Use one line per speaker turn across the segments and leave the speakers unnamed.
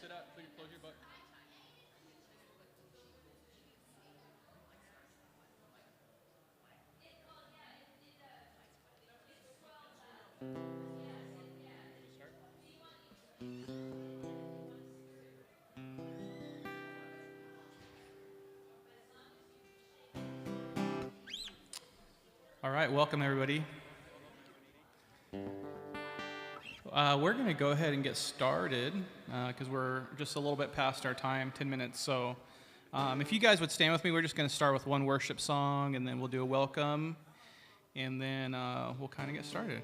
sit up, please close your book. All right, welcome everybody. We're going to go ahead and get started because we're just a little bit past our time, 10 minutes. So if you guys would stand with me, we're just going to start with one worship song, and then we'll do a welcome, and then we'll kind of get started.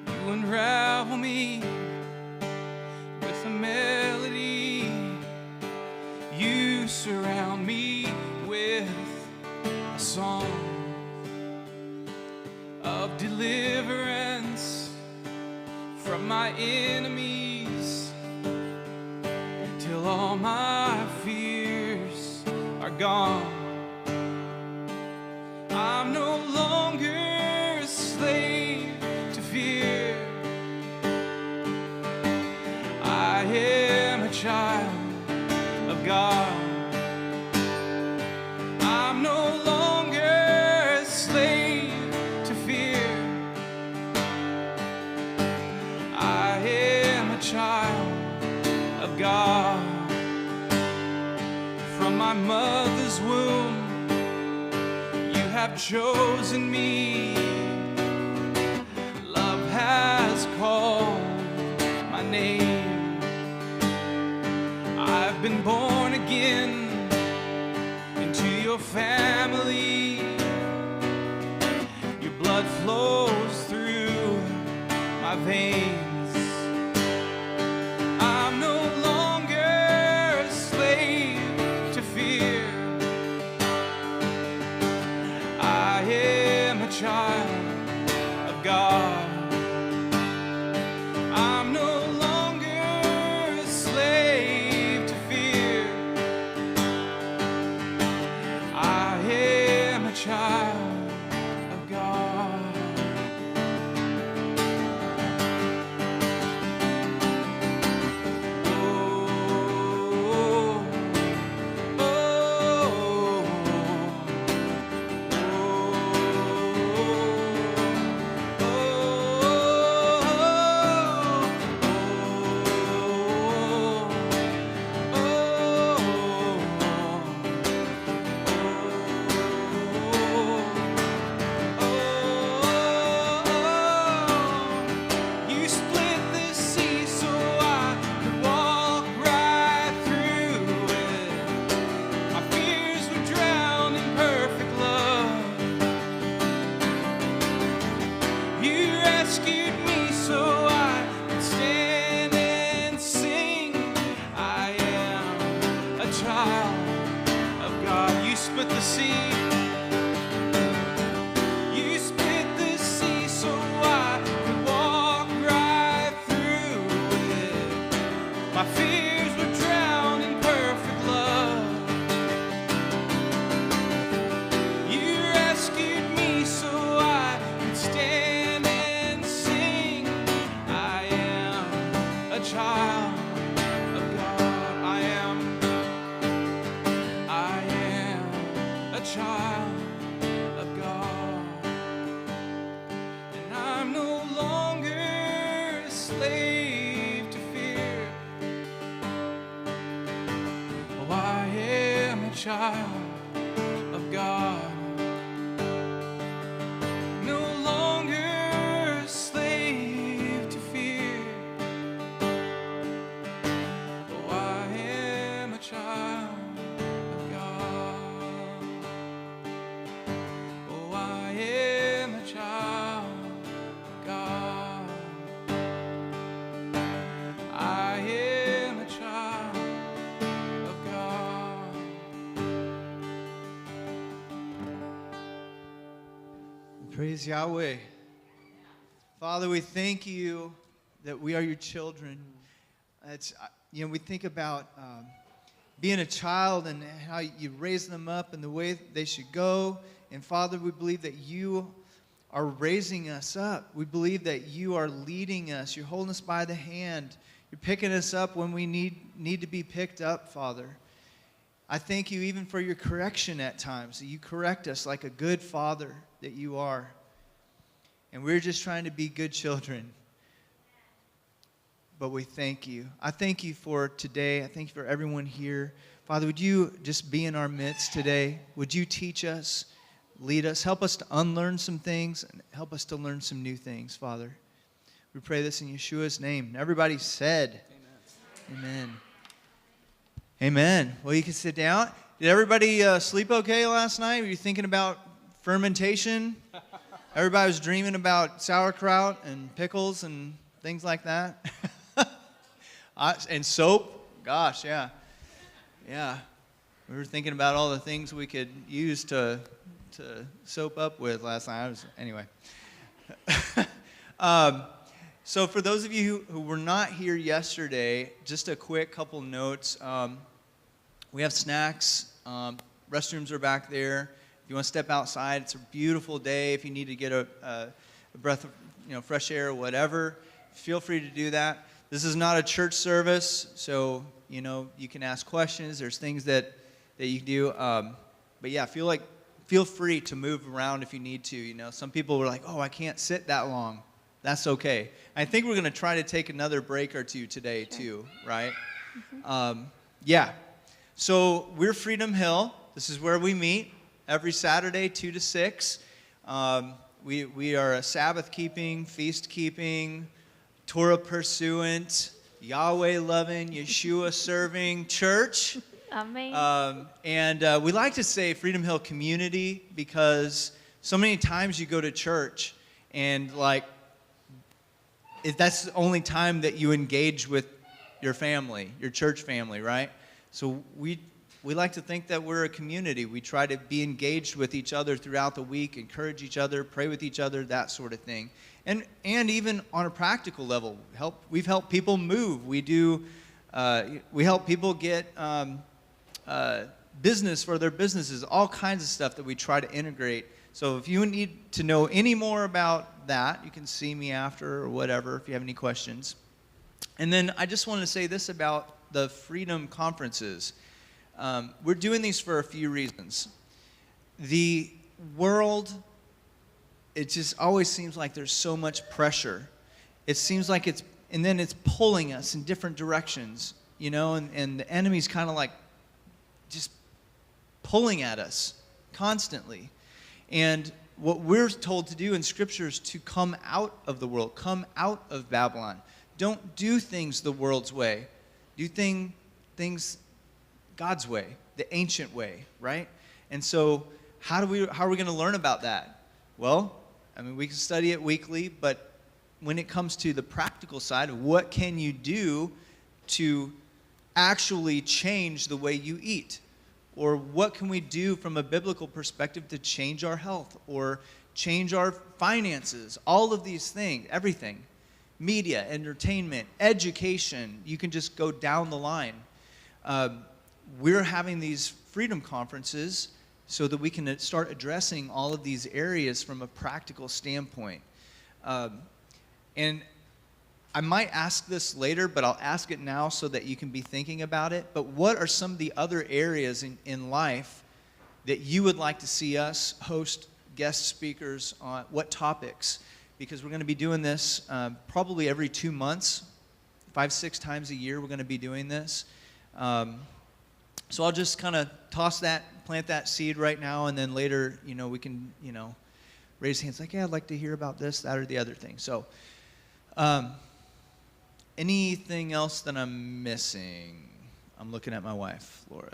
You unravel me with a melody. You surround me with a song of deliverance from my enemies, till all my fears are gone. I'm no longer a slave to fear. I am a child of God. I'm no longer a slave to fear. I am a child of God. From my mother's womb, you have chosen me. Love has called my name. I've been born again into your family. Your blood flows through my veins. I'm no longer a slave to fear. I am a child of God. I'm no longer a slave to fear. I am a child of God. Oh, oh, you split the sea so I could walk right through it. My fears were drowned in perfect love. You rescued me so I could stand and sing. I am a child of God. You split the sea. You split the sea so I could walk right through it. My fears were drowned in perfect love. You rescued me so I could stand and sing. I am a child of God. I am a child of God. And I'm no longer a slave to fear. Oh, I am a child of God. No longer a slave to fear. Oh, I am a child of God. Oh, I am a child of God. I am a child of God.
Praise Yahweh. Father, we thank you that we are your children. We think about being a child and how you raise them up and the way they should go And Father, we believe that you are raising us up. We believe that you are leading us. You're holding us by the hand. You're picking us up when we need to be picked up, Father. I thank you even for your correction at times, that you correct us like a good father that you are. And we're just trying to be good children. But we thank you. I thank you for today. I thank you for everyone here. Father, would you just be in our midst today? Would you teach us, lead us, help us to unlearn some things, and help us to learn some new things, Father. We pray this in Yeshua's name. Everybody said, Amen. Amen. Amen. Well, you can sit down. Did everybody sleep okay last night? Were you thinking about fermentation? Everybody was dreaming about sauerkraut and pickles and things like that. And soap. Gosh, yeah. Yeah. We were thinking about all the things we could use to soap up with last night. Anyway. So for those of you who were not here yesterday, just a quick couple notes. We have snacks. Restrooms are back there. If you want to step outside, it's a beautiful day. If you need to get a breath of fresh air or whatever, feel free to do that. This is not a church service, so you can ask questions. There's things that you can do. But yeah, feel free to move around if you need to. Some people were like, "Oh, I can't sit that long." That's okay. I think we're going to try to take another break or two today too, right? Mm-hmm. Yeah. So we're Freedom Hill. This is where we meet every Saturday, 2 to 6. We are a Sabbath-keeping, feast-keeping, Torah pursuant, Yahweh-loving, Yeshua-serving church.
Amen.
And we like to say Freedom Hill community because so many times you go to church and that's the only time that you engage with your family, your church family, right? So we like to think that we're a community. We try to be engaged with each other throughout the week, encourage each other, pray with each other, that sort of thing. And even on a practical level, we've helped people move. We help people get business for their businesses, all kinds of stuff that we try to integrate. So if you need to know any more about that, you can see me after or whatever if you have any questions. And then I just want to say this about the Freedom Conferences. We're doing these for a few reasons. The world, it just always seems like there's so much pressure. It seems like it's pulling us in different directions, and the enemy's kind of like just pulling at us constantly. And what we're told to do in Scripture is to come out of the world, come out of Babylon. Don't do things the world's way. Do things God's way, the ancient way, right? And so how are we going to learn about that? Well, we can study it weekly, but when it comes to the practical side, what can you do to actually change the way you eat? Or what can we do from a biblical perspective to change our health or change our finances? All of these things, everything. Media, entertainment, education, you can just go down the line. We're having these freedom conferences so that we can start addressing all of these areas from a practical standpoint. And I might ask this later, but I'll ask it now so that you can be thinking about it. But what are some of the other areas in life that you would like to see us host guest speakers on? What topics? Because we're going to be doing this probably every 2 months, 5-6 times a year we're going to be doing this. So I'll just kind of plant that seed right now, and then later, we can, raise hands like, yeah, I'd like to hear about this, that, or the other thing. So anything else that I'm missing? I'm looking at my wife, Laura.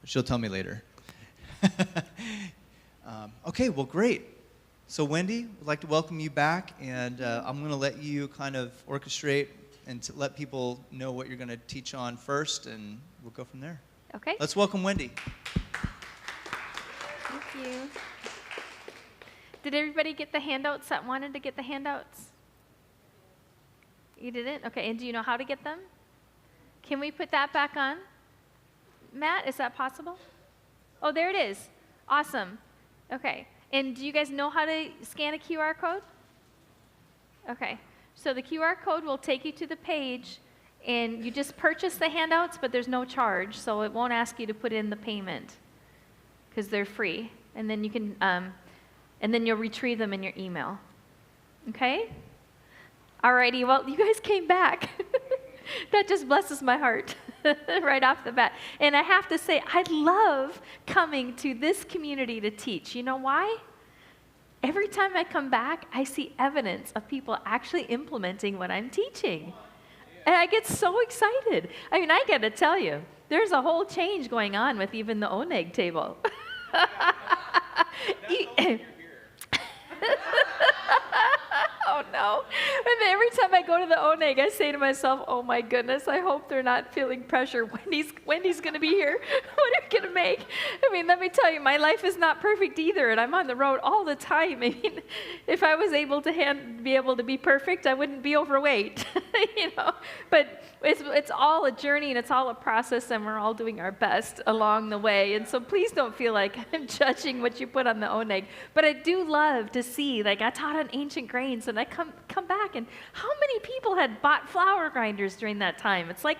She'll tell me later. Okay, well, great. So Wendy, I'd like to welcome you back, and I'm going to let you kind of orchestrate and to let people know what you're going to teach on first, and we'll go from there.
Okay.
Let's welcome Wendy.
Thank you. Did everybody get the handouts that wanted to get the handouts? You didn't? Okay, and do you know how to get them? Can we put that back on? Matt, is that possible? Oh, there it is. Awesome. Okay. And do you guys know how to scan a QR code? Okay. So the QR code will take you to the page, and you just purchase the handouts, but there's no charge, so it won't ask you to put in the payment because they're free. And then you can, and then you'll retrieve them in your email. Okay? Alrighty. Well, you guys came back. That just blesses my heart right off the bat. And I have to say, I love coming to this community to teach. You know why? Every time I come back, I see evidence of people actually implementing what I'm teaching. And I get so excited. I mean, I got to tell you, there's a whole change going on with even the oneg table. Oh, no. And every time I go to the oneg, I say to myself, oh, my goodness, I hope they're not feeling pressure. Wendy's going to be here. What are we going to make? I mean, let me tell you, my life is not perfect either, and I'm on the road all the time. I mean, if I was able to be able to be perfect, I wouldn't be overweight, you know. But it's all a journey, and it's all a process, and we're all doing our best along the way. And so please don't feel like I'm judging what you put on the oneg. But I do love to see, like I taught on ancient grains, and I come back, and how many people had bought flour grinders during that time? It's like,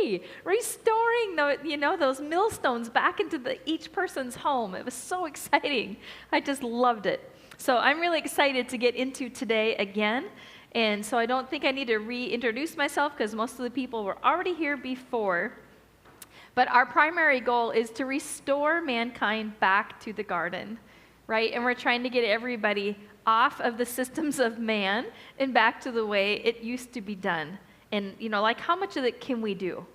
yay! Restoring those millstones back into each person's home. It was so exciting. I just loved it. So I'm really excited to get into today again. And so I don't think I need to reintroduce myself because most of the people were already here before. But our primary goal is to restore mankind back to the garden, right? And we're trying to get everybody off of the systems of man and back to the way it used to be done. And, like how much of it can we do?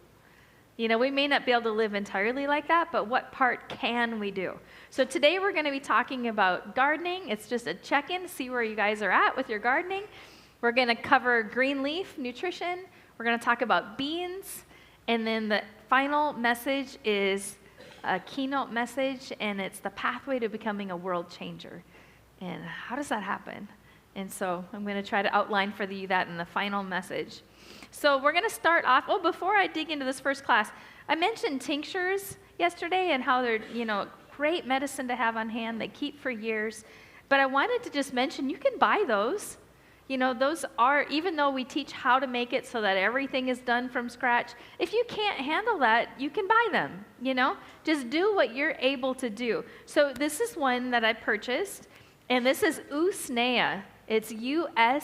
We may not be able to live entirely like that, but what part can we do? So today we're going to be talking about gardening. It's just a check-in, see where you guys are at with your gardening. We're going to cover green leaf nutrition. We're going to talk about beans. And then the final message is a keynote message, and it's the pathway to becoming a world changer. And how does that happen? And so I'm going to try to outline for you that in the final message. So we're going to start off. Oh, before I dig into this first class, I mentioned tinctures yesterday and how they're, great medicine to have on hand. They keep for years. But I wanted to just mention you can buy those. Those are, even though we teach how to make it so that everything is done from scratch, if you can't handle that, you can buy them, Just do what you're able to do. So this is one that I purchased, and this is Usnea. It's U-S-N-E-A.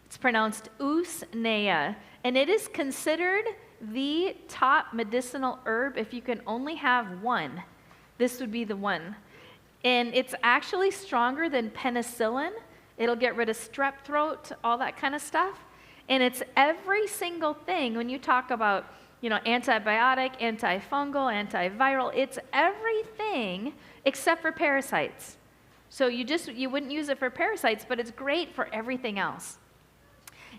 It's pronounced Usnea, and it is considered the top medicinal herb. If you can only have one, this would be the one. And it's actually stronger than penicillin. It'll get rid of strep throat, all that kind of stuff. And it's every single thing when you talk about, antibiotic, antifungal, antiviral. It's everything except for parasites. So you wouldn't use it for parasites, but it's great for everything else.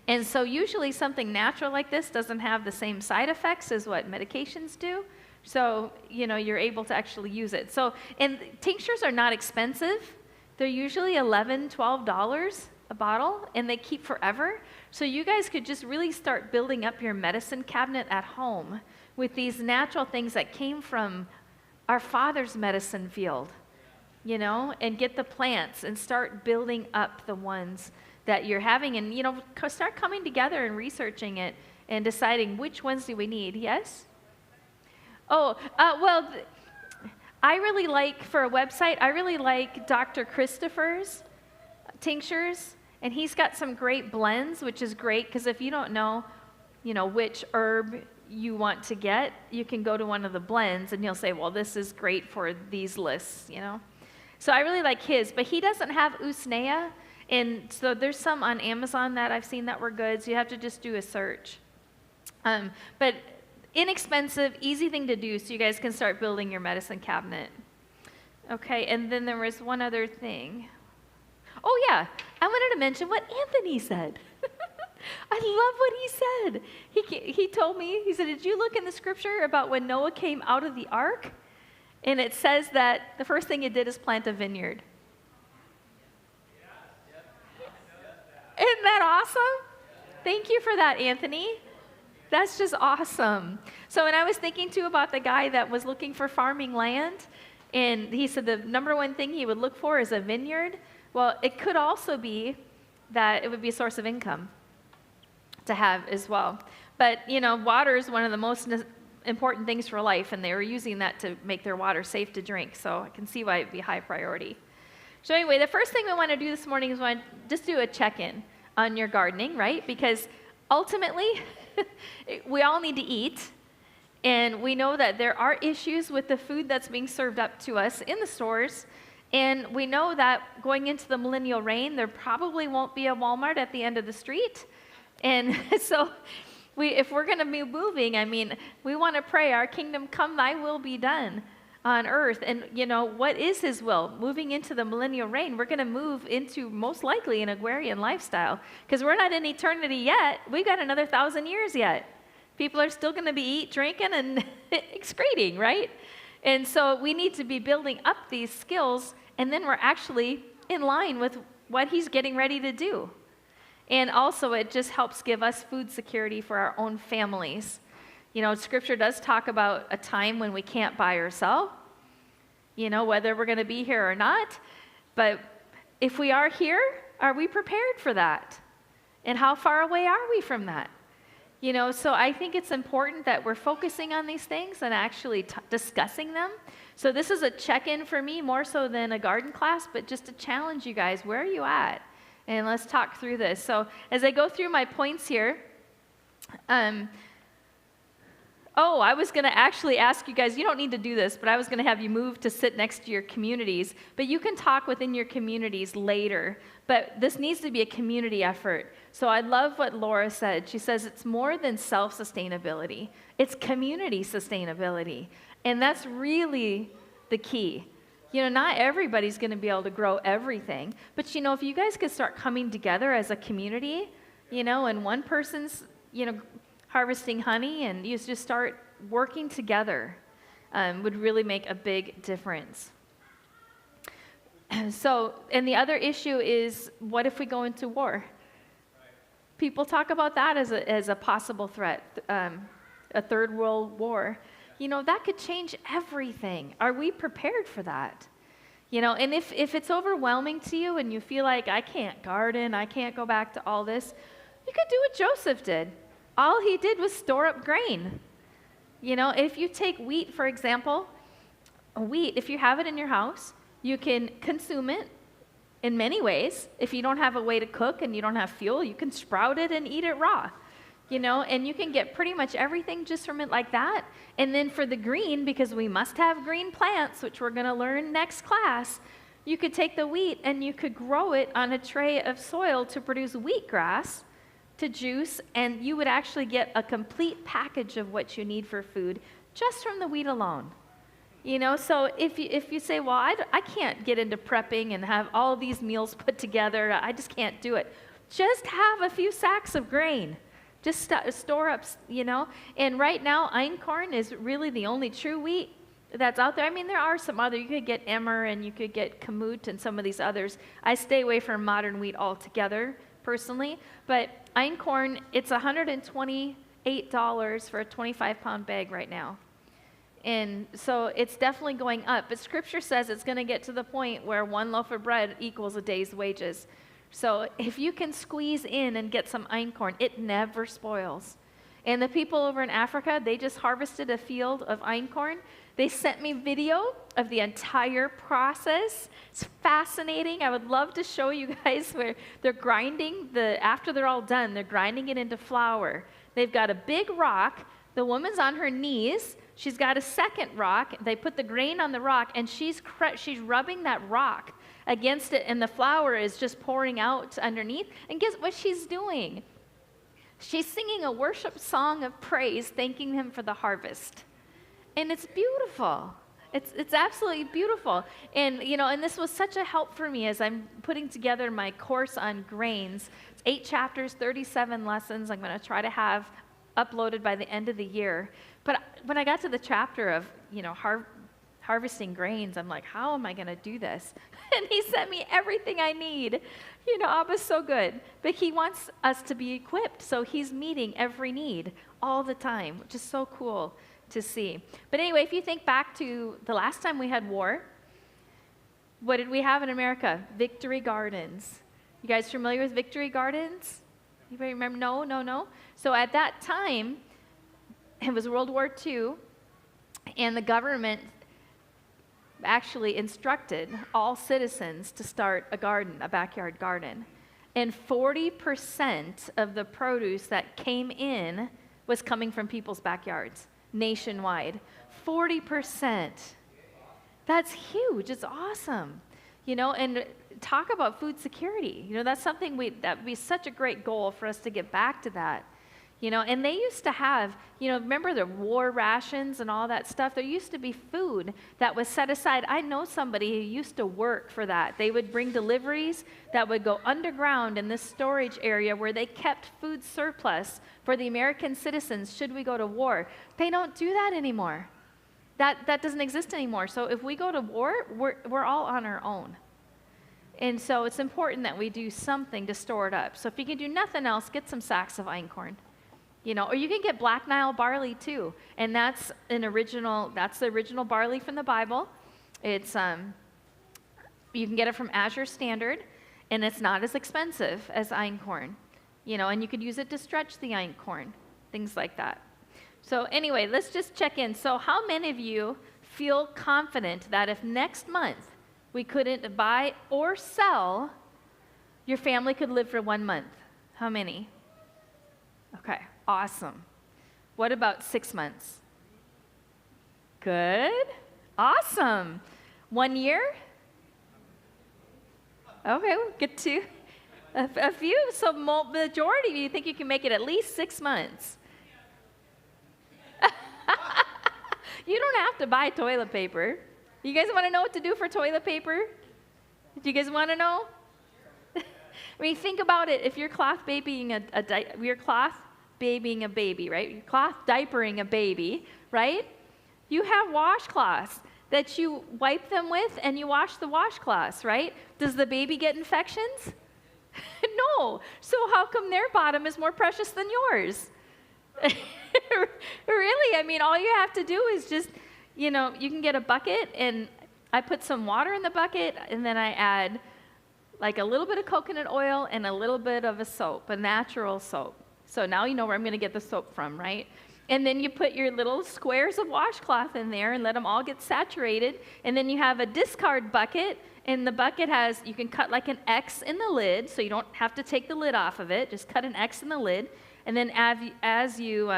And so usually something natural like this doesn't have the same side effects as what medications do. So, you're able to actually use it. So, and tinctures are not expensive. They're usually $11, $12 a bottle, and they keep forever. So you guys could just really start building up your medicine cabinet at home with these natural things that came from our Father's medicine field, and get the plants and start building up the ones that you're having, and start coming together and researching it and deciding which ones do we need. Yes? Oh, well, I really like, for a website, I really like Dr. Christopher's tinctures, and he's got some great blends, which is great because if you don't know, which herb you want to get, you can go to one of the blends and you'll say, well, this is great for these lists, So I really like his, but he doesn't have Usnea. And so there's some on Amazon that I've seen that were good, so you have to just do a search. But inexpensive, easy thing to do so you guys can start building your medicine cabinet. Okay, and then there was one other thing. Oh yeah, I wanted to mention what Anthony said. I love what he said. He told me, he said, did you look in the scripture about when Noah came out of the ark? And it says that the first thing he did is plant a vineyard. Isn't that awesome? Thank you for that, Anthony. That's just awesome. So, and I was thinking too about the guy that was looking for farming land, And he said the number one thing he would look for is a vineyard. Well, it could also be that it would be a source of income to have as well. But, water is one of the most important things for life, and they were using that to make their water safe to drink. So I can see why it'd be high priority. So anyway, the first thing we want to do this morning is just do a check-in on your gardening, right? Because ultimately, we all need to eat. And we know that there are issues with the food that's being served up to us in the stores. And we know that going into the millennial reign, there probably won't be a Walmart at the end of the street. And so if we're going to be moving, we want to pray, our kingdom come, thy will be done on earth. And, what is his will? Moving into the millennial reign, we're going to move into most likely an agrarian lifestyle because we're not in eternity yet. We've got another 1,000 years yet. People are still going to be drinking, and excreting, right? And so we need to be building up these skills, and then we're actually in line with what he's getting ready to do. And also, it just helps give us food security for our own families. Scripture does talk about a time when we can't buy or sell, whether we're going to be here or not. But if we are here, are we prepared for that? And how far away are we from that? So I think it's important that we're focusing on these things and actually discussing them. So this is a check-in for me more so than a garden class, but just to challenge you guys, where are you at? And let's talk through this. So as I go through my points here, I was going to actually ask you guys, you don't need to do this, but I was going to have you move to sit next to your communities. But you can talk within your communities later. But this needs to be a community effort. So I love what Laura said. She says it's more than self-sustainability. It's community sustainability. And that's really the key. Not everybody's going to be able to grow everything. But, if you guys could start coming together as a community, and one person's, harvesting honey, and you just start working together, would really make a big difference. So, and the other issue is, what if we go into war? People talk about that as a possible threat, a third world war. That could change everything. Are we prepared for that? And if it's overwhelming to you and you feel like, I can't garden, I can't go back to all this, you could do what Joseph did. All he did was store up grain. If you take wheat, for example, if you have it in your house, you can consume it in many ways. If you don't have a way to cook and you don't have fuel, you can sprout it and eat it raw. And you can get pretty much everything just from it like that. And then for the green, because we must have green plants, which we're going to learn next class, you could take the wheat and you could grow it on a tray of soil to produce wheatgrass to juice, and you would actually get a complete package of what you need for food just from the wheat alone. So if you say, well, I can't get into prepping and have all these meals put together, I just can't do it. Just have a few sacks of grain. Just store up, And right now, einkorn is really the only true wheat that's out there. There are some other. You could get emmer and you could get kamut and some of these others. I stay away from modern wheat altogether, personally. But einkorn, it's $128 for a 25-pound bag right now. And so it's definitely going up. But Scripture says it's going to get to the point where one loaf of bread equals a day's wages. So if you can squeeze in and get some einkorn, it never spoils. And the people over in Africa, they just harvested a field of einkorn. They sent me video of the entire process. It's fascinating. I would love to show you guys where they're grinding after they're all done, they're grinding it into flour. They've got a big rock. The woman's on her knees. She's got a second rock. They put the grain on the rock, and she's rubbing that rock against it, and the flour is just pouring out underneath. And guess what she's doing? She's singing a worship song of praise, thanking him for the harvest. And it's beautiful. It's absolutely beautiful. And, and this was such a help for me as I'm putting together my course on grains. It's 8 chapters, 37 lessons I'm going to try to have uploaded by the end of the year. But when I got to the chapter of, harvesting grains, I'm like, how am I going to do this? And he sent me everything I need. Abba's so good. But he wants us to be equipped, so he's meeting every need all the time, which is so cool. to see. But anyway, if you think back to the last time we had war, what did we have in America? Victory gardens. You guys familiar with victory gardens? Anybody remember? No. So at that time, it was World War II, and the government actually instructed all citizens to start a garden, a backyard garden. And 40% of the produce that came in was coming from people's backyards nationwide. 40%. That's huge. It's awesome. And talk about food security. That's something that would be such a great goal for us to get back to that. And they used to have, remember the war rations and all that stuff? There used to be food that was set aside. I know somebody who used to work for that. They would bring deliveries that would go underground in this storage area where they kept food surplus for the American citizens should we go to war. They don't do that anymore. That doesn't exist anymore. So if we go to war, we're all on our own. And so it's important that we do something to store it up. So if you can do nothing else, get some sacks of einkorn. Or you can get black Nile barley too, and that's the original barley from the Bible. It's you can get it from Azure Standard, and it's not as expensive as einkorn, and you could use it to stretch the einkorn, things like that. So anyway, let's just check in. So how many of you feel confident that if next month we couldn't buy or sell, your family could live for 1 month? How many? Okay. Awesome. What about 6 months? Good. Awesome. 1 year? Okay, we'll get to a few. So majority of you think you can make it at least 6 months. You don't have to buy toilet paper. You guys want to know what to do for toilet paper? Do you guys want to know? Think about it. If you're cloth babying babying a baby, right? You're cloth diapering a baby, right? You have washcloths that you wipe them with and you wash the washcloths, right? Does the baby get infections? No. So how come their bottom is more precious than yours? Really, all you have to do is just, you can get a bucket, and I put some water in the bucket, and then I add like a little bit of coconut oil and a little bit of a soap, a natural soap. So now you know where I'm going to get the soap from, right? And then you put your little squares of washcloth in there and let them all get saturated. And then you have a discard bucket, and the bucket you can cut like an X in the lid, so you don't have to take the lid off of it. Just cut an X in the lid. And then as you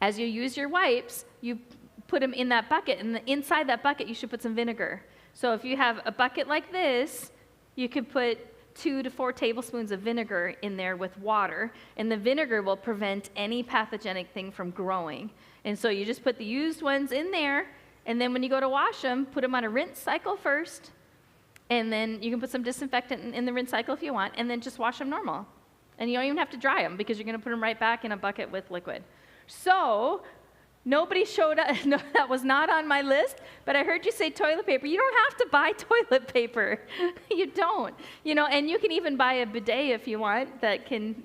use your wipes, you put them in that bucket. And inside that bucket, you should put some vinegar. So if you have a bucket like this, you could put 2 to 4 tablespoons of vinegar in there with water, and the vinegar will prevent any pathogenic thing from growing. And so you just put the used ones in there, and then when you go to wash them, put them on a rinse cycle first, and then you can put some disinfectant in the rinse cycle if you want, and then just wash them normal. And you don't even have to dry them because you're going to put them right back in a bucket with liquid. So nobody showed up. No, that was not on my list, but I heard you say toilet paper. You don't have to buy toilet paper. You don't. And you can even buy a bidet if you want that can,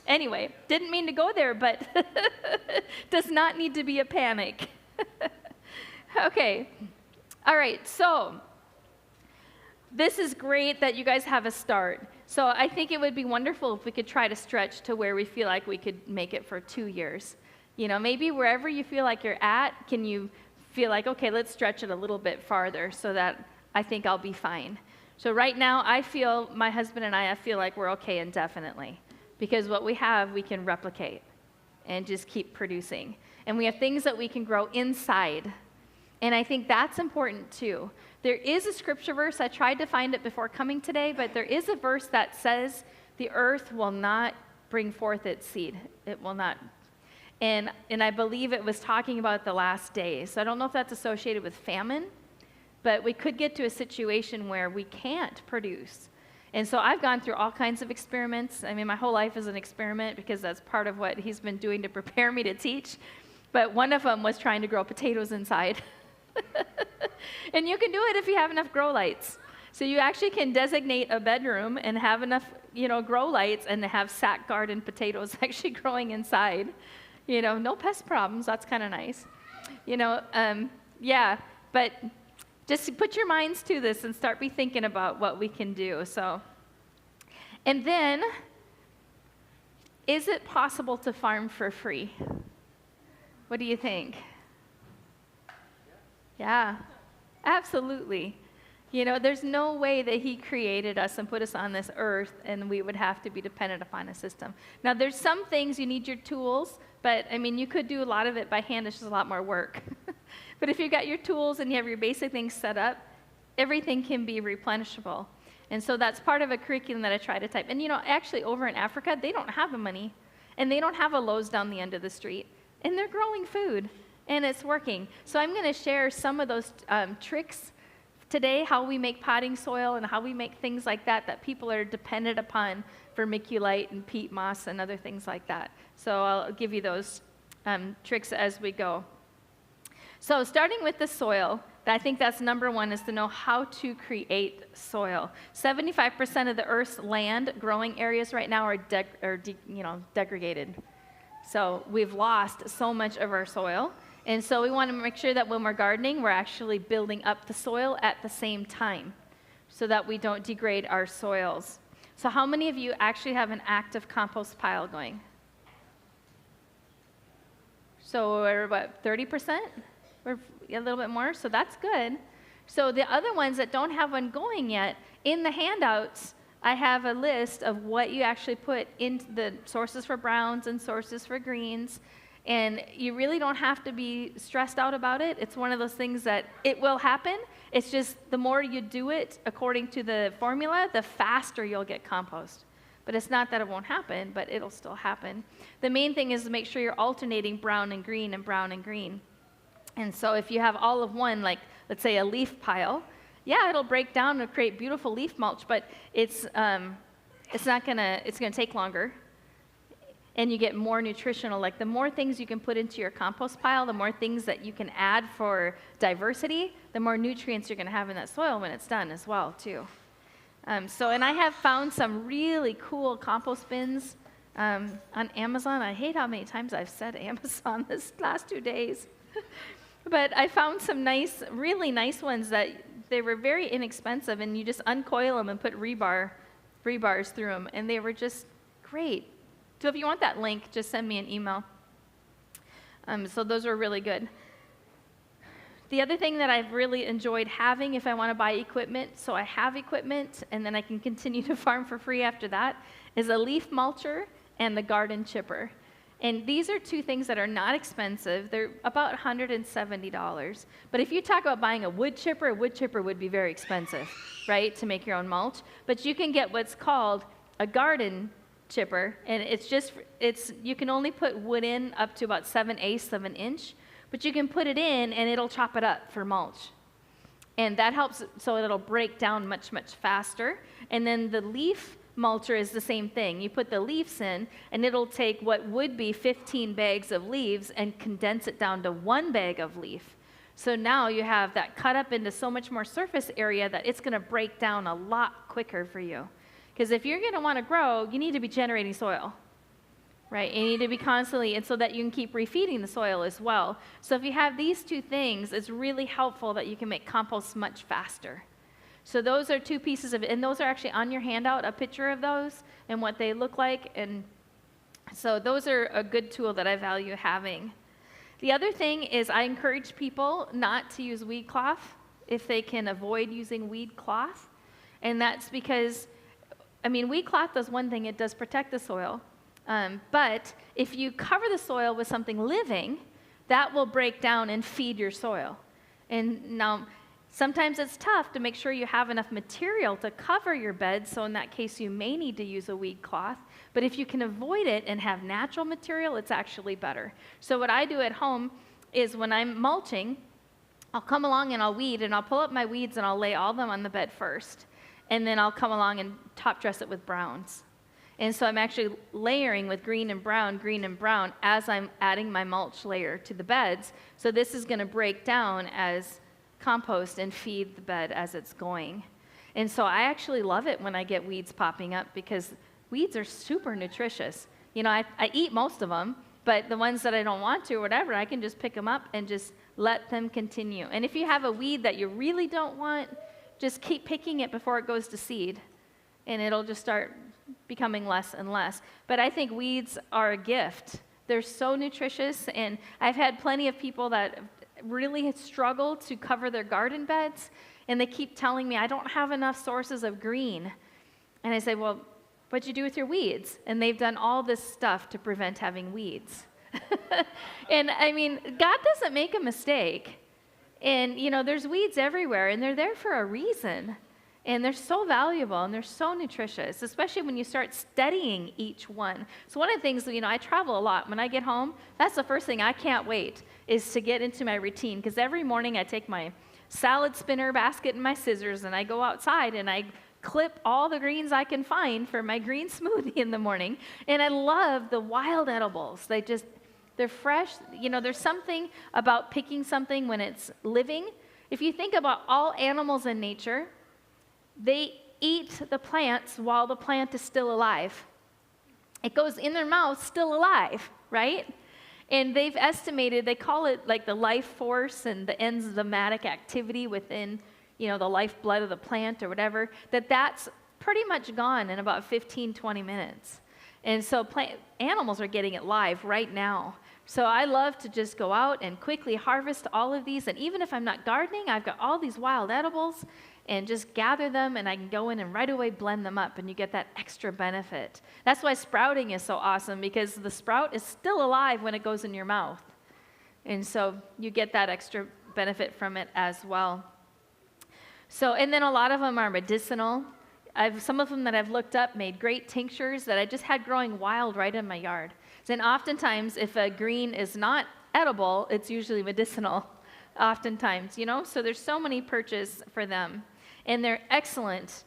Anyway, didn't mean to go there, but does not need to be a panic. Okay. All right, so this is great that you guys have a start. So I think it would be wonderful if we could try to stretch to where we feel like we could make it for 2 years. Maybe wherever you feel like you're at, can you feel like, okay, let's stretch it a little bit farther so that I think I'll be fine. So right now, my husband and I feel like we're okay indefinitely, because what we have, we can replicate and just keep producing. And we have things that we can grow inside. And I think that's important too. There is a scripture verse, I tried to find it before coming today, but there is a verse that says the earth will not bring forth its seed. It will not. And I believe it was talking about the last days. So I don't know if that's associated with famine, but we could get to a situation where we can't produce. And so I've gone through all kinds of experiments. My whole life is an experiment because that's part of what he's been doing to prepare me to teach. But one of them was trying to grow potatoes inside. And you can do it if you have enough grow lights. So you actually can designate a bedroom and have enough, grow lights and have sack garden potatoes actually growing inside. No pest problems. That's kind of nice. Yeah, but just put your minds to this and start be thinking about what we can do. So, and then, is it possible to farm for free? What do you think? Yeah, absolutely. There's no way that he created us and put us on this earth and we would have to be dependent upon a system. Now, there's some things you need your tools, but you could do a lot of it by hand. It's just a lot more work. But if you've got your tools and you have your basic things set up, everything can be replenishable. And so that's part of a curriculum that I try to type. And actually over in Africa, they don't have the money and they don't have a Lowe's down the end of the street. And they're growing food and it's working. So I'm going to share some of those tricks today, how we make potting soil and how we make things like that people are dependent upon vermiculite and peat moss and other things like that. So I'll give you those tricks as we go. So starting with the soil, I think that's number one, is to know how to create soil. 75% of the Earth's land growing areas right now are degraded. So we've lost so much of our soil. And so we want to make sure that when we're gardening, we're actually building up the soil at the same time so that we don't degrade our soils. So how many of you actually have an active compost pile going? So we're what, 30%? We're a little bit more, so that's good. So the other ones that don't have one going yet, in the handouts, I have a list of what you actually put in the sources for browns and sources for greens. And you really don't have to be stressed out about it. It's one of those things that it will happen. It's just the more you do it according to the formula, the faster you'll get compost. But it's not that it won't happen, but it'll still happen. The main thing is to make sure you're alternating brown and green and brown and green. And so if you have all of one, like let's say a leaf pile, yeah, it'll break down and create beautiful leaf mulch, but it's gonna take longer. And you get more nutritional. Like the more things you can put into your compost pile, the more things that you can add for diversity, the more nutrients you're going to have in that soil when it's done as well, too. And I have found some really cool compost bins on Amazon. I hate how many times I've said Amazon this last 2 days. But I found some really nice ones that they were very inexpensive, and you just uncoil them and put rebars through them, and they were just great. So if you want that link, just send me an email. So those are really good. The other thing that I've really enjoyed having if I want to buy equipment, so I have equipment and then I can continue to farm for free after that, is a leaf mulcher and the garden chipper. And these are two things that are not expensive. They're about $170. But if you talk about buying a wood chipper would be very expensive, right, to make your own mulch. But you can get what's called a garden chipper, and you can only put wood in up to about 7/8 of an inch, but you can put it in and it'll chop it up for mulch. And that helps so it'll break down much, much faster. And then the leaf mulcher is the same thing. You put the leaves in and it'll take what would be 15 bags of leaves and condense it down to 1 bag of leaf. So now you have that cut up into so much more surface area that it's going to break down a lot quicker for you. Because if you're going to want to grow, you need to be generating soil, right? You need to be constantly, and so that you can keep refeeding the soil as well. So if you have these two things, it's really helpful that you can make compost much faster. So those are two pieces of it, and those are actually on your handout, a picture of those and what they look like. And so those are a good tool that I value having. The other thing is I encourage people not to use weed cloth if they can avoid using weed cloth. And that's because weed cloth does one thing, it does protect the soil. But if you cover the soil with something living, that will break down and feed your soil. And now, sometimes it's tough to make sure you have enough material to cover your bed, so in that case, you may need to use a weed cloth. But if you can avoid it and have natural material, it's actually better. So what I do at home is when I'm mulching, I'll come along and I'll weed, and I'll pull up my weeds and I'll lay all of them on the bed first. And then I'll come along and top dress it with browns. And so I'm actually layering with green and brown as I'm adding my mulch layer to the beds. So this is going to break down as compost and feed the bed as it's going. And so I actually love it when I get weeds popping up because weeds are super nutritious. I eat most of them But the ones that I don't want to or whatever, I can just pick them up and just let them continue. And if you have a weed that you really don't want, just keep picking it before it goes to seed, and it'll just start becoming less and less. But I think weeds are a gift. They're so nutritious, and I've had plenty of people that really struggle to cover their garden beds, and they keep telling me, I don't have enough sources of green. And I say, well, what'd you do with your weeds? And they've done all this stuff to prevent having weeds. And I mean, God doesn't make a mistake. And, you know, there's weeds everywhere, and they're there for a reason. And they're so valuable, and they're so nutritious, especially when you start studying each one. So one of the things, you know, I travel a lot. When I get home, that's the first thing I can't wait is to get into my routine, because every morning I take my salad spinner basket and my scissors, and I go outside, and I clip all the greens I can find for my green smoothie in the morning. And I love the wild edibles. They're fresh. You know, there's something about picking something when it's living. If you think about all animals in nature, they eat the plants while the plant is still alive. It goes in their mouth still alive, right? And they've estimated, they call it like the life force and the enzymatic activity within, you know, the lifeblood of the plant or whatever, that's pretty much gone in about 15, 20 minutes. And so animals are getting it live right now. So I love to just go out and quickly harvest all of these. And even if I'm not gardening, I've got all these wild edibles, and just gather them, and I can go in and right away blend them up, and you get that extra benefit. That's why sprouting is so awesome, because the sprout is still alive when it goes in your mouth. And so you get that extra benefit from it as well. So, and then a lot of them are medicinal. Some of them that I've looked up made great tinctures that I just had growing wild right in my yard. And oftentimes, if a green is not edible, it's usually medicinal, oftentimes, you know? So there's so many perches for them. And they're excellent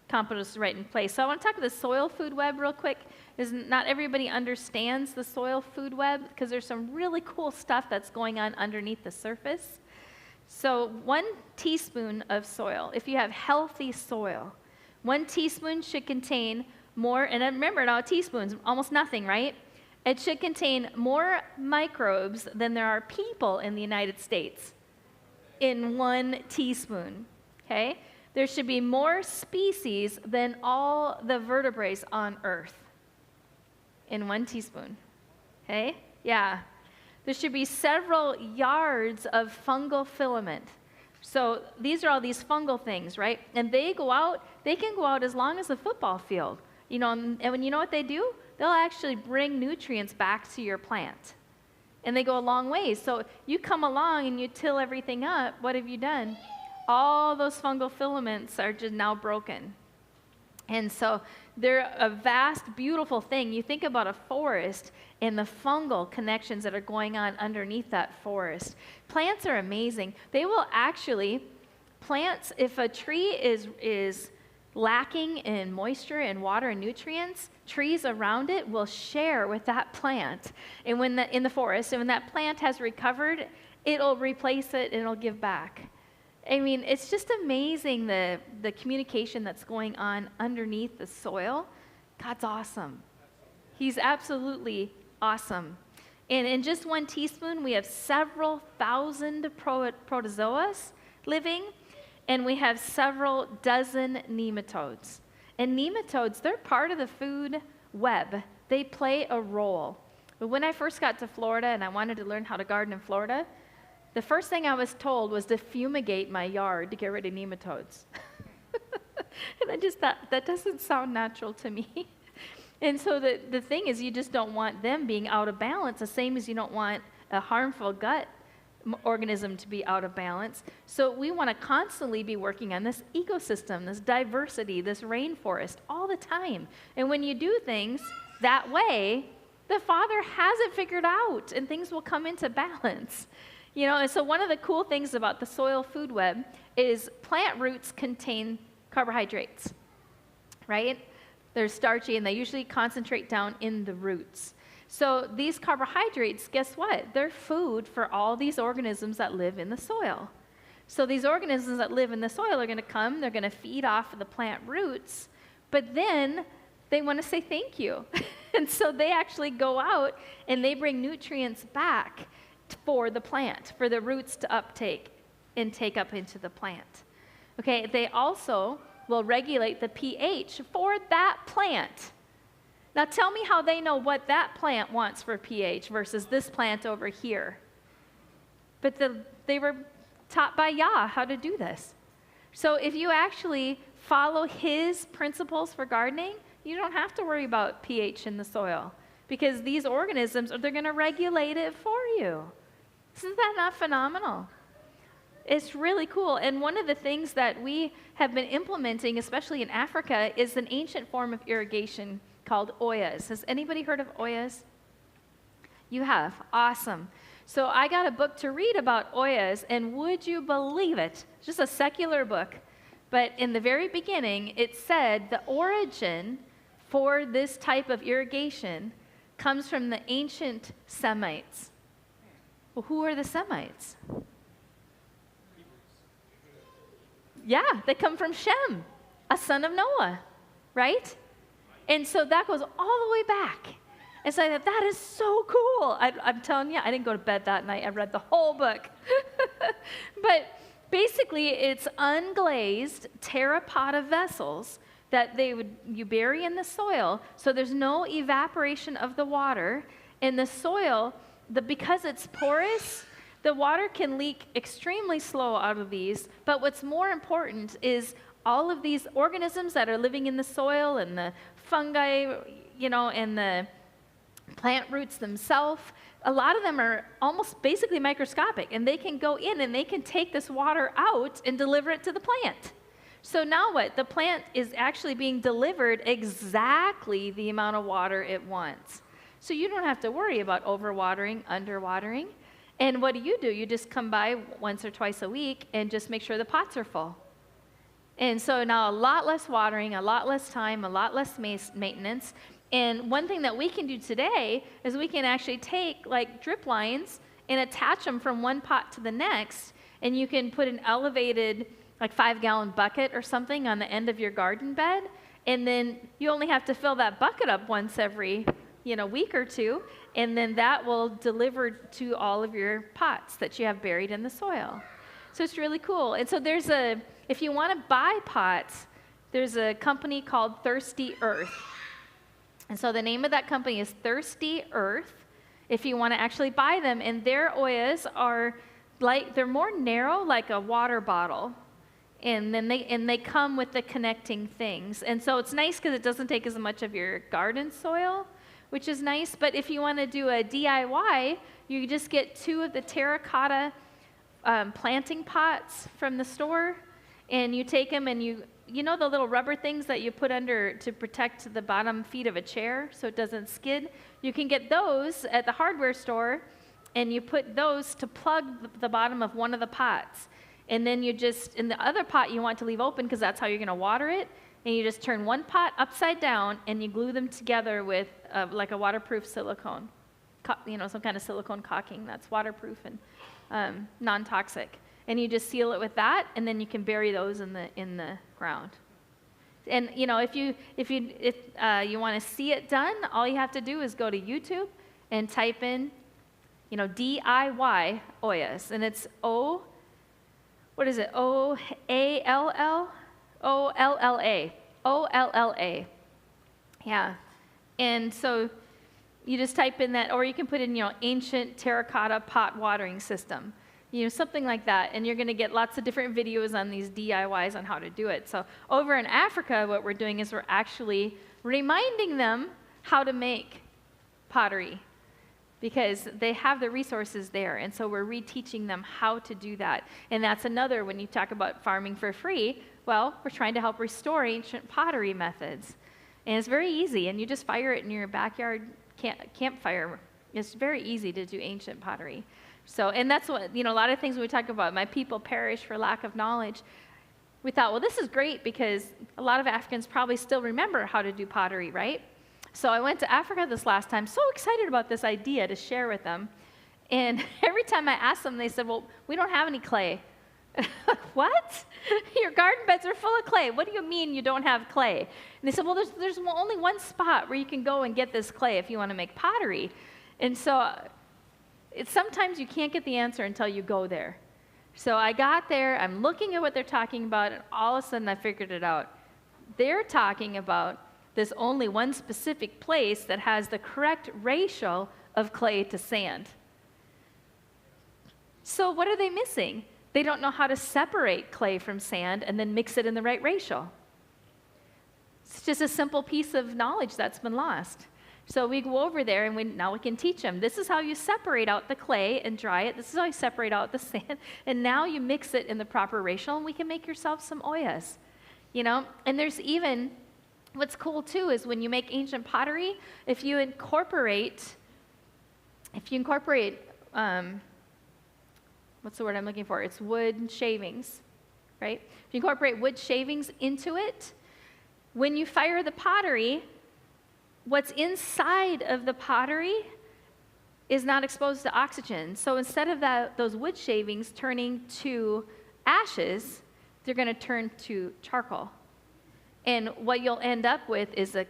compost right in place. So I want to talk about the soil food web real quick. Not everybody understands the soil food web, because there's some really cool stuff that's going on underneath the surface. So 1 teaspoon of soil, if you have healthy soil, 1 teaspoon should contain more, and remember now, teaspoons, almost nothing, right? It should contain more microbes than there are people in the United States in 1 teaspoon, okay? There should be more species than all the vertebrates on Earth in 1 teaspoon, okay? Yeah. There should be several yards of fungal filament. So these are all these fungal things, right? And they can go out as long as a football field. You know, and when you know what they do? They'll actually bring nutrients back to your plant. And they go a long ways. So you come along and you till everything up, what have you done? All those fungal filaments are just now broken. And so they're a vast, beautiful thing. You think about a forest and the fungal connections that are going on underneath that forest. Plants are amazing. They will actually, plants, if a tree is lacking in moisture and water and nutrients, trees around it will share with that plant. And when in the forest, and when that plant has recovered, it'll replace it and it'll give back. I mean, it's just amazing the communication that's going on underneath the soil. God's awesome. He's absolutely awesome. And in just 1 teaspoon, we have several thousand protozoas living, and we have several dozen nematodes. And nematodes, they're part of the food web. They play a role. But when I first got to Florida and I wanted to learn how to garden in Florida, the first thing I was told was to fumigate my yard to get rid of nematodes. And I just thought, that doesn't sound natural to me. And so the thing is, you just don't want them being out of balance, the same as you don't want a harmful gut organism to be out of balance. So we want to constantly be working on this ecosystem, this diversity, this rainforest all the time. And when you do things that way, the Father has it figured out, and things will come into balance. You know, and so one of the cool things about the soil food web is plant roots contain carbohydrates, right? They're starchy, and they usually concentrate down in the roots. So these carbohydrates, guess what? They're food for all these organisms that live in the soil. So these organisms that live in the soil are going to come, they're going to feed off of the plant roots, but then they want to say thank you. And so they actually go out and they bring nutrients back for the plant, for the roots to uptake and take up into the plant. Okay, they also will regulate the pH for that plant. Now tell me how they know what that plant wants for pH versus this plant over here. But they were taught by Yah how to do this. So if you actually follow his principles for gardening, you don't have to worry about pH in the soil because these organisms, they're going to regulate it for you. Isn't that not phenomenal? It's really cool. And one of the things that we have been implementing, especially in Africa, is an ancient form of irrigation called oyas. Has anybody heard of oyas? You have. Awesome. So I got a book to read about oyas, and would you believe it? It's just a secular book. But in the very beginning, it said the origin for this type of irrigation comes from the ancient Semites. Well, who are the Semites? Yeah, they come from Shem, a son of Noah, right? And so that goes all the way back. And so I thought, that is so cool. I'm telling you, I didn't go to bed that night. I read the whole book. But basically, it's unglazed terracotta vessels that you bury in the soil, so there's no evaporation of the water. In the soil, because it's porous, the water can leak extremely slow out of these, but what's more important is all of these organisms that are living in the soil and the fungi, and the plant roots themselves, a lot of them are almost basically microscopic, and they can go in and they can take this water out and deliver it to the plant. So now what? The plant is actually being delivered exactly the amount of water it wants. So you don't have to worry about overwatering, underwatering. And what do? You just come by once or twice a week and just make sure the pots are full. And so now a lot less watering, a lot less time, a lot less maintenance. And one thing that we can do today is we can actually take like drip lines and attach them from one pot to the next, and you can put an elevated like 5-gallon bucket or something on the end of your garden bed, and then you only have to fill that bucket up once every week or two, and then that will deliver to all of your pots that you have buried in the soil. So it's really cool. And so if you want to buy pots, there's a company called Thirsty Earth. And so the name of that company is Thirsty Earth, if you want to actually buy them. And their oyas they're more narrow, like a water bottle. And then they come with the connecting things. And so it's nice because it doesn't take as much of your garden soil, which is nice. But if you want to do a DIY, you just get 2 of the terracotta planting pots from the store, and you take them and you know the little rubber things that you put under to protect the bottom feet of a chair so it doesn't skid? You can get those at the hardware store, and you put those to plug the bottom of one of the pots. And then in the other pot you want to leave open because that's how you're going to water it, and you just turn one pot upside down and you glue them together with like a waterproof silicone, some kind of silicone caulking that's waterproof and non-toxic. And you just seal it with that, and then you can bury those in the ground. And if you want to see it done, all you have to do is go to YouTube and type in, DIY oyas, and it's OALLA. Yeah. And so you just type in that, or you can put in, ancient terracotta pot watering system, something like that. And you're going to get lots of different videos on these DIYs on how to do it. So over in Africa, what we're doing is we're actually reminding them how to make pottery, because they have the resources there. And so we're reteaching them how to do that. And that's another, when you talk about farming for free, well, we're trying to help restore ancient pottery methods. And it's very easy, and you just fire it in your backyard campfire. It's very easy to do ancient pottery. So, and that's what, a lot of things when we talk about my people perish for lack of knowledge, we thought, well, this is great because a lot of Africans probably still remember how to do pottery, right? So I went to Africa this last time, so excited about this idea to share with them. And every time I asked them, they said, well, we don't have any clay. What? Your garden beds are full of clay. What do you mean you don't have clay? And they said, well, there's only one spot where you can go and get this clay if you want to make pottery. And so sometimes you can't get the answer until you go there. So I got there, I'm looking at what they're talking about, and all of a sudden I figured it out. They're talking about there's only one specific place that has the correct ratio of clay to sand. So what are they missing? They don't know how to separate clay from sand and then mix it in the right ratio. It's just a simple piece of knowledge that's been lost. So we go over there and now we can teach them. This is how you separate out the clay and dry it. This is how you separate out the sand. And now you mix it in the proper ratio and we can make yourself some oyas. You know, and there's even, what's cool too is when you make ancient pottery, if you incorporate, what's the word I'm looking for? It's wood shavings, right? If you incorporate wood shavings into it, when you fire the pottery, what's inside of the pottery is not exposed to oxygen. So instead of those wood shavings turning to ashes, they're going to turn to charcoal. And what you'll end up with is a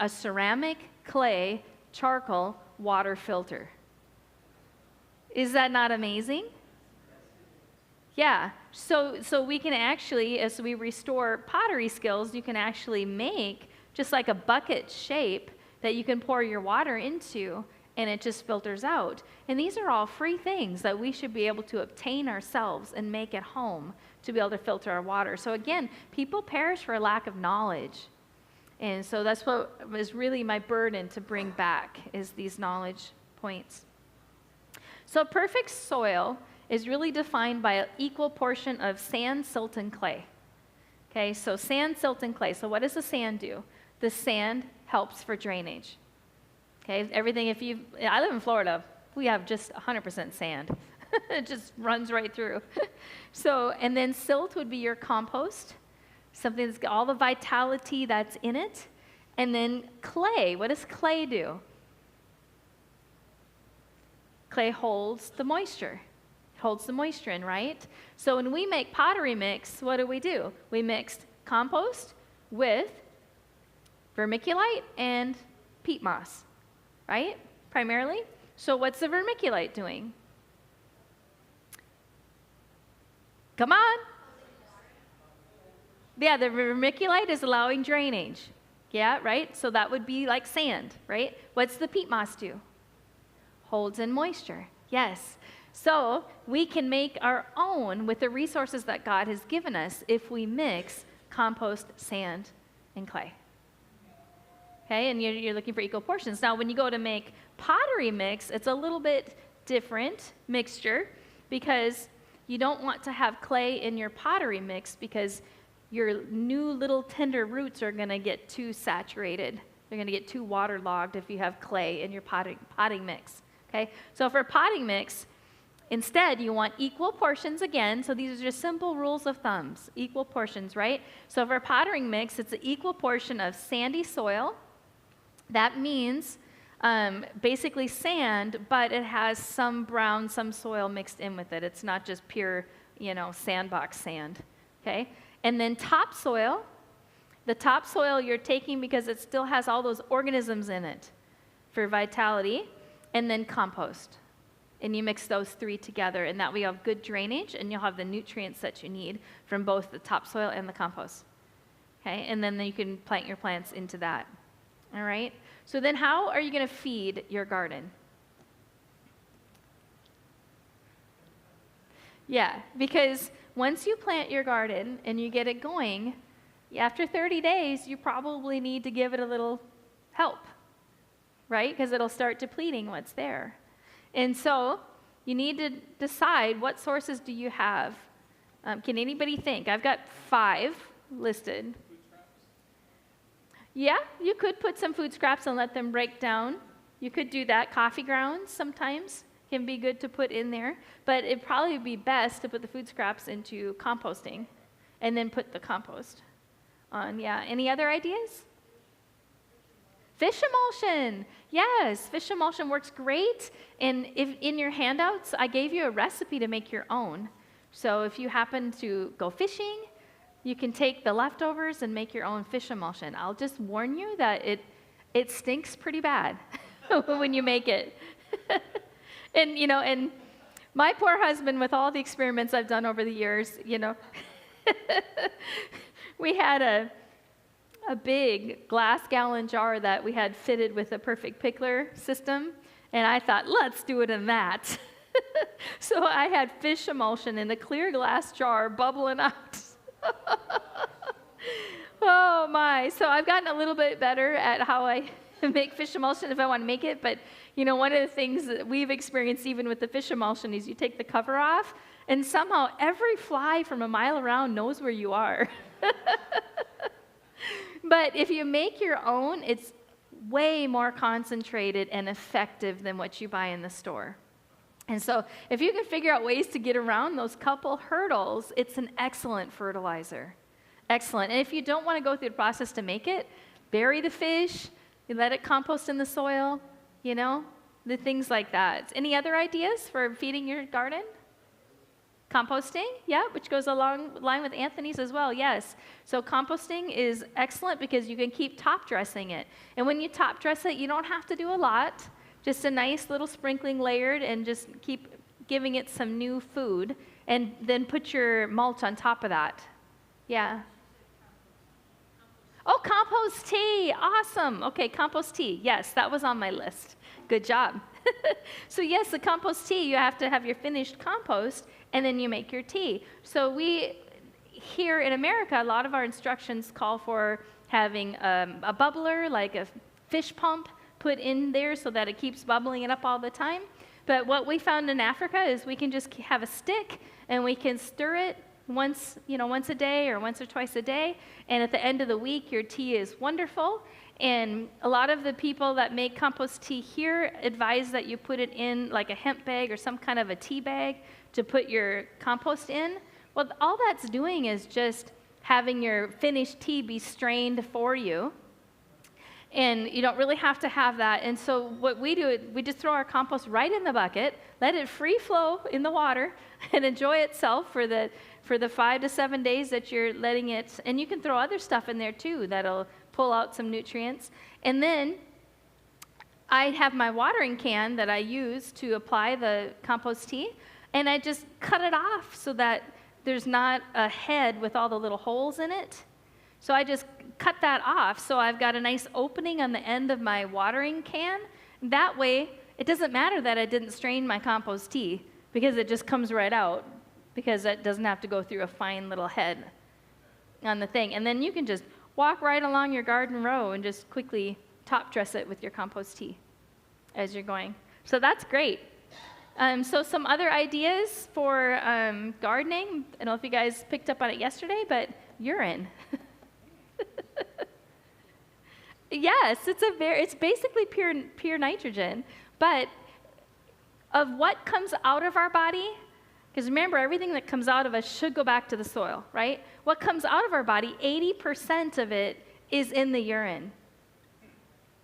ceramic clay charcoal water filter. Is that not amazing? Yeah. So we can actually, as we restore pottery skills, you can actually make just like a bucket shape that you can pour your water into, and it just filters out. And these are all free things that we should be able to obtain ourselves and make at home to be able to filter our water. So again, people perish for a lack of knowledge. And so that's what was really my burden to bring back, is these knowledge points. So perfect soil is really defined by an equal portion of sand, silt, and clay. Okay, so sand, silt, and clay. So what does the sand do? The sand helps for drainage. Okay, everything, I live in Florida, we have just 100% sand. It just runs right through. So, and then silt would be your compost, something that's got all the vitality that's in it. And then clay, what does clay do? Clay holds the moisture. Holds the moisture in, right? So when we make pottery mix, what do? We mixed compost with vermiculite and peat moss, right? Primarily. So what's the vermiculite doing? Come on. Yeah, the vermiculite is allowing drainage. Yeah, right? So that would be like sand, right? What's the peat moss do? Holds in moisture. Yes. So we can make our own with the resources that God has given us if we mix compost, sand, and clay. Okay, and you're looking for equal portions. Now, when you go to make pottery mix, it's a little bit different mixture because you don't want to have clay in your pottery mix because your new little tender roots are going to get too saturated. They're going to get too waterlogged if you have clay in your potting mix. Okay, so for potting mix, instead you want equal portions again. So these are just simple rules of thumbs, equal portions, right? So for pottery mix, it's an equal portion of sandy soil. That means basically sand, but it has some brown, some soil mixed in with it. It's not just pure, sandbox sand, okay? And then topsoil. The topsoil you're taking because it still has all those organisms in it for vitality. And then compost. And you mix those three together, and that way you'll have good drainage, and you'll have the nutrients that you need from both the topsoil and the compost. Okay, and then you can plant your plants into that. All right? So then how are you going to feed your garden? Yeah, because once you plant your garden and you get it going, after 30 days, you probably need to give it a little help, right? Because it'll start depleting what's there. And so you need to decide what sources do you have. Can anybody think? I've got 5 listed.
Food scraps?
Yeah, you could put some food scraps and let them break down. You could do that. Coffee grounds sometimes can be good to put in there. But it'd probably be best to put the food scraps into composting and then put the compost on. Yeah, any other ideas? Fish emulsion. Yes, fish emulsion works great. And if in your handouts, I gave you a recipe to make your own. So if you happen to go fishing, you can take the leftovers and make your own fish emulsion. I'll just warn you that it stinks pretty bad when you make it. And my poor husband, with all the experiments I've done over the years, we had a big glass gallon jar that we had fitted with a perfect pickler system, and I thought, let's do it in that. So I had fish emulsion in a clear glass jar bubbling out. Oh my. So I've gotten a little bit better at how I make fish emulsion if I want to make it, but one of the things that we've experienced even with the fish emulsion is you take the cover off, and somehow every fly from a mile around knows where you are. But if you make your own, it's way more concentrated and effective than what you buy in the store. And so if you can figure out ways to get around those couple hurdles, it's an excellent fertilizer. Excellent. And if you don't want to go through the process to make it, bury the fish, you let it compost in the soil, the things like that. Any other ideas for feeding your garden? Composting, yeah, which goes along line with Anthony's as well, yes. So composting is excellent because you can keep top dressing it. And when you top dress it, you don't have to do a lot. Just a nice little sprinkling layered, and just keep giving it some new food, and then put your mulch on top of that. Yeah. Oh, compost tea, awesome. Okay, compost tea, yes, that was on my list. Good job. So yes, the compost tea, you have to have your finished compost, and then you make your tea. So here in America, a lot of our instructions call for having a bubbler, like a fish pump, put in there so that it keeps bubbling it up all the time. But what we found in Africa is we can just have a stick, and we can stir it once a day or once or twice a day, and at the end of the week your tea is wonderful. And a lot of the people that make compost tea here advise that you put it in like a hemp bag or some kind of a tea bag to put your compost in. Well, all that's doing is just having your finished tea be strained for you. And you don't really have to have that. And so what we do, we just throw our compost right in the bucket, let it free flow in the water, and enjoy itself for the 5 to 7 days that you're letting it. And you can throw other stuff in there too that'll pull out some nutrients. And then I have my watering can that I use to apply the compost tea, and I just cut it off so that there's not a head with all the little holes in it. So I just cut that off, so I've got a nice opening on the end of my watering can. That way, it doesn't matter that I didn't strain my compost tea, because it just comes right out, because it doesn't have to go through a fine little head on the thing. And then you can just walk right along your garden row and just quickly top dress it with your compost tea as you're going. So that's great. So some other ideas for gardening. I don't know if you guys picked up on it yesterday, but urine. Yes, it's basically pure nitrogen, but of what comes out of our body, because remember, everything that comes out of us should go back to the soil, right? What comes out of our body, 80% of it is in the urine,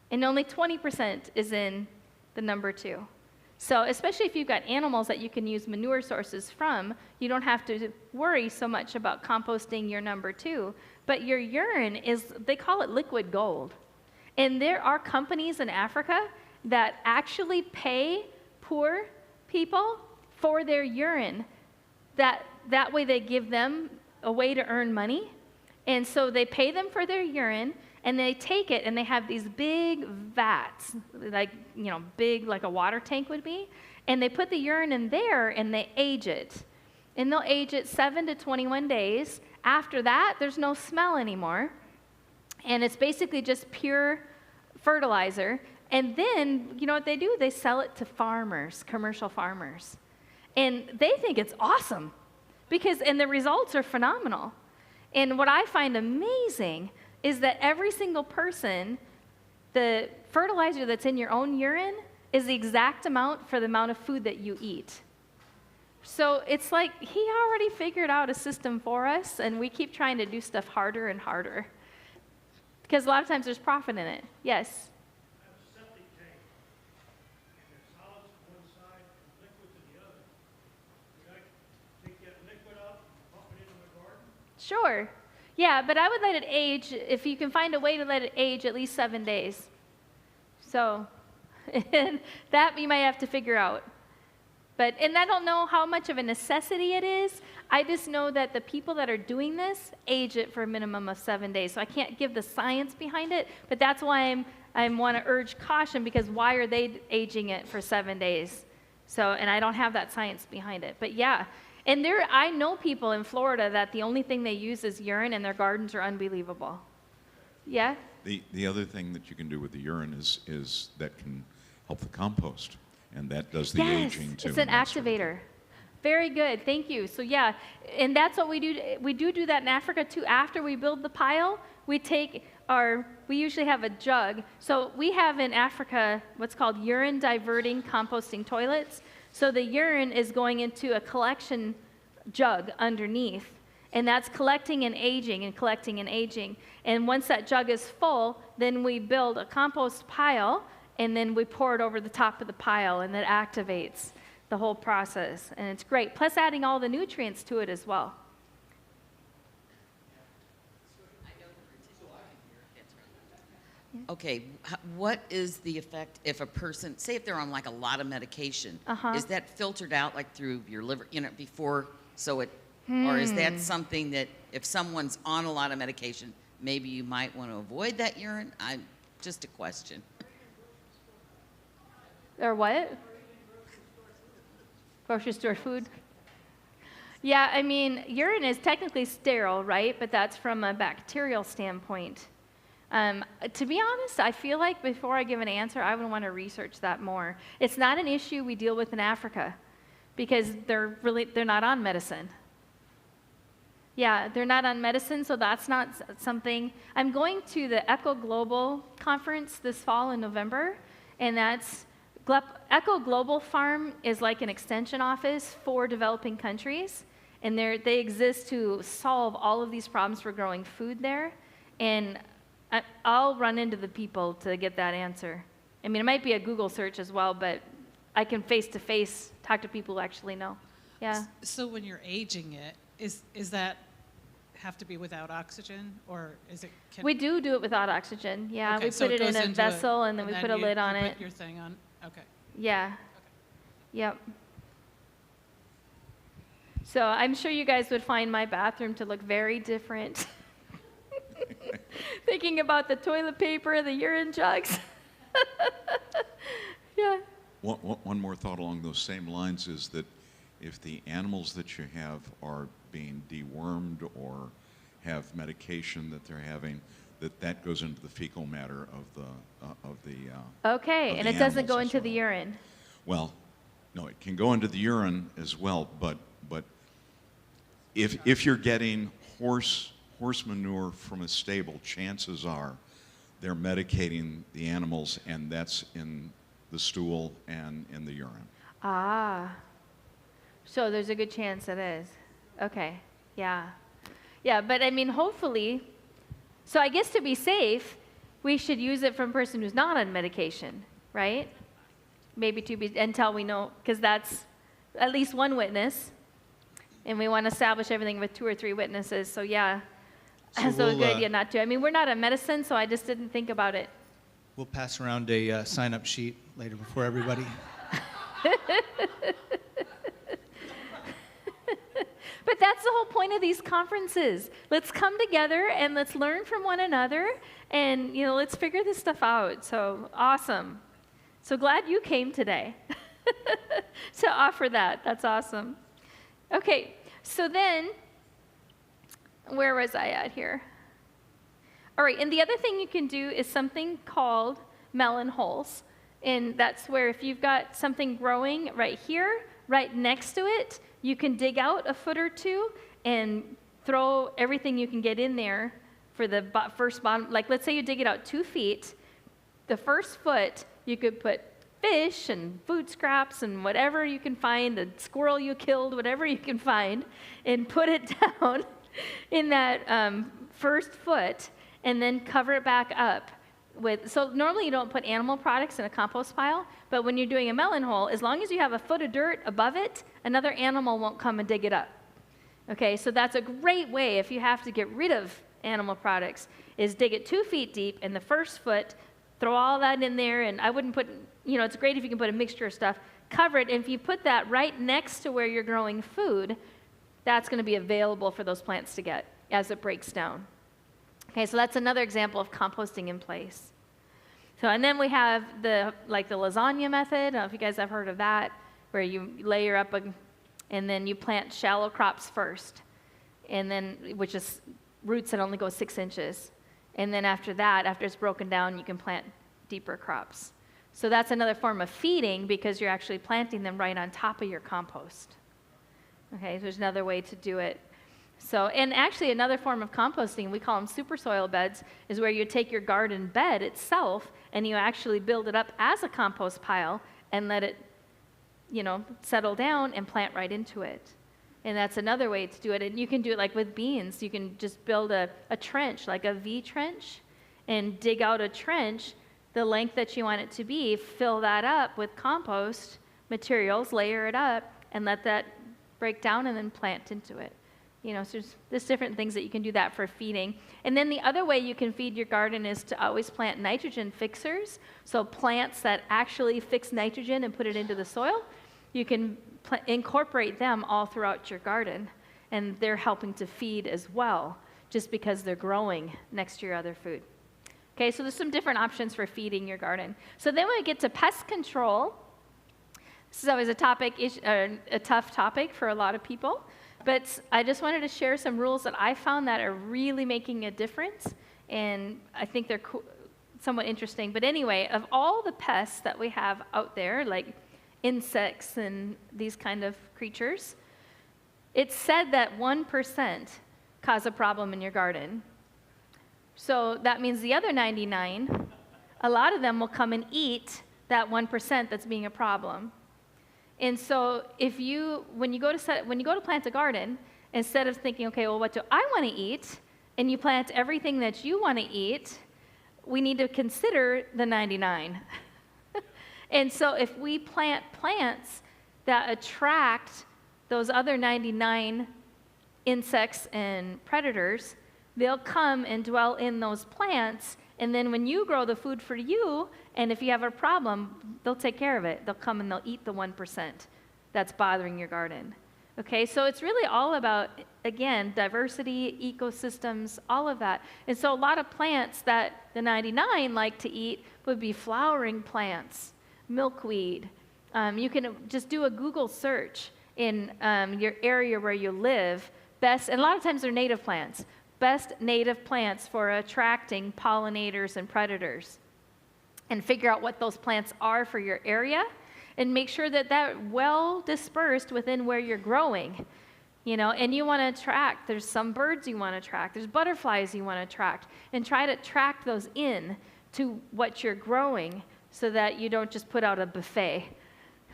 and only 20% is in the number 2. So especially if you've got animals that you can use manure sources from, you don't have to worry so much about composting your number 2. But your urine they call it liquid gold. And there are companies in Africa that actually pay poor people for their urine. That way they give them a way to earn money. And so they pay them for their urine, and they take it, and they have these big vats, big like a water tank would be, and they put the urine in there, and they age it. And they'll age it 7 to 21 days. After that, there's no smell anymore. And it's basically just pure fertilizer. And then, you know what they do? They sell it to farmers, commercial farmers. And they think it's awesome, and the results are phenomenal. And what I find amazing is that every single person, the fertilizer that's in your own urine is the exact amount for the amount of food that you eat. So it's like he already figured out a system for us, and we keep trying to do stuff harder and harder. Because a lot of times there's profit in it. Yes?
I have a septic tank, and there's solids to one side and liquid to the other. Would I take that liquid
Sure. Yeah, but I would let it age, if you can find a way to let it age at least 7 days. So, and that you might have to figure out. And I don't know how much of a necessity it is. I just know that the people that are doing this age it for a minimum of 7 days. So I can't give the science behind it, but that's why I want to urge caution, because why are they aging it for 7 days? So, and I don't have that science behind it. But yeah, and I know people in Florida that the only thing they use is urine, and their gardens are unbelievable. Yeah?
The other thing that you can do with the urine is that can help the compost, and that does the aging too.
It's an activator. Very good, thank you. So yeah, and that's what we do. We do that in Africa too. After we build the pile, we usually have a jug. So we have in Africa what's called urine diverting composting toilets. So the urine is going into a collection jug underneath, and that's collecting and aging and collecting and aging. And once that jug is full, then we build a compost pile, and then we pour it over the top of the pile, and that activates the whole process. And it's great. Plus adding all the nutrients to it as well.
Okay, what is the effect if a person, say if they're on like a lot of medication, is that filtered out like through your liver, before, or is that something that if someone's on a lot of medication, maybe you might want to avoid that urine? Just a question.
Or what? Grocery store food? Yeah, I mean, urine is technically sterile, right? But that's from a bacterial standpoint. To be honest, I feel like before I give an answer, I would want to research that more. It's not an issue we deal with in Africa because they're not on medicine. Yeah, they're not on medicine, so that's not something. I'm going to the Eco Global conference this fall in November, and that's Eco Global Farm is like an extension office for developing countries, and they exist to solve all of these problems for growing food there. And I'll run into the people to get that answer. I mean, it might be a Google search as well, but I can face-to-face talk to people who actually know. Yeah.
So when you're aging it, is that have to be without oxygen, or is it?
We do it without oxygen. Yeah,
Okay,
we
so
put it in a vessel, and then we put a lid on
you
it.
Put your thing on. Okay.
Yeah.
Okay.
Yep. So I'm sure you guys would find my bathroom to look very different. Thinking about the toilet paper, the urine jugs. Yeah.
One more thought along those same lines is that if the animals that you have are being dewormed or have medication that they're having, that goes into the fecal matter of the
Okay,
of
and
the
it doesn't
animals
go
as
into the
well.
urine.
Well, no, it can go into the urine as well, but if you're getting horse manure from a stable, chances are they're medicating the animals, and that's in the stool and in the urine.
Ah. So there's a good chance it is. Okay. Yeah. Yeah, but I mean, hopefully, so I guess to be safe, we should use it from a person who's not on medication, right? Maybe until we know, because that's at least one witness, and we want to establish everything with 2 or 3 witnesses. So yeah, so a good idea not to. I mean, we're not on medicine, so I just didn't think about it.
We'll pass around a sign-up sheet later before everybody.
But that's the whole point of these conferences. Let's come together and let's learn from one another, and let's figure this stuff out. So awesome. So glad you came today to offer that. That's awesome. Okay, so then, where was I at here? All right, and the other thing you can do is something called melon holes. And that's where if you've got something growing right here, right next to it, you can dig out a foot or two and throw everything you can get in there for the first bottom. Like, let's say you dig it out 2 feet. The first foot, you could put fish and food scraps and whatever you can find, the squirrel you killed, whatever you can find, and put it down in that first foot, and then cover it back up. So normally you don't put animal products in a compost pile, but when you're doing a melon hole, as long as you have a foot of dirt above it, another animal won't come and dig it up. Okay, so that's a great way if you have to get rid of animal products, is dig it 2 feet deep, and the first foot, throw all that in there, and I wouldn't put, it's great if you can put a mixture of stuff, cover it, and if you put that right next to where you're growing food, that's going to be available for those plants to get as it breaks down. Okay, so that's another example of composting in place. So, and then we have the lasagna method. I don't know if you guys have heard of that, where you layer up and then you plant shallow crops first, and then, which is roots that only go 6 inches. And then after that, after it's broken down, you can plant deeper crops. So that's another form of feeding because you're actually planting them right on top of your compost. Okay, so there's another way to do it. So, and actually another form of composting, we call them super soil beds, is where you take your garden bed itself and you actually build it up as a compost pile and let it, settle down and plant right into it. And that's another way to do it. And you can do it like with beans. You can just build a trench, like a V trench, and dig out a trench the length that you want it to be, fill that up with compost materials, layer it up, and let that break down and then plant into it. So there's different things that you can do that for feeding. And then the other way you can feed your garden is to always plant nitrogen fixers. So plants that actually fix nitrogen and put it into the soil, you can incorporate them all throughout your garden. And they're helping to feed as well, just because they're growing next to your other food. Okay, so there's some different options for feeding your garden. So then when we get to pest control, this is always a tough topic for a lot of people. But I just wanted to share some rules that I found that are really making a difference, and I think they're somewhat interesting. But anyway, of all the pests that we have out there, like insects and these kind of creatures, it's said that 1% cause a problem in your garden. So that means the other 99, a lot of them will come and eat that 1% that's being a problem. And so when you go to plant a garden, instead of thinking, okay, well, what do I want to eat? And you plant everything that you want to eat, we need to consider the 99. And so if we plant plants that attract those other 99 insects and predators, they'll come and dwell in those plants. And then when you grow the food for you, and if you have a problem, they'll take care of it. They'll come and they'll eat the 1% that's bothering your garden. Okay, so it's really all about, again, diversity, ecosystems, all of that. And so a lot of plants that the 99 like to eat would be flowering plants, milkweed. You can just do a Google search in your area where you live. And a lot of times they're native plants. Best native plants for attracting pollinators and predators. And figure out what those plants are for your area and make sure that they're well dispersed within where you're growing. And you want to attract, there's some birds you want to attract, there's butterflies you want to attract, and try to attract those in to what you're growing so that you don't just put out a buffet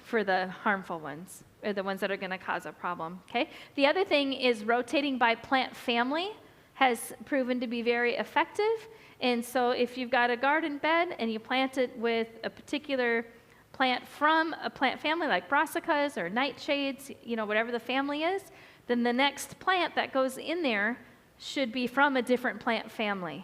for the harmful ones or the ones that are going to cause a problem. Okay? The other thing is rotating by plant family has proven to be very effective. And so if you've got a garden bed and you plant it with a particular plant from a plant family like brassicas or nightshades, whatever the family is, then the next plant that goes in there should be from a different plant family.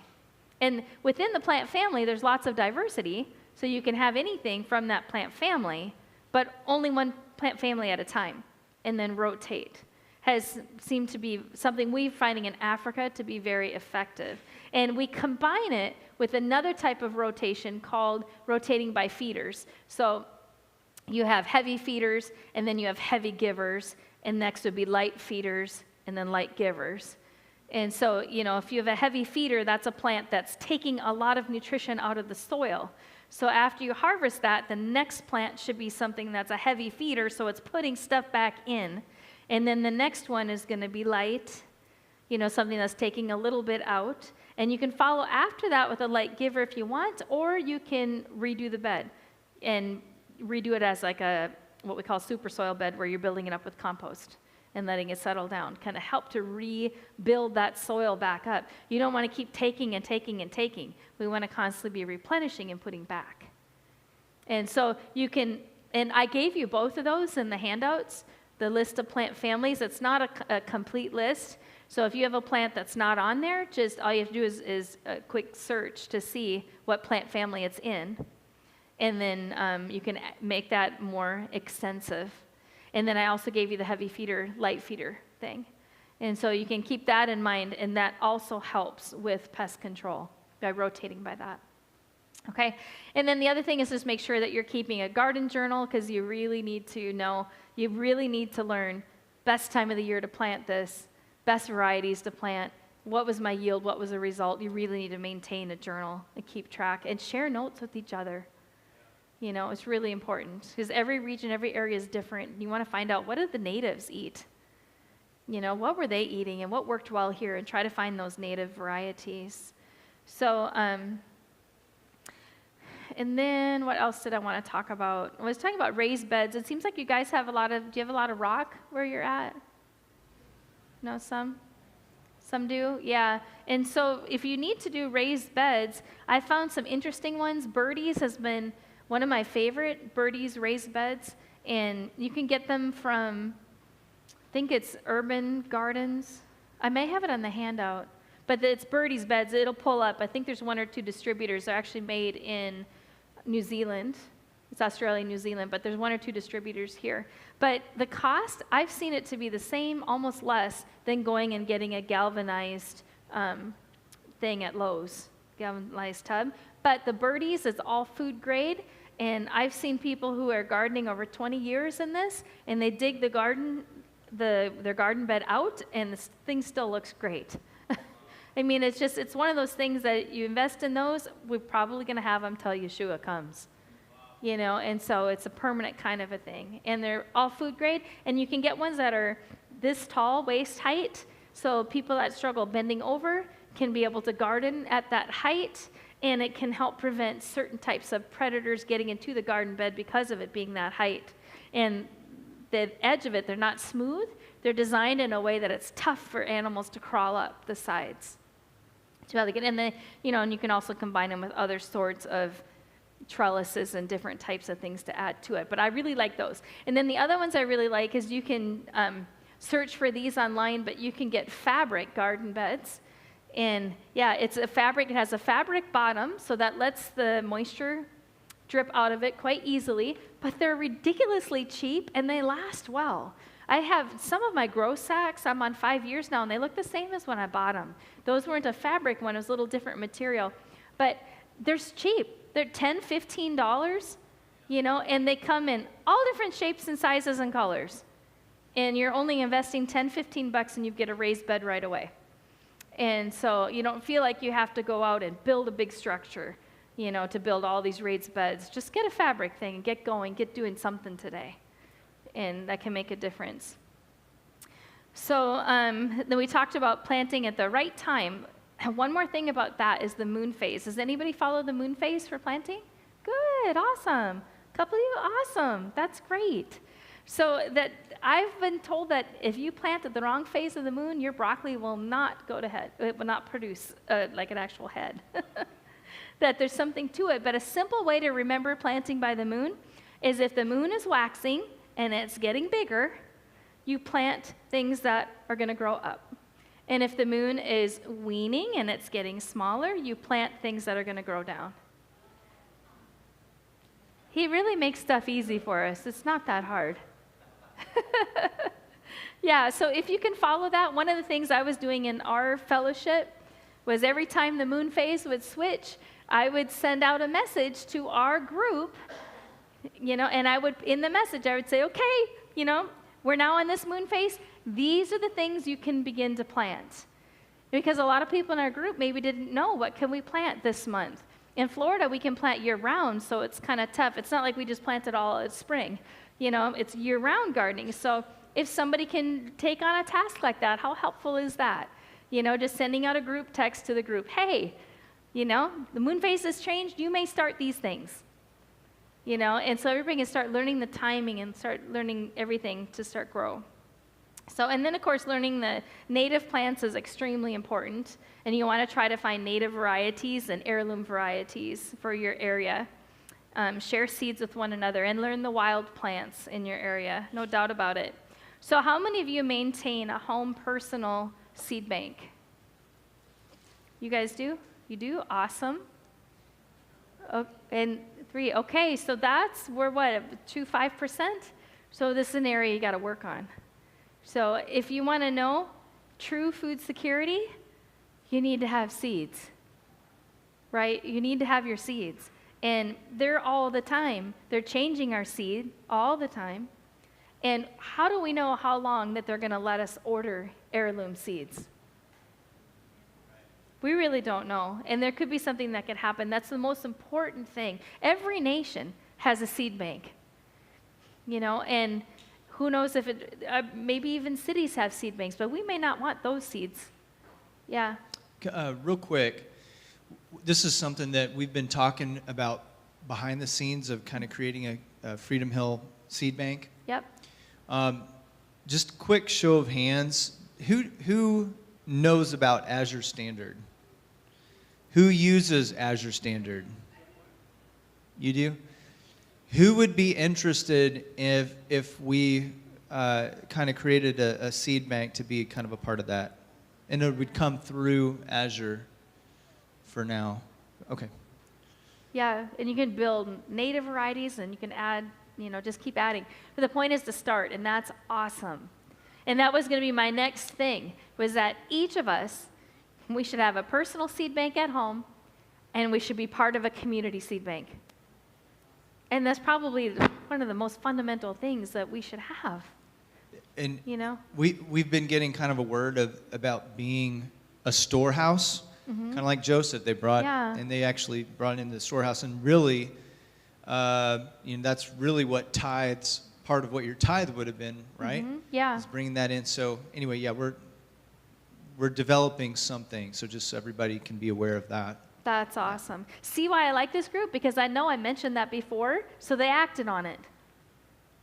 And within the plant family, there's lots of diversity, so you can have anything from that plant family, but only one plant family at a time, and then rotate. Has seemed to be something we're finding in Africa to be very effective. And we combine it with another type of rotation called rotating by feeders. So you have heavy feeders, and then you have heavy givers, and next would be light feeders, and then light givers. And so, if you have a heavy feeder, that's a plant that's taking a lot of nutrition out of the soil. So after you harvest that, the next plant should be something that's a heavy feeder, so it's putting stuff back in. And then the next one is going to be light, something that's taking a little bit out. And you can follow after that with a light giver if you want, or you can redo the bed and redo it as like what we call super soil bed, where you're building it up with compost and letting it settle down, kind of help to rebuild that soil back up. You don't want to keep taking and taking and taking. We want to constantly be replenishing and putting back. And so you can, and I gave you both of those in the handouts, the list of plant families. It's not a complete list. So if you have a plant that's not on there, just all you have to do is a quick search to see what plant family it's in. And then you can make that more extensive. And then I also gave you the heavy feeder, light feeder thing. And so you can keep that in mind, and that also helps with pest control by rotating by that. Okay, and then the other thing is just make sure that you're keeping a garden journal, because you really need to know, you really need to learn best time of the year to plant this, best varieties to plant, what was my yield, what was the result. You really need to maintain a journal and keep track and share notes with each other. You know, it's really important because every region, every area is different. You want to find out, what did the natives eat? You know, what were they eating and what worked well here, and try to find those native varieties. So, and then what else did I want to talk about? I was talking about raised beds. It seems like you guys have do you have a lot of rock where you're at? No, some? Some do? Yeah. And so if you need to do raised beds, I found some interesting ones. Birdie's has been one of my favorite, Birdie's raised beds. And you can get them from, I think it's Urban Gardens. I may have it on the handout. But it's Birdie's beds. It'll pull up. I think there's 1 or 2 distributors. They're actually made in New Zealand. It's Australia, New Zealand, but there's 1 or 2 distributors here. But the cost, I've seen it to be the same, almost less, than going and getting a galvanized thing at Lowe's, galvanized tub. But the Birdie's is all food grade, and I've seen people who are gardening over 20 years in this, and they dig the garden, their garden bed out, and this thing still looks great. I mean, it's one of those things that you invest in those, we're probably going to have them till Yeshua comes. You know, and so it's a permanent kind of a thing. And they're all food grade, and you can get ones that are this tall, waist height, so people that struggle bending over can be able to garden at that height, and it can help prevent certain types of predators getting into the garden bed because of it being that height. And the edge of it, they're not smooth. They're designed in a way that it's tough for animals to crawl up the sides. To be able to get in the, you know, and you can also combine them with other sorts of trellises and different types of things to add to it. But I really like those. And then the other ones I really like is you can search for these online, but you can get fabric garden beds. And yeah, it's a fabric. It has a fabric bottom, so that lets the moisture drip out of it quite easily. But they're ridiculously cheap, and they last well. I have some of my grow sacks, I'm on 5 years now, and they look the same as when I bought them. Those weren't a fabric one, it was a little different material. But they're cheap. They're $10, $15, you know, and they come in all different shapes and sizes and colors. And you're only investing $10, $15, and you get a raised bed right away. And so you don't feel like you have to go out and build a big structure, you know, to build all these raised beds. Just get a fabric thing and get going, get doing something today. And that can make a difference. So then we talked about planting at the right time. One more thing about that is the moon phase. Does anybody follow the moon phase for planting? Good, awesome. A couple of you, awesome. That's great. So that I've been told that if you plant at the wrong phase of the moon, your broccoli will not go to head. It will not produce like an actual head. That there's something to it. But a simple way to remember planting by the moon is if the moon is waxing and it's getting bigger, you plant things that are going to grow up. And if the moon is weaning and it's getting smaller, you plant things that are going to grow down. He really makes stuff easy for us. It's not that hard. Yeah, so if you can follow that, one of the things I was doing in our fellowship was every time the moon phase would switch, I would send out a message to our group, you know, and I would, in the message, I would say, okay, you know, we're now on this moon phase. These are the things you can begin to plant. Because a lot of people in our group maybe didn't know, what can we plant this month? In Florida, we can plant year-round, so it's kind of tough. It's not like we just plant it all in spring. You know, it's year-round gardening. So if somebody can take on a task like that, how helpful is that? You know, just sending out a group text to the group, hey, you know, the moon phase has changed. You may start these things. You know, and so everybody can start learning the timing and start learning everything to start grow. So, and then of course, learning the native plants is extremely important. And you want to try to find native varieties and heirloom varieties for your area. Share seeds with one another and learn the wild plants in your area, no doubt about it. So how many of you maintain a home personal seed bank? You guys do? You do? Awesome. Oh, and 3. Okay, so that's, we're what, 5%? So this is an area you got to work on. So if you want to know true food security, you need to have seeds, right? You need to have your seeds. And they're all the time. They're changing our seed all the time. And how do we know how long that they're going to let us order heirloom seeds? We really don't know. And there could be something that could happen. That's the most important thing. Every nation has a seed bank, you know, and who knows if it, maybe even cities have seed banks, but we may not want those seeds. Yeah.
Real quick, this is something that we've been talking about behind the scenes of kind of creating a Freedom Hill seed bank.
Yep.
Just quick show of hands. Who knows about Azure Standard? Who uses Azure Standard? You do? Who would be interested if we kind of created a seed bank to be kind of a part of that? And it would come through Azure for now. Okay.
Yeah, and you can build native varieties and you can add, you know, just keep adding. But the point is to start, and that's awesome. And that was going to be my next thing, was that each of us, we should have a personal seed bank at home, and we should be part of a community seed bank. And that's probably one of the most fundamental things that we should have.
And
you know,
we've been getting kind of a word about being a storehouse, kind of like Joseph. They brought, and they actually brought in the storehouse, and really, you know, that's really what tithes, part of what your tithe would have been, right?
Yeah.
Is bringing that in. So anyway, yeah, we're developing something, so just so everybody can be aware of that.
That's awesome. See why I like this group? Because I know I mentioned that before, so they acted on it,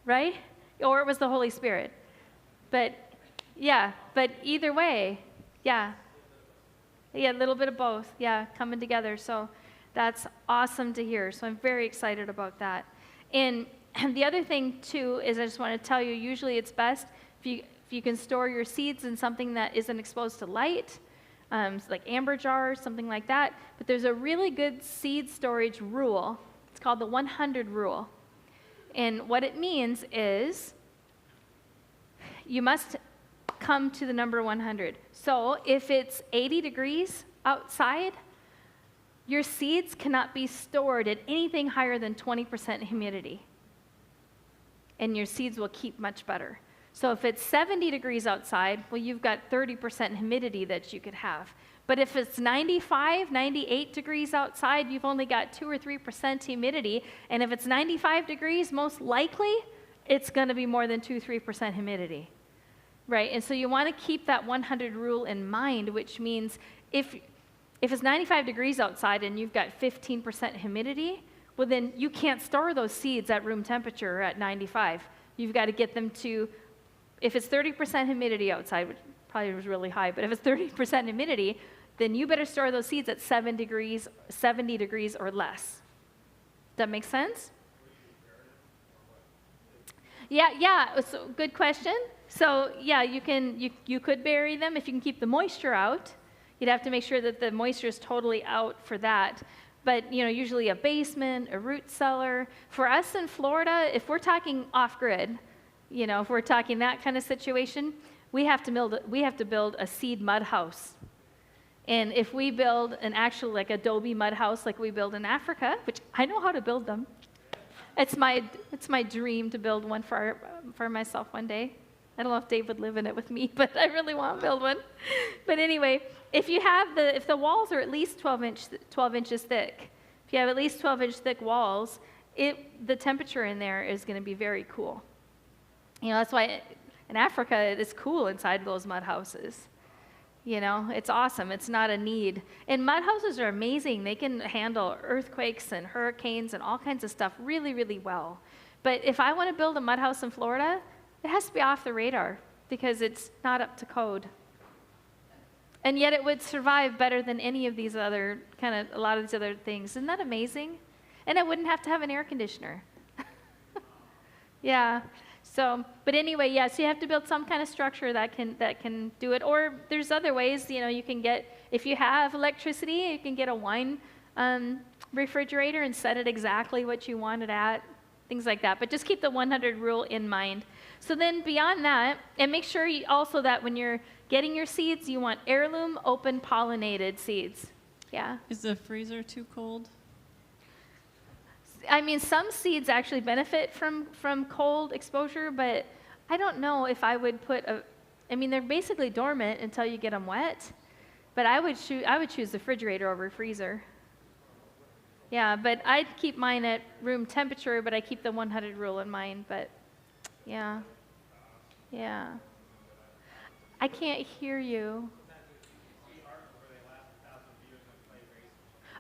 right? Or it was the Holy Spirit. But, yeah, but either way, yeah. Yeah, a little bit of both, yeah, coming together. So that's awesome to hear. So I'm very excited about that. And the other thing, too, is I just want to tell you, usually it's best if you can store your seeds in something that isn't exposed to light, like amber jars, something like that. But there's a really good seed storage rule. It's called the 100 rule. And what it means is you must come to the number 100. So if it's 80 degrees outside, your seeds cannot be stored at anything higher than 20% humidity. And your seeds will keep much better. So if it's 70 degrees outside, well, you've got 30% humidity that you could have. But if it's 95, 98 degrees outside, you've only got 2 or 3% humidity. And if it's 95 degrees, most likely, it's going to be more than 2-3% humidity. Right? And so you want to keep that 100 rule in mind, which means if it's 95 degrees outside and you've got 15% humidity, well, then you can't store those seeds at room temperature or at 95. You've got to get them to, if it's 30% humidity outside, which probably was really high, but if it's 30% humidity, then you better store those seeds at 70 degrees or less. Does that make sense? Yeah, so good question. So yeah, you could bury them if you can keep the moisture out. You'd have to make sure that the moisture is totally out for that. But you know, usually a basement, a root cellar. For us in Florida, if we're talking off-grid, you know, if we're talking that kind of situation, we have to build a seed mud house. And if we build an actual like adobe mud house like we build in Africa, which I know how to build them, it's my dream to build one for myself one day. I don't know if Dave would live in it with me, but I really want to build one. But anyway, if the walls are at least 12 inches thick, if you have at least 12-inch thick walls, the temperature in there is going to be very cool. You know, that's why in Africa it's cool inside those mud houses. You know, it's awesome. It's not a need. And mud houses are amazing. They can handle earthquakes and hurricanes and all kinds of stuff really, really well. But if I want to build a mud house in Florida, it has to be off the radar because it's not up to code. And yet it would survive better than any of these other, a lot of these other things. Isn't that amazing? And it wouldn't have to have an air conditioner. Yeah. So, but anyway, yeah, so you have to build some kind of structure that can do it. Or there's other ways, you can get, if you have electricity, you can get a wine refrigerator and set it exactly what you want it at, things like that. But just keep the 100 rule in mind. So then beyond that, and make sure also that when you're getting your seeds, you want heirloom, open pollinated seeds. Yeah.
Is the freezer too cold?
I mean, some seeds actually benefit from cold exposure, but I don't know if I would they're basically dormant until you get them wet, but I would choose the refrigerator over freezer. Yeah, but I'd keep mine at room temperature, but I keep the 100 rule in mind, but yeah. I can't hear you.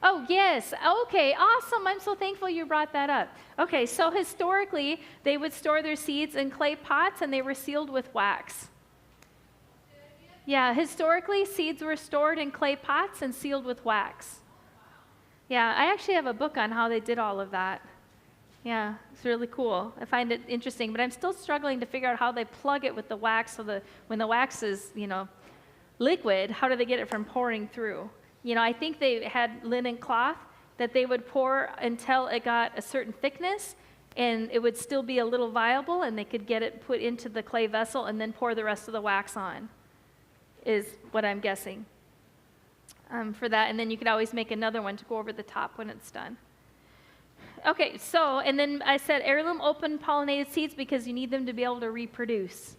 Oh, yes. Okay, awesome. I'm so thankful you brought that up. Okay, so historically, they would store their seeds in clay pots and they were sealed with wax. Yeah, historically, seeds were stored in clay pots and sealed with wax. Yeah, I actually have a book on how they did all of that. Yeah, it's really cool. I find it interesting, but I'm still struggling to figure out how they plug it with the wax so when the wax is, liquid, how do they get it from pouring through? I think they had linen cloth that they would pour until it got a certain thickness, and it would still be a little viable, and they could get it put into the clay vessel and then pour the rest of the wax on, is what I'm guessing for that. And then you could always make another one to go over the top when it's done. Okay, so, and then I said heirloom open pollinated seeds because you need them to be able to reproduce.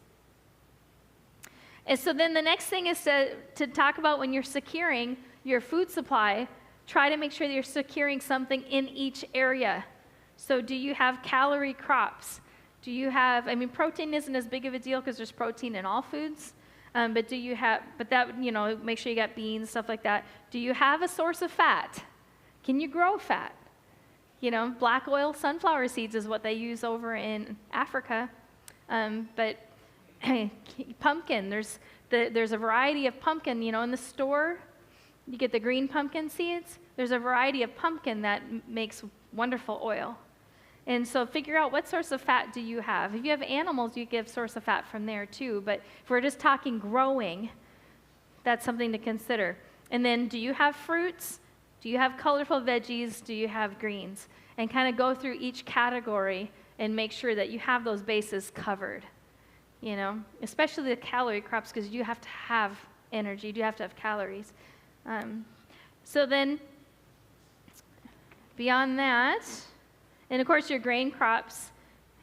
And so then the next thing is to talk about when you're securing your food supply, try to make sure that you're securing something in each area. So do you have calorie crops? Do you have, protein isn't as big of a deal because there's protein in all foods, but make sure you got beans, stuff like that. Do you have a source of fat? Can you grow fat? Black oil sunflower seeds is what they use over in Africa, but pumpkin, there's a variety of pumpkin, in the store. You get the green pumpkin seeds. There's a variety of pumpkin that makes wonderful oil. And so figure out what source of fat do you have. If you have animals, you give source of fat from there too. But if we're just talking growing, that's something to consider. And then do you have fruits? Do you have colorful veggies? Do you have greens? And kind of go through each category and make sure that you have those bases covered. Especially the calorie crops, because you have to have energy. You have to have calories. So then, beyond that, and of course your grain crops.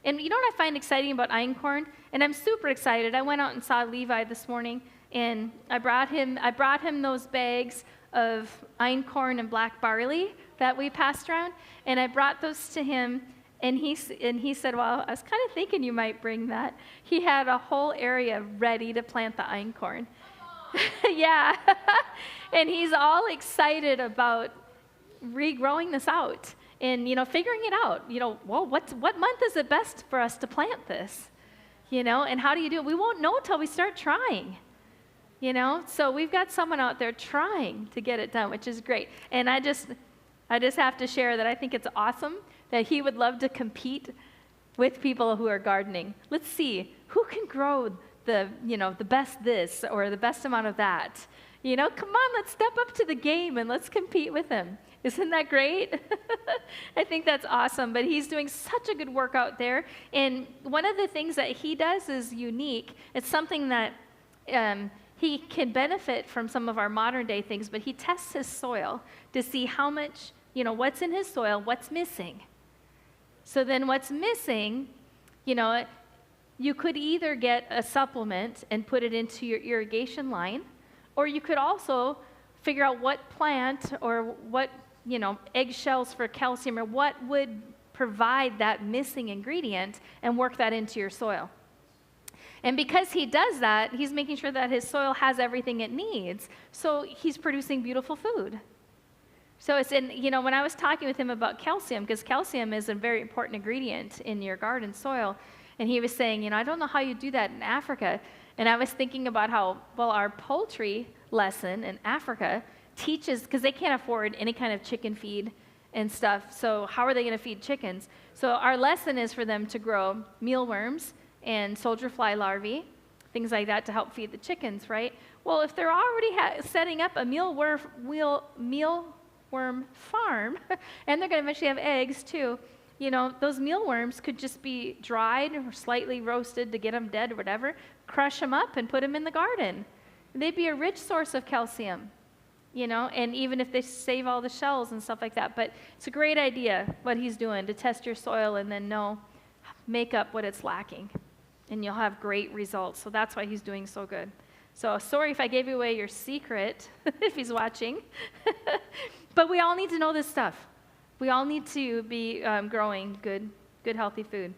And you know what I find exciting about einkorn? And I'm super excited. I went out and saw Levi this morning, and I brought him those bags of einkorn and black barley that we passed around, and I brought those to him. And he said, well, I was kind of thinking you might bring that. He had a whole area ready to plant the einkorn. Yeah. And he's all excited about regrowing this out and, figuring it out. Well, what month is it best for us to plant this? And how do you do it? We won't know until we start trying. So we've got someone out there trying to get it done, which is great. And I just have to share that I think it's awesome that he would love to compete with people who are gardening. Let's see who can grow the best this or the best amount of that. Come on, let's step up to the game and let's compete with him. Isn't that great? I think that's awesome. But he's doing such a good work out there. And one of the things that he does is unique. It's something that he can benefit from some of our modern day things, but he tests his soil to see how much, what's in his soil, what's missing. So then what's missing, you could either get a supplement and put it into your irrigation line, or you could also figure out what plant or what, eggshells for calcium or what would provide that missing ingredient and work that into your soil. And because he does that, he's making sure that his soil has everything it needs, so he's producing beautiful food. So it's when I was talking with him about calcium, because calcium is a very important ingredient in your garden soil, and he was saying, I don't know how you do that in Africa. And I was thinking about how, our poultry lesson in Africa teaches, because they can't afford any kind of chicken feed and stuff, so how are they going to feed chickens? So our lesson is for them to grow mealworms and soldier fly larvae, things like that to help feed the chickens, right? Well, if they're already setting up a mealworm farm, and they're going to eventually have eggs too, you know, those mealworms could just be dried or slightly roasted to get them dead or whatever, crush them up and put them in the garden. They'd be a rich source of calcium, you know, and even if they save all the shells and stuff like that. But it's a great idea what he's doing to test your soil and then make up what it's lacking, and you'll have great results. So that's why he's doing so good. So sorry if I gave away your secret, if he's watching. But we all need to know this stuff. We all need to be growing good, healthy food.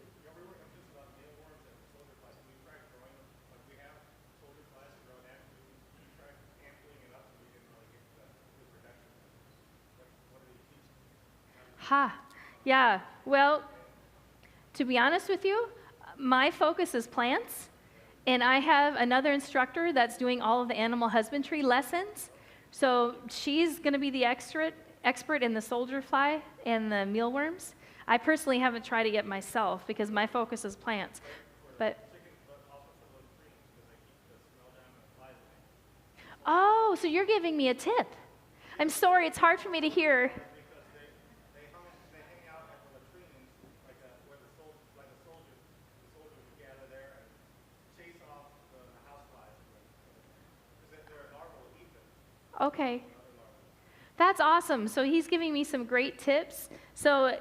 Yeah. Well, to be honest with you, my focus is plants, and I have another instructor that's doing all of the animal husbandry lessons. So she's going to be the expert in the soldier fly and the mealworms. I personally haven't tried it yet myself because my focus is plants. Oh, so you're giving me a tip. I'm sorry, it's hard for me to hear. Okay. That's awesome. So he's giving me some great tips. So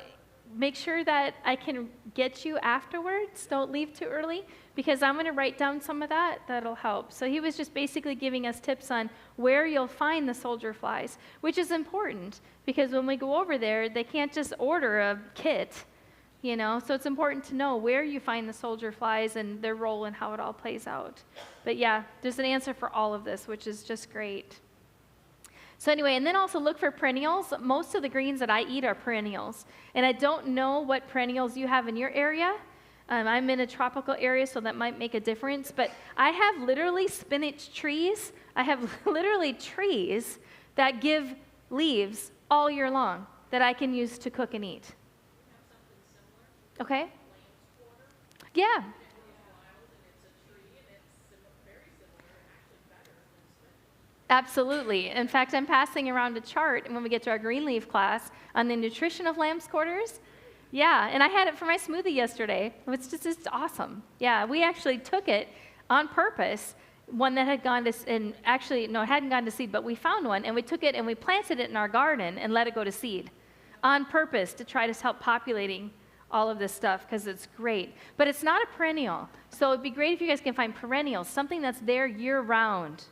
make sure that I can get you afterwards. Don't leave too early, because I'm going to write down some of that. That'll help. So he was just basically giving us tips on where you'll find the soldier flies, which is important, because when we go over there, they can't just order a kit, you know. So it's important to know where you find the soldier flies and their role and how it all plays out. But yeah, there's an answer for all of this, which is just great. So anyway, and then also look for perennials. Most of the greens that I eat are perennials. And I don't know what perennials you have in your area. I'm in a tropical area, so that might make a difference. But I have literally spinach trees. I have literally trees that give leaves all year long that I can use to cook and eat. Okay? Yeah. Absolutely. In fact, I'm passing around a chart when we get to our green leaf class on the nutrition of lamb's quarters. Yeah, and I had it for my smoothie yesterday. It's awesome. Yeah, we actually took it on purpose, one that had gone to, and actually, no, it hadn't gone to seed, but we found one, and we took it and we planted it in our garden and let it go to seed on purpose to try to help populating all of this stuff, because it's great. But it's not a perennial. So it'd be great if you guys can find perennials, something that's there year-round.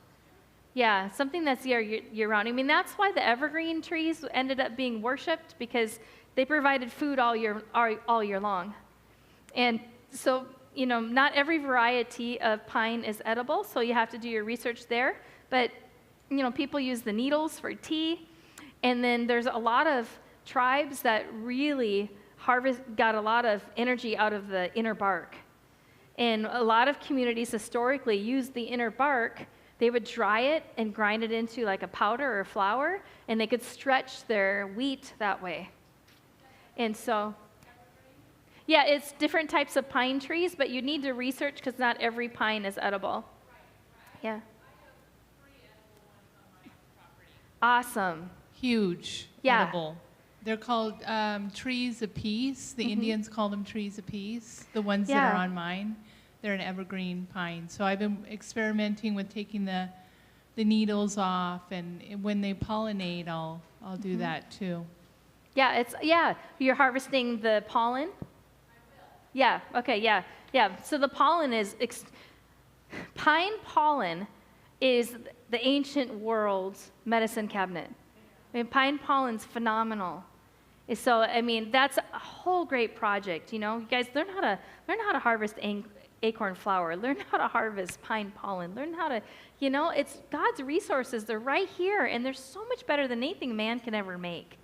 Yeah, something that's year-round. I mean, that's why the evergreen trees ended up being worshipped, because they provided food all year long. And so, you know, not every variety of pine is edible, so you have to do your research there. But, you know, people use the needles for tea. And then there's a lot of tribes that really got a lot of energy out of the inner bark. And a lot of communities historically used the inner bark. They would dry it and grind it into like a powder or flour, and they could stretch their wheat that way. And so, yeah, it's different types of pine trees, but you need to research, because not every pine is edible. Yeah. Awesome.
Huge.
Yeah.
Edible. They're called trees of peace. The Indians call them trees of peace, the ones that are on mine. They're an evergreen pine. So I've been experimenting with taking the needles off, and when they pollinate, I'll do that too.
Yeah, you're harvesting the pollen? Yeah, okay, yeah. So the pollen is, pine pollen is the ancient world's medicine cabinet. I mean, pine pollen's phenomenal. So, I mean, that's a whole great project, you know. You guys learn how to harvest acorn flower, learn how to harvest pine pollen, learn how to, you know, it's God's resources. They're right here, and they're so much better than anything man can ever make,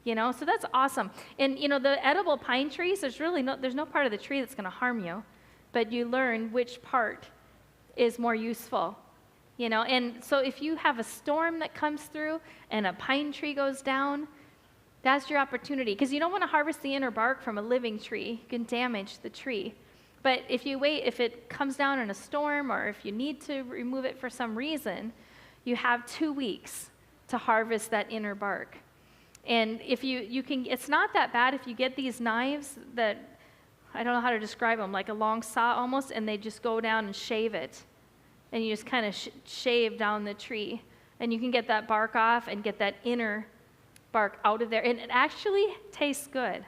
you know. So that's awesome. And, you know, the edible pine trees, there's no part of the tree that's going to harm you, but you learn which part is more useful, you know. And so if you have a storm that comes through and a pine tree goes down, that's your opportunity, because you don't want to harvest the inner bark from a living tree. You can damage the tree. But if you wait, if it comes down in a storm or if you need to remove it for some reason, you have 2 weeks to harvest that inner bark. And if you can, it's not that bad if you get these knives that, I don't know how to describe them, like a long saw almost, and they just go down and shave it. And you just kind of shave down the tree. And you can get that bark off and get that inner bark out of there. And it actually tastes good.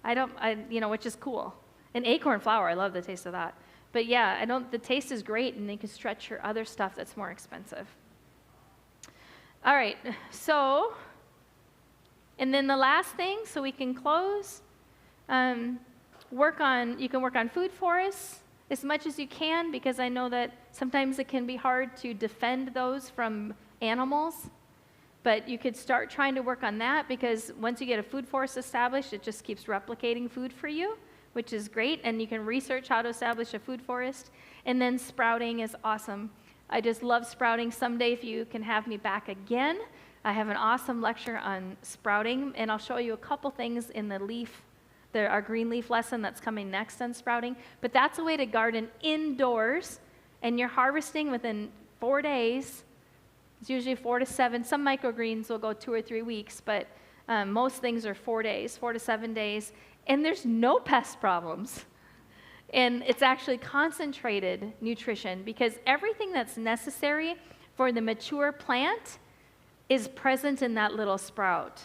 Which is cool. And acorn flour, I love the taste of that. But yeah, the taste is great, and you can stretch your other stuff that's more expensive. All right, so, and then the last thing, so we can close, you can work on food forests as much as you can, because I know that sometimes it can be hard to defend those from animals. But you could start trying to work on that, because once you get a food forest established, it just keeps replicating food for you, which is great, and you can research how to establish a food forest. And then sprouting is awesome. I just love sprouting. Someday, if you can have me back again, I have an awesome lecture on sprouting, and I'll show you a couple things in our green leaf lesson that's coming next on sprouting. But that's a way to garden indoors, and you're harvesting within 4 days. It's usually 4 to 7. Some microgreens will go 2 or 3 weeks, but most things are 4 days, 4 to 7 days. And there's no pest problems. And it's actually concentrated nutrition, because everything that's necessary for the mature plant is present in that little sprout.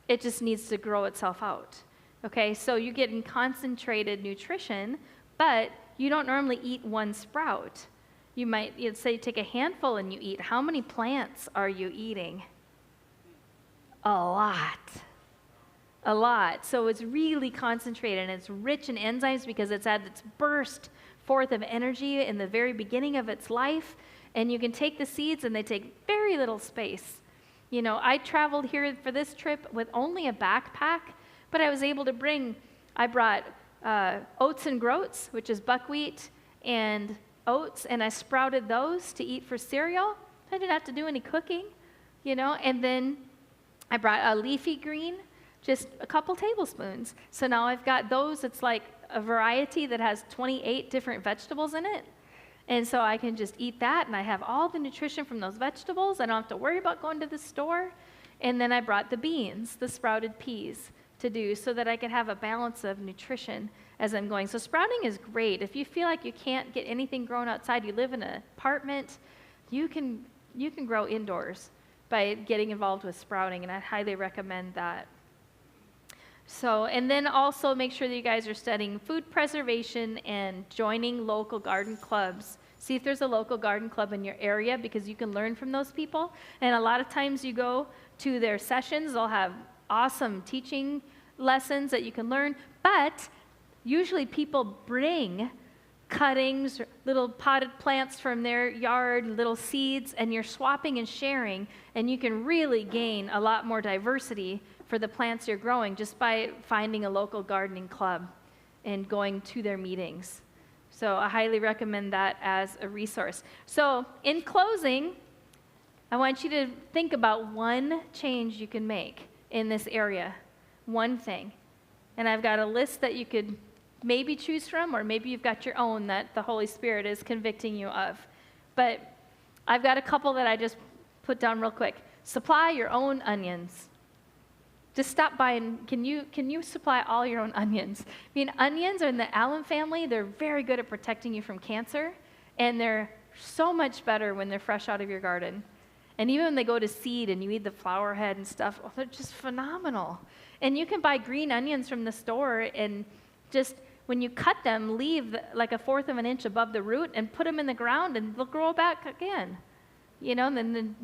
It just needs to grow itself out. Okay, so you're getting concentrated nutrition, but you don't normally eat one sprout. You'd say you take a handful and you eat. How many plants are you eating? A lot. So it's really concentrated, and it's rich in enzymes because it's at its burst forth of energy in the very beginning of its life. And you can take the seeds, and they take very little space. I traveled here for this trip with only a backpack, but I was able to I brought oats and groats, which is buckwheat and oats, and I sprouted those to eat for cereal. I didn't have to do any cooking, and then I brought a leafy green, just a couple tablespoons. So now I've got those. It's like a variety that has 28 different vegetables in it. And so I can just eat that, and I have all the nutrition from those vegetables. I don't have to worry about going to the store. And then I brought the beans, the sprouted peas, to do so that I can have a balance of nutrition as I'm going. So sprouting is great. If you feel like you can't get anything grown outside, you live in an apartment, you can grow indoors by getting involved with sprouting, and I highly recommend that. So, and then also make sure that you guys are studying food preservation and joining local garden clubs. See if there's a local garden club in your area, because you can learn from those people. And a lot of times you go to their sessions, they'll have awesome teaching lessons that you can learn, but usually people bring cuttings, little potted plants from their yard, little seeds, and you're swapping and sharing, and you can really gain a lot more diversity for the plants you're growing just by finding a local gardening club and going to their meetings. So I highly recommend that as a resource. So in closing, I want you to think about one change you can make in this area, one thing. And I've got a list that you could maybe choose from, or maybe you've got your own that the Holy Spirit is convicting you of. But I've got a couple that I just put down real quick. Supply your own onions. Just stop by and can you supply all your own onions? I mean, onions are in the alum family. They're very good at protecting you from cancer, and they're so much better when they're fresh out of your garden. And even when they go to seed and you eat the flower head and stuff, they're just phenomenal. And you can buy green onions from the store, and just when you cut them, leave like 1/4 of an inch above the root and put them in the ground, and they'll grow back again. And then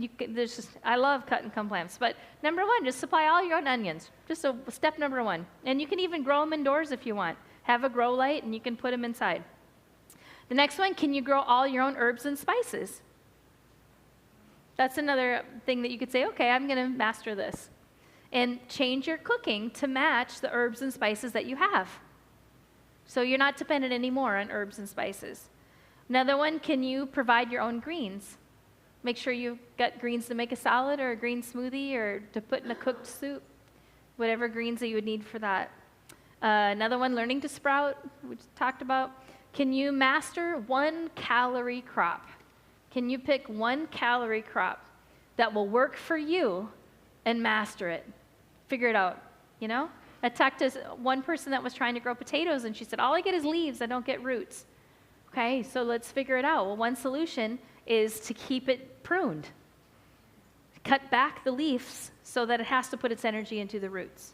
I love cut and come plants. But number one, just supply all your own onions. Just step number one. And you can even grow them indoors if you want. Have a grow light, and you can put them inside. The next one, can you grow all your own herbs and spices? That's another thing that you could say, okay, I'm going to master this. And change your cooking to match the herbs and spices that you have. So you're not dependent anymore on herbs and spices. Another one, can you provide your own greens? Make sure you've got greens to make a salad or a green smoothie or to put in a cooked soup, whatever greens that you would need for that. Another one, learning to sprout, we just talked about. Can you master 1 calorie crop? Can you pick 1 calorie crop that will work for you and master it? Figure it out, you know? I talked to one person that was trying to grow potatoes, and she said, all I get is leaves, I don't get roots. Okay, so let's figure it out. Well, one solution is to keep it pruned. Cut back the leaves so that it has to put its energy into the roots.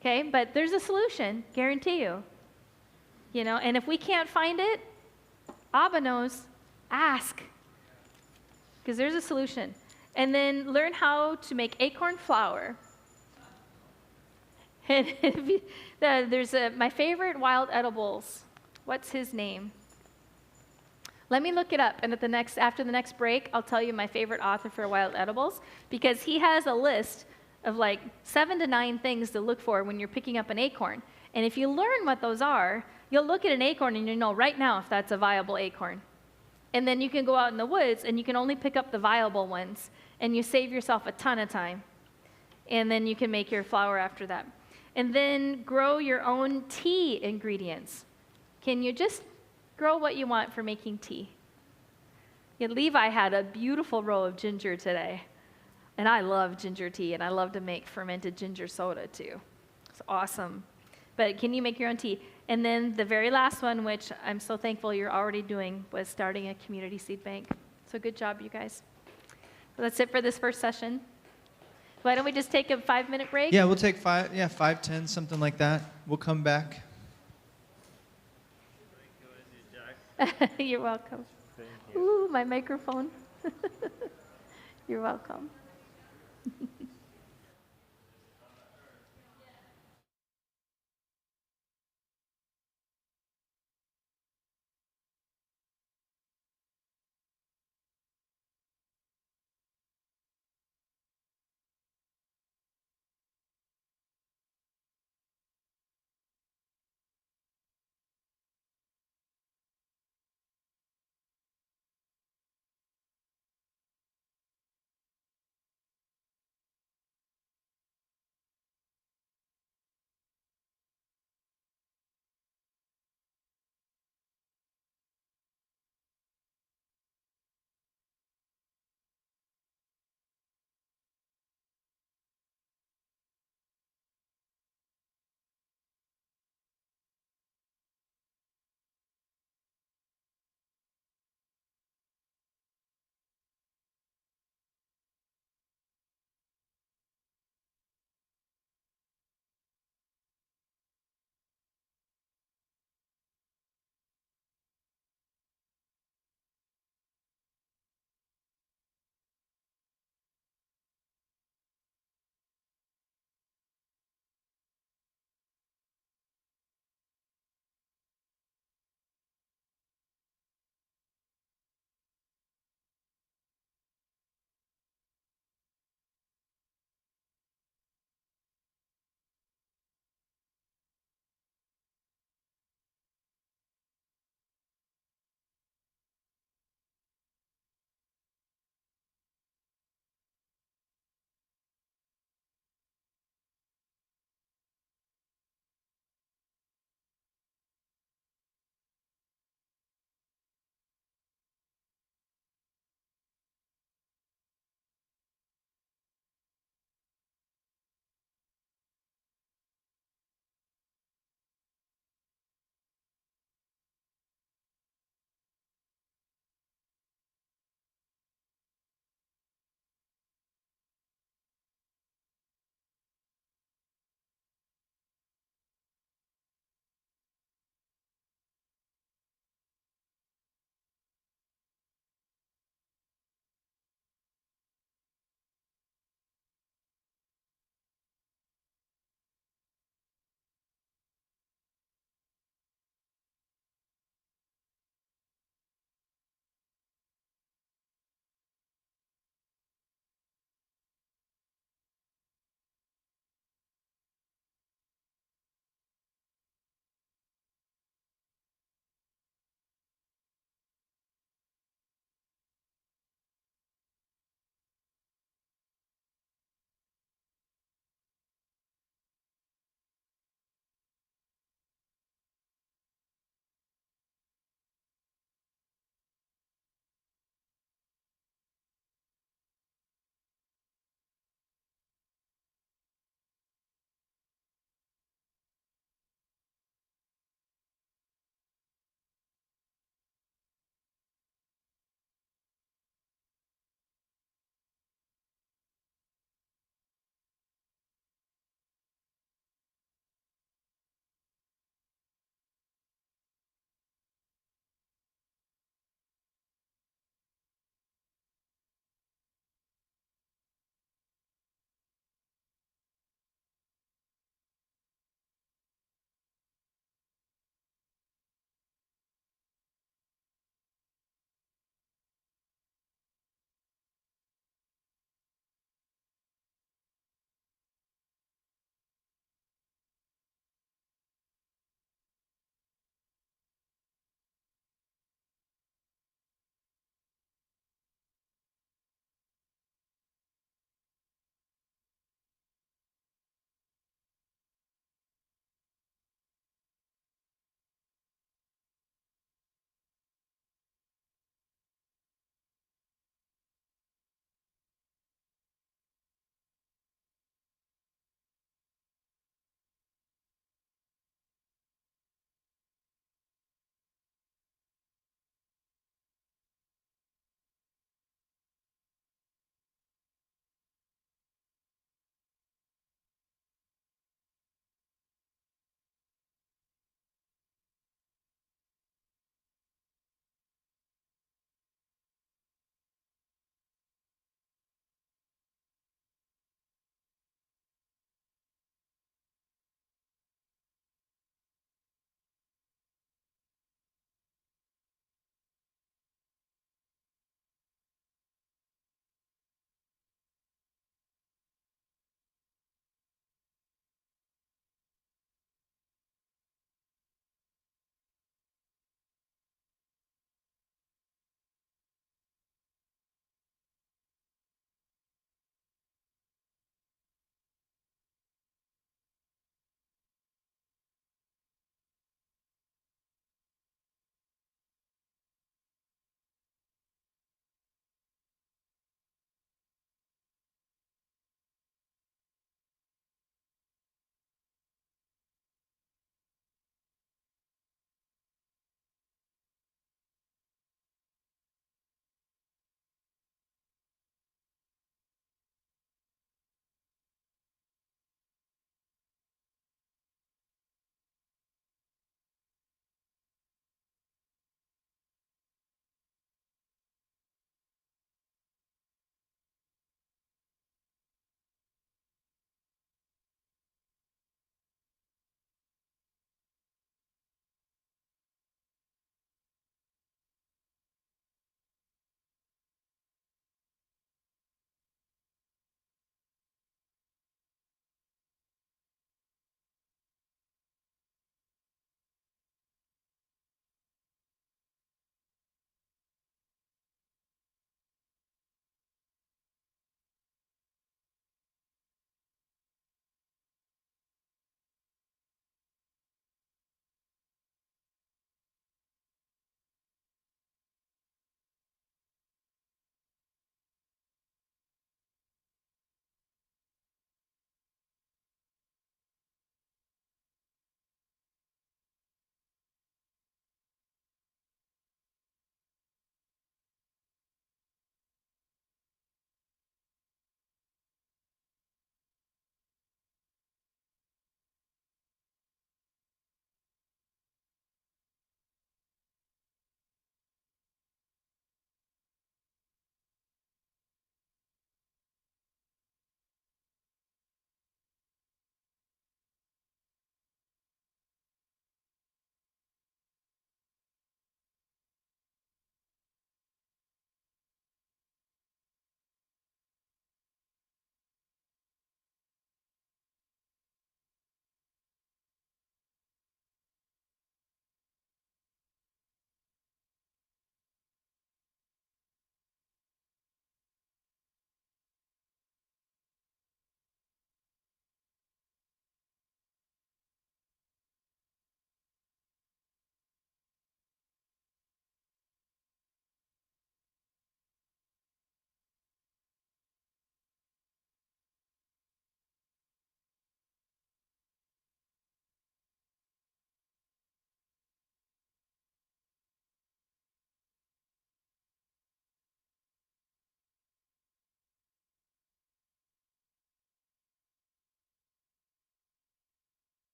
Okay, but there's a solution, guarantee you. You know, and if we can't find it, Abba knows, ask. Because there's a solution. And then learn how to make acorn flour. And there's my favorite wild edibles. What's his name? Let me look it up, and after the next break, I'll tell you my favorite author for wild edibles, because he has a list of like 7 to 9 things to look for when you're picking up an acorn. And if you learn what those are, you'll look at an acorn and you know right now if that's a viable acorn. And then you can go out in the woods and you can only pick up the viable ones, and you save yourself a ton of time. And then you can make your flour after that. And then grow your own tea ingredients. Can you just grow what you want for making tea? Yeah, Levi had a beautiful row of ginger today. And I love ginger tea, and I love to make fermented ginger soda too. It's awesome. But can you make your own tea? And then the very last one, which I'm so thankful you're already doing, was starting a community seed bank. So good job, you guys. Well, that's it for this first session. Why don't we just take a 5-minute break?
Yeah, we'll take 5, 10, something like that. We'll come back.
You're welcome. Ooh, my microphone. You're welcome.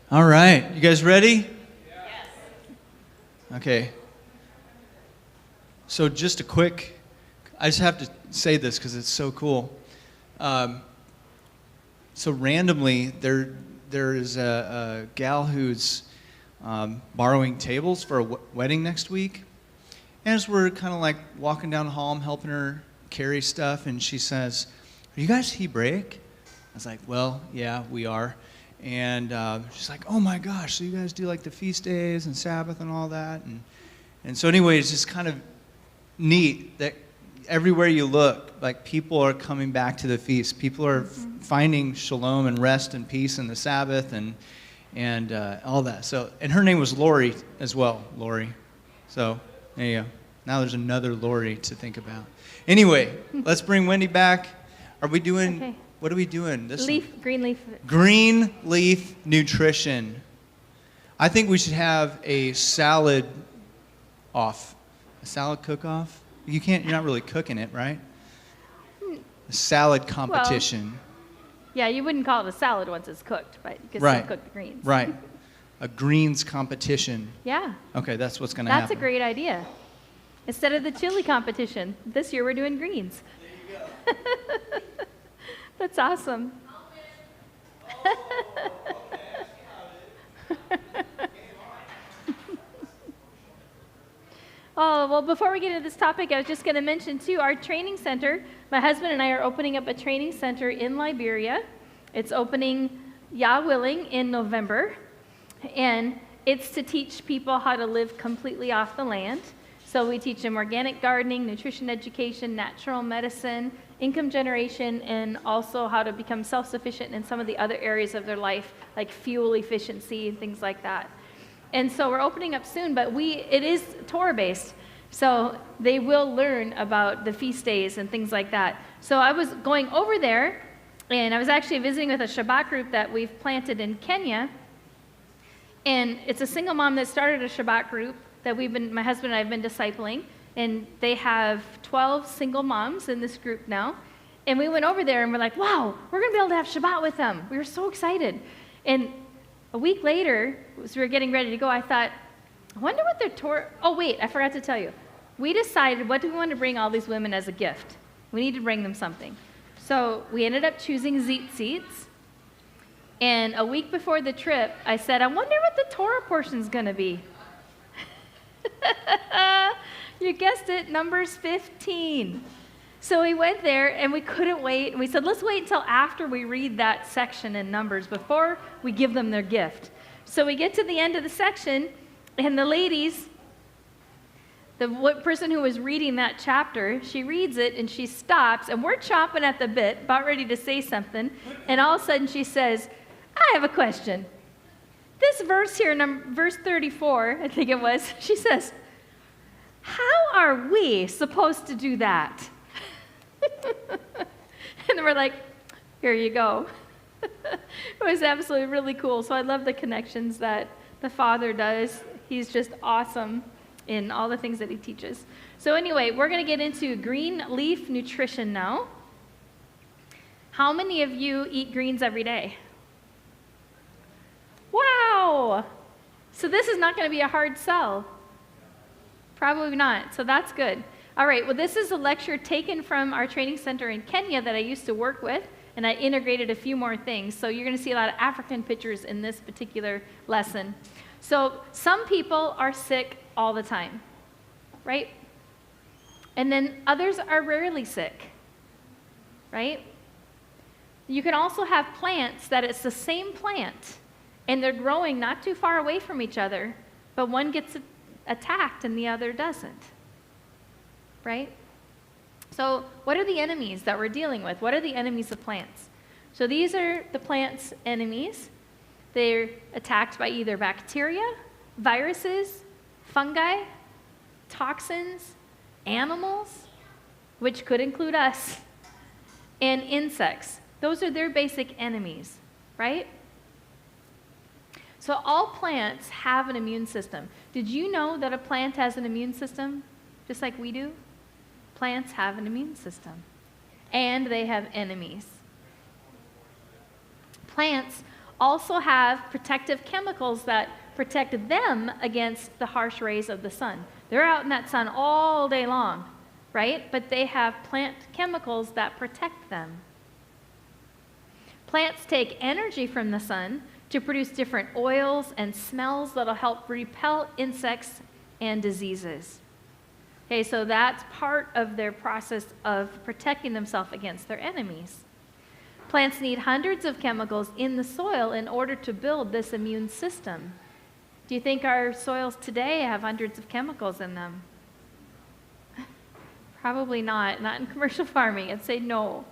All right. You guys ready? Yes. Okay. So just a quick, I just have to say this because it's so cool. So randomly, there is a gal who's borrowing tables for a wedding next week. And as we're kind of like walking down the hall, I'm helping her carry stuff, and she says, "Are you guys Hebraic?" I was like, "Well, yeah, we are." And she's like, "Oh my gosh, so you guys do like the feast days and Sabbath and all that?" And so anyway, it's just kind of neat that everywhere you look, like people are coming back to the feast. People are finding shalom and rest and peace in the Sabbath and all that. So, and her name was Lori as well, Lori. So there you go. Now there's another Lori to think about. Anyway, let's bring Wendy back. Are we doing?
Okay.
What are we doing? This
Leaf,
one?
green leaf.
Green leaf nutrition. I think we should have a salad off. A salad cook-off? You're not really cooking it, right? A salad competition.
Well, yeah, you wouldn't call it a salad once it's cooked, but you could
Right.
still cook the greens.
Right. A greens competition.
Yeah,
Okay, that's what's going to happen.
that's a great idea. Instead of the chili competition, this year we're doing greens. There you go. That's awesome. Oh, well, before we get into this topic, I was just going to mention, too, our training center. My husband and I are opening up a training center in Liberia. It's opening, Yah willing, in November. And it's to teach people how to live completely off the land. So we teach them organic gardening, nutrition education, natural medicine, income generation, and also how to become self-sufficient in some of the other areas of their life, like fuel efficiency and things like that. And so we're opening up soon, but it is Torah-based. So they will learn about the feast days and things like that. So I was going over there, and I was actually visiting with a Shabbat group that we've planted in Kenya. And it's a single mom that started a Shabbat group that my husband and I have been discipling. And they have 12 single moms in this group now. And we went over there and we're like, wow, we're going to be able to have Shabbat with them. We were so excited. And a week later, as we were getting ready to go, I thought, I wonder what their Torah... Oh, wait, I forgot to tell you. We decided, what do we want to bring all these women as a gift? We need to bring them something. So we ended up choosing tzitzits. And a week before the trip, I said, I wonder what the Torah portion's going to be. You guessed it, Numbers 15. So we went there, and we couldn't wait. And we said, let's wait until after we read that section in Numbers before we give them their gift. So we get to the end of the section, and the ladies, the person who was reading that chapter, she reads it, and she stops, and we're chomping at the bit, about ready to say something, and all of a sudden she says, I have a question. This verse here, verse 34, I think it was, she says, how are we supposed to do that? And we're like, here you go. It was absolutely really cool. So I love the connections that the Father does. He's just awesome in all the things that he teaches. So anyway, we're going to get into green leaf nutrition now. How many of you eat greens every day? Wow! So this is not going to be a hard sell. Probably not. So that's good. All right, well, this is a lecture taken from our training center in Kenya that I used to work with, and I integrated a few more things. So you're going to see a lot of African pictures in this particular lesson. So some people are sick all the time, right? And then others are rarely sick, right? You can also have plants that it's the same plant, and they're growing not too far away from each other, but one gets attacked and the other doesn't. Right? So what are the enemies that we're dealing with? What are the enemies of plants? So these are the plant's enemies. They're attacked by either bacteria, viruses, fungi, toxins, animals, which could include us, and insects. Those are their basic enemies, right? So all plants have an immune system. Did you know that a plant has an immune system, just like we do? Plants have an immune system, and they have enemies. Plants also have protective chemicals that protect them against the harsh rays of the sun. They're out in that sun all day long, right? But they have plant chemicals that protect them. Plants take energy from the sun to produce different oils and smells that'll help repel insects and diseases. Okay, so that's part of their process of protecting themselves against their enemies. Plants need hundreds of chemicals in the soil in order to build this immune system. Do you think our soils today have hundreds of chemicals in them? Probably not in commercial farming. I'd say no.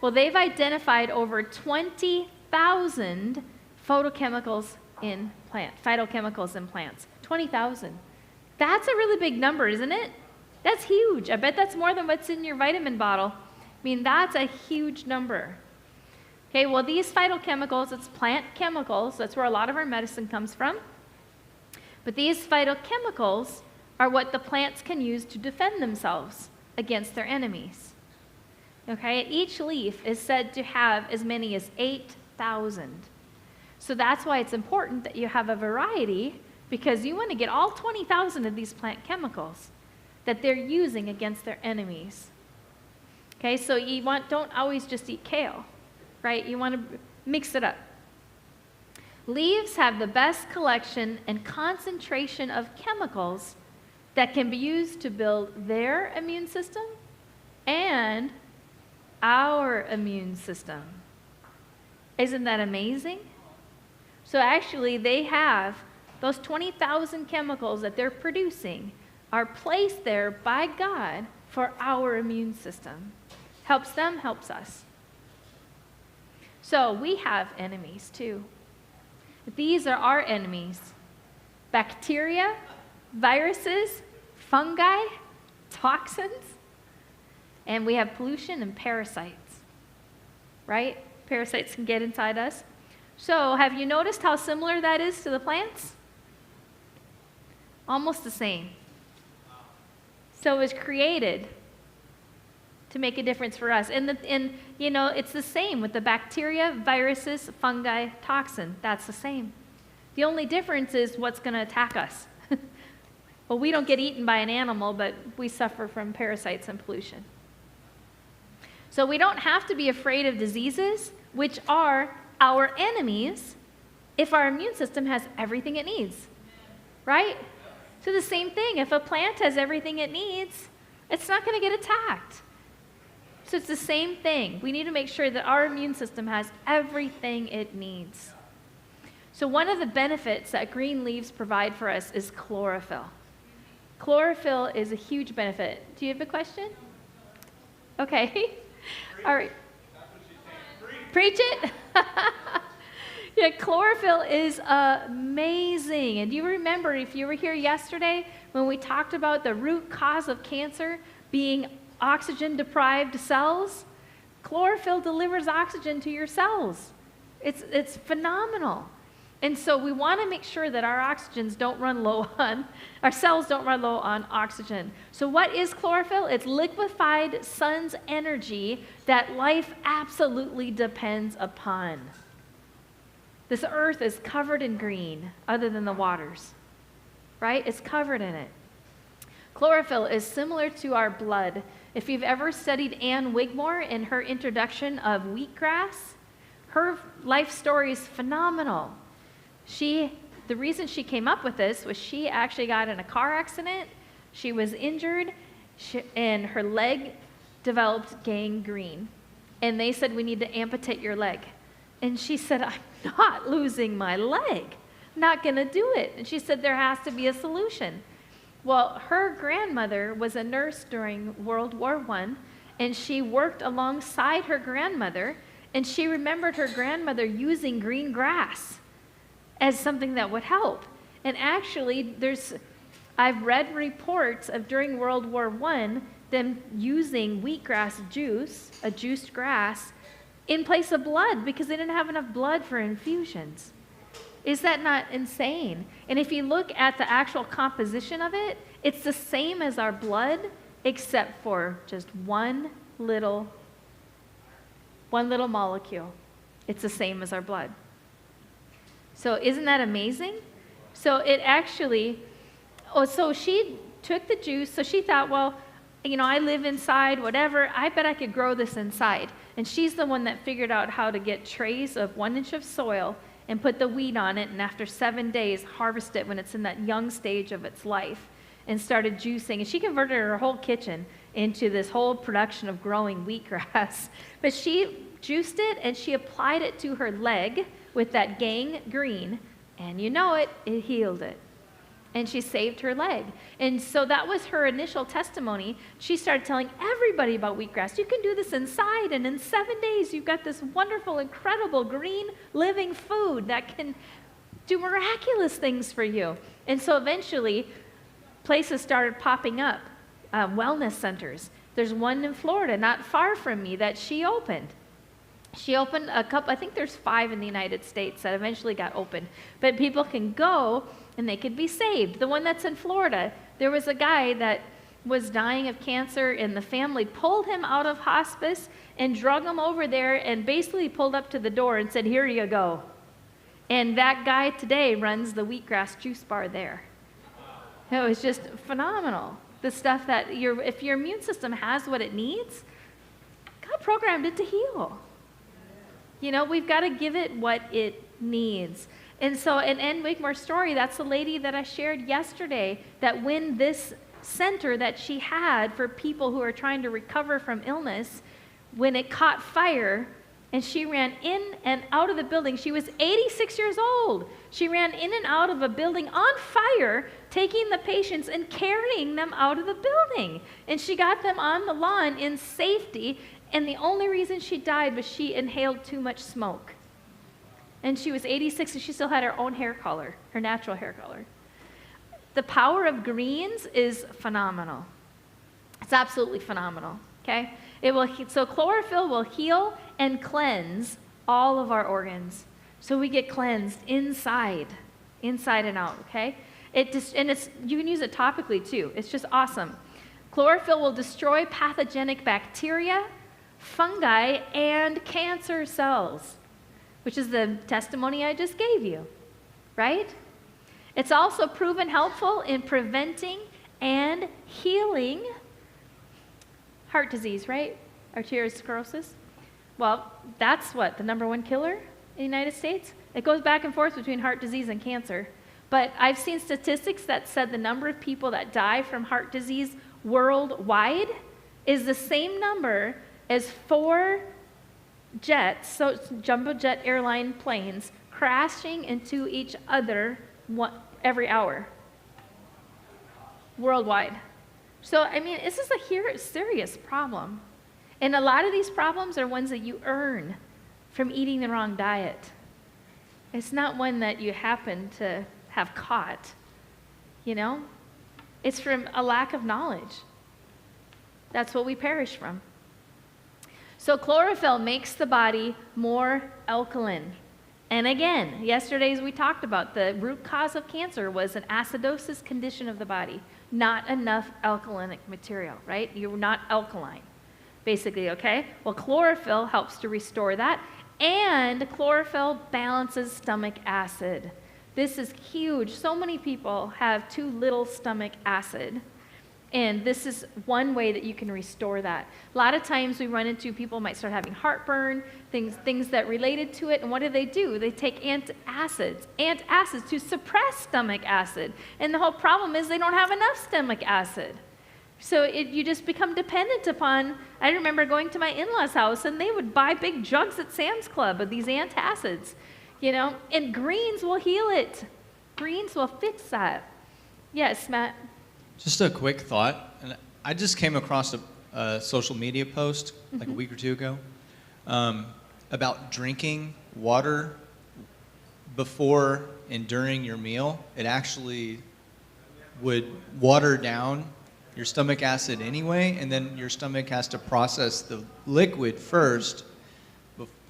Well, they've identified over 20,000 phytochemicals in plants. 20,000. That's a really big number, isn't it? That's huge. I bet that's more than what's in your vitamin bottle. I mean, that's a huge number. Okay, well, these phytochemicals, it's plant chemicals. That's where a lot of our medicine comes from. But these phytochemicals are what the plants can use to defend themselves against their enemies. Okay, each leaf is said to have as many as 8,000. So that's why it's important that you have a variety, because you want to get all 20,000 of these plant chemicals that they're using against their enemies. Okay, so don't always just eat kale, right? You want to mix it up. Leaves have the best collection and concentration of chemicals that can be used to build their immune system and our immune system. Isn't that amazing? So actually, they have those 20,000 chemicals that they're producing are placed there by God for our immune system. Helps them, helps us. So we have enemies too. These are our enemies: bacteria, viruses, fungi, toxins, and we have pollution and parasites, right? Parasites can get inside us. So have you noticed how similar that is to the plants? Almost the same. So it was created to make a difference for us. And it's the same with the bacteria, viruses, fungi, toxin. That's the same. The only difference is what's going to attack us. Well, we don't get eaten by an animal, but we suffer from parasites and pollution. So we don't have to be afraid of diseases, which are our enemies, if our immune system has everything it needs, right? So the same thing, if a plant has everything it needs, it's not going to get attacked. So it's the same thing. We need to make sure that our immune system has everything it needs. So one of the benefits that green leaves provide for us is chlorophyll. Chlorophyll is a huge benefit. Do you have a question? Okay. All right. Preach it. Yeah, chlorophyll is amazing. And do you remember, if you were here yesterday, when we talked about the root cause of cancer being oxygen-deprived cells? Chlorophyll delivers oxygen to your cells. It's phenomenal. And so we want to make sure that our cells don't run low on oxygen. So what is chlorophyll? It's liquefied sun's energy that life absolutely depends upon. This earth is covered in green, other than the waters, right? It's covered in it. Chlorophyll is similar to our blood. If you've ever studied Anne Wigmore in her introduction of wheatgrass, her life story is phenomenal. The reason she came up with this was she actually got in a car accident. She was injured, and her leg developed gangrene. And they said, we need to amputate your leg. And she said, I'm not losing my leg. I'm not going to do it. And she said, there has to be a solution. Well, her grandmother was a nurse during World War I, and she worked alongside her grandmother, and she remembered her grandmother using green grass as something that would help. And actually, I've read reports of during World War I, them using wheatgrass juice, a juiced grass, in place of blood because they didn't have enough blood for infusions. Is that not insane? And if you look at the actual composition of it, it's the same as our blood, except for just one little molecule. It's the same as our blood. So isn't that amazing? So it actually, so she took the juice. So she thought, well, I live inside, whatever. I bet I could grow this inside. And she's the one that figured out how to get trays of 1 inch of soil and put the wheat on it. And after 7 days, harvest it when it's in that young stage of its life and started juicing. And she converted her whole kitchen into this whole production of growing wheatgrass. But she juiced it and she applied it to her leg with that gang green. And it healed it. And she saved her leg. And so that was her initial testimony. She started telling everybody about wheatgrass. You can do this inside, and in 7 days, you've got this wonderful, incredible green living food that can do miraculous things for you. And so eventually, places started popping up, wellness centers. There's one in Florida, not far from me, that she opened. She opened a couple, I think there's 5 in the United States that eventually got opened. But people can go and they could be saved. The one that's in Florida, there was a guy that was dying of cancer and the family pulled him out of hospice and drug him over there and basically pulled up to the door and said, here you go. And that guy today runs the wheatgrass juice bar there. It was just phenomenal. The stuff that if your immune system has what it needs, God programmed it to heal. We've got to give it what it needs. And so in Ann Wigmore's story, that's the lady that I shared yesterday, that when this center that she had for people who are trying to recover from illness, when it caught fire, and she ran in and out of the building. She was 86 years old. She ran in and out of a building on fire, taking the patients and carrying them out of the building. And she got them on the lawn in safety, and the only reason she died was she inhaled too much smoke. And she was 86, and she still had her own hair color, her natural hair color. The power of greens is phenomenal. It's absolutely phenomenal, okay? So chlorophyll will heal and cleanse all of our organs. So we get cleansed inside and out, okay? You can use it topically too. It's just awesome. Chlorophyll will destroy pathogenic bacteria, fungi, and cancer cells, which is the testimony I just gave you, right? It's also proven helpful in preventing and healing heart disease, right? Arteriosclerosis. Well, that's what, the number 1 killer in the United States? It goes back and forth between heart disease and cancer. But I've seen statistics that said the number of people that die from heart disease worldwide is the same number as 4 jets, so jumbo jet airline planes, crashing into each other every hour worldwide. So, this is a serious problem. And a lot of these problems are ones that you earn from eating the wrong diet. It's not one that you happen to have caught, It's from a lack of knowledge. That's what we perish from. So chlorophyll makes the body more alkaline. And again, yesterday's we talked about the root cause of cancer was an acidosis condition of the body. Not enough alkalinic material, right? You're not alkaline, basically, okay? Well, chlorophyll helps to restore that. And chlorophyll balances stomach acid. This is huge. So many people have too little stomach acid. And this is one way that you can restore that. A lot of times we run into people might start having heartburn, things that related to it. And what do? They take antacids to suppress stomach acid. And the whole problem is they don't have enough stomach acid. So you just become dependent upon, I remember going to my in-laws' house and they would buy big jugs at Sam's Club of these antacids, and greens will heal it. Greens will fix that. Yes, Matt?
Just a quick thought. And I just came across a social media post like a week or 2 ago about drinking water before and during your meal. It actually would water down your stomach acid anyway, and then your stomach has to process the liquid first.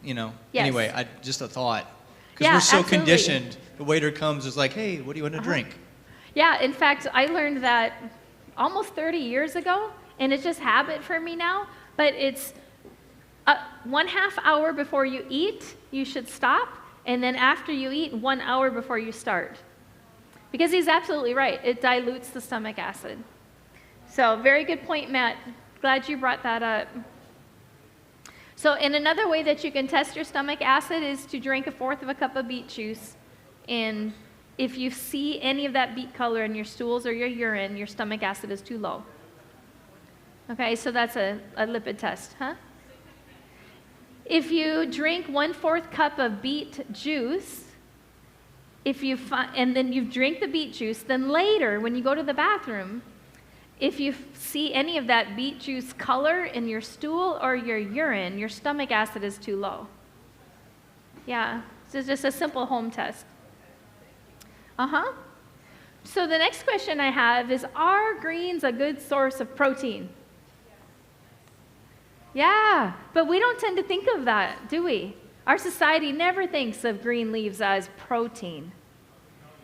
Yes. Anyway, just a thought. Because we're so
absolutely
conditioned. The waiter comes, is like, hey, what do you want to drink?
Yeah, in fact, I learned that almost 30 years ago, and it's just habit for me now, but it's 1/2 hour before you eat, you should stop, And then after you eat, 1 hour before you start. Because he's absolutely right. It dilutes the stomach acid. So very good point, Matt. Glad you brought that up. So, and another way that you can test your stomach acid is to drink 1/4 of a cup of beet juice. And if you see any of that beet color in your stools or your urine, your stomach acid is too low. Okay, so that's a lipid test, huh? If you drink 1/4 cup of beet juice, and then you drink the beet juice, then later when you go to the bathroom, if you see any of that beet juice color in your stool or your urine, your stomach acid is too low. Yeah, so it's just a simple home test. So the next question I have is, are greens a good source of protein? Yeah, but we don't tend to think of that, do we? Our society never thinks of green leaves as protein.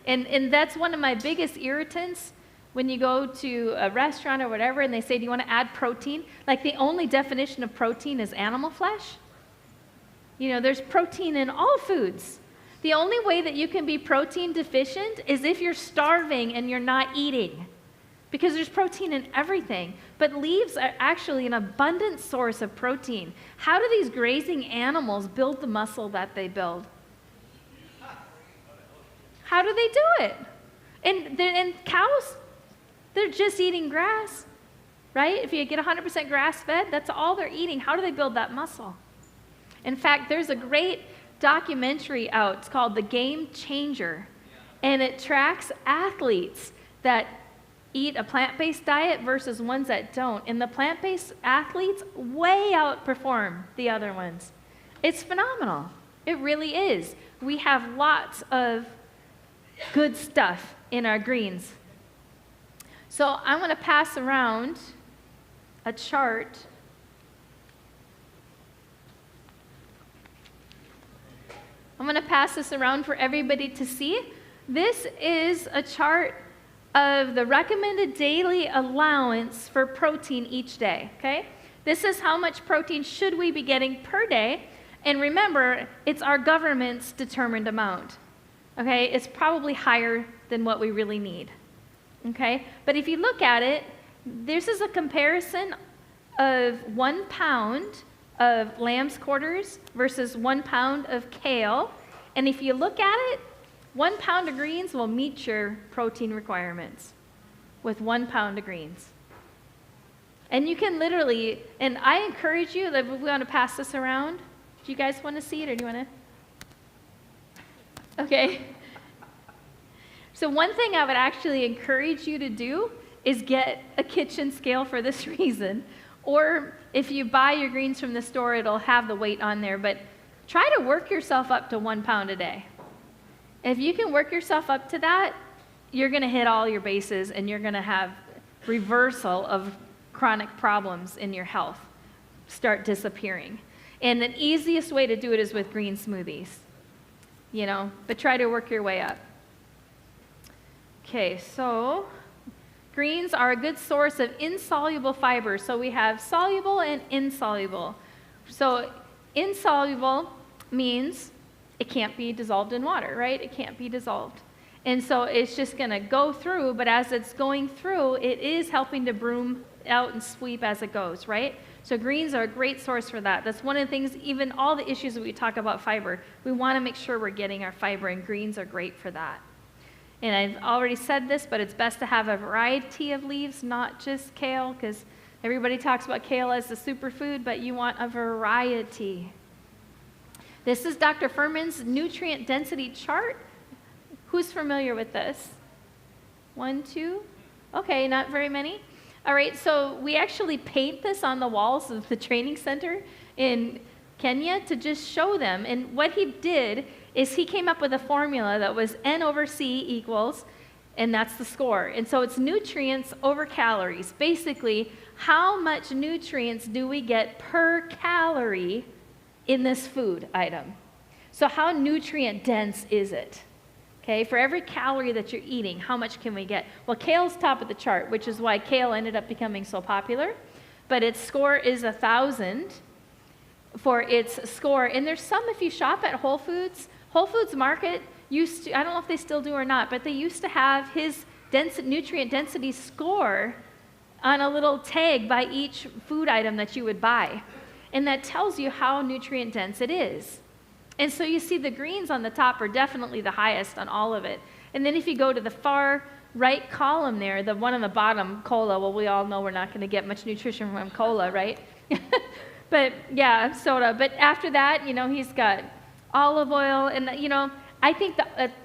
And that's one of my biggest irritants when you go to a restaurant or whatever and they say, do you want to add protein? Like the only definition of protein is animal flesh. You know, there's protein in all foods. The only way that you can be protein deficient is if you're starving and you're not eating, because there's protein in everything. But leaves are actually an abundant source of protein. How do these grazing animals build the muscle that they build? How do they do it? And cows, they're just eating grass, right? If you get 100% grass-fed, that's all they're eating. How do they build that muscle? In fact, there's a great documentary out. It's called The Game Changer, and it tracks athletes that eat a plant-based diet versus ones that don't. And the plant-based athletes way outperform the other ones. It's phenomenal. It really is. We have lots of good stuff in our greens. So I'm going to pass around a chart. I'm going to pass this around for everybody to see. This is a chart of the recommended daily allowance for protein each day, okay? This is how much protein should we be getting per day. And remember, it's our government's determined amount, okay? It's probably higher than what we really need, okay? But if you look at it, this is a comparison of 1 pound of lamb's quarters versus 1 pound of kale. And if you look at it, 1 pound of greens will meet your protein requirements with 1 pound of greens. And you can literally, and I encourage you that if we want to pass this around, do you guys want to see it or do you want to? Okay. So one thing I would actually encourage you to do is get a kitchen scale for this reason. Or if you buy your greens from the store, it'll have the weight on there. But try to work yourself up to 1 pound a day. If you can work yourself up to that, you're going to hit all your bases and you're going to have reversal of chronic problems in your health start disappearing. And the easiest way to do it is with green smoothies, you know, but try to work your way up. Okay, so greens are a good source of insoluble fiber. So we have soluble and insoluble. So insoluble means it can't be dissolved in water, right? It can't be dissolved. And so it's just going to go through, but as it's going through, it is helping to broom out and sweep as it goes, right? So greens are a great source for that. That's one of the things, even all the issues that we talk about fiber, we want to make sure we're getting our fiber, and greens are great for that. And I've already said this, but it's best to have a variety of leaves, not just kale, because everybody talks about kale as the superfood, but you want a variety. This is Dr. Furman's nutrient density chart. Who's familiar with this? 1, 2? Okay, not very many. All right, so we actually paint this on the walls of the training center in Kenya to just show them. And what he did is he came up with a formula that was N over C equals, and that's the score. And so it's nutrients over calories. Basically, how much nutrients do we get per calorie in this food item? So how nutrient dense is it? Okay, for every calorie that you're eating, how much can we get? Well, kale's top of the chart, which is why kale ended up becoming so popular. But its score is 1,000 for its score. And there's some, if you shop at Whole Foods, Whole Foods Market used to, I don't know if they still do or not, but they used to have his nutrient density score on a little tag by each food item that you would buy. And that tells you how nutrient dense it is. And so you see the greens on the top are definitely the highest on all of it. And then if you go to the far right column there, the one on the bottom, cola, well, we all know we're not going to get much nutrition from cola, right? But yeah, soda. But after that, he's got olive oil. And, I think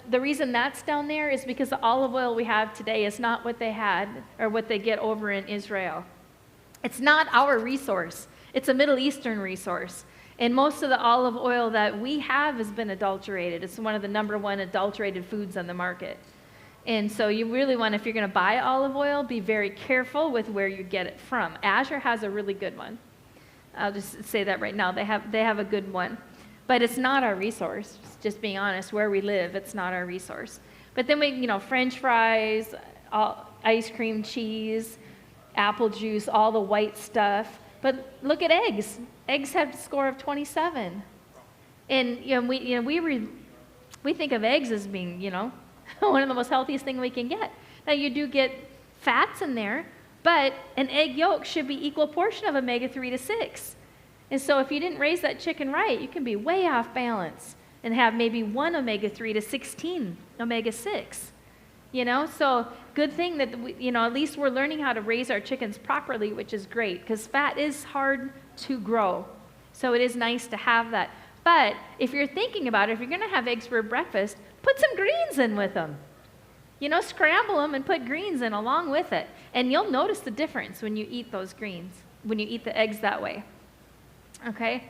the reason that's down there is because the olive oil we have today is not what they had or what they get over in Israel. It's not our resource. It's a Middle Eastern resource. And most of the olive oil that we have has been adulterated. It's one of the number one adulterated foods on the market. And so you really want, if you're going to buy olive oil, be very careful with where you get it from. Azure has a really good one. I'll just say that right now. They have a good one. But it's not our resource. Just being honest, where we live, it's not our resource. But then we, French fries, ice cream, cheese, apple juice, all the white stuff. But look at eggs. Eggs have a score of 27. And we think of eggs as being, one of the most healthiest thing we can get. Now you do get fats in there, but an egg yolk should be equal portion of omega-3 to 6. And so if you didn't raise that chicken right, you can be way off balance and have maybe 1 omega-3 to 16 omega-6. So good thing that at least we're learning how to raise our chickens properly, which is great, because fat is hard to grow. So it is nice to have that. But if you're thinking about it, if you're going to have eggs for breakfast, put some greens in with them. Scramble them and put greens in along with it. And you'll notice the difference when you eat those greens, when you eat the eggs that way. Okay?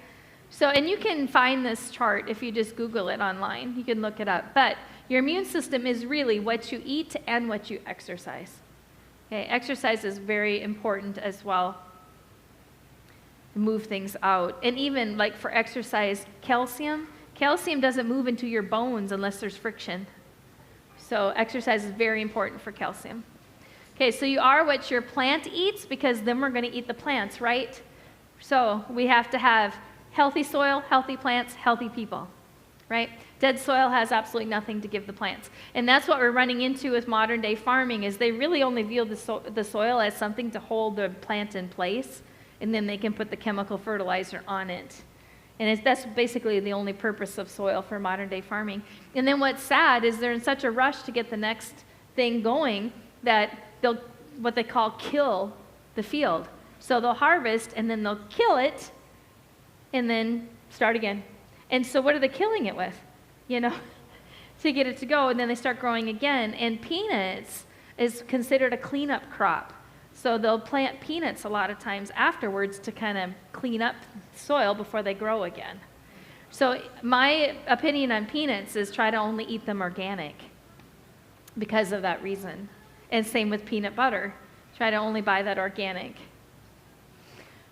So, and you can find this chart if you just Google it online. You can look it up. But your immune system is really what you eat and what you exercise. Okay? Exercise is very important as well. Move things out. And even like for exercise, calcium doesn't move into your bones unless there's friction. So exercise is very important for calcium. Okay, so you are what your plant eats, because then we're going to eat the plants, right? So we have to have healthy soil, healthy plants, healthy people, right? Dead soil has absolutely nothing to give the plants. And that's what we're running into with modern day farming, is they really only view the soil as something to hold the plant in place, and then they can put the chemical fertilizer on it. And that's basically the only purpose of soil for modern day farming. And then what's sad is they're in such a rush to get the next thing going that they'll, what they call, kill the field. So they'll harvest and then they'll kill it and then start again. And so what are they killing it with? To get it to go, and then they start growing again. And peanuts is considered a cleanup crop. So they'll plant peanuts a lot of times afterwards to kind of clean up soil before they grow again. So my opinion on peanuts is try to only eat them organic because of that reason. And same with peanut butter. Try to only buy that organic.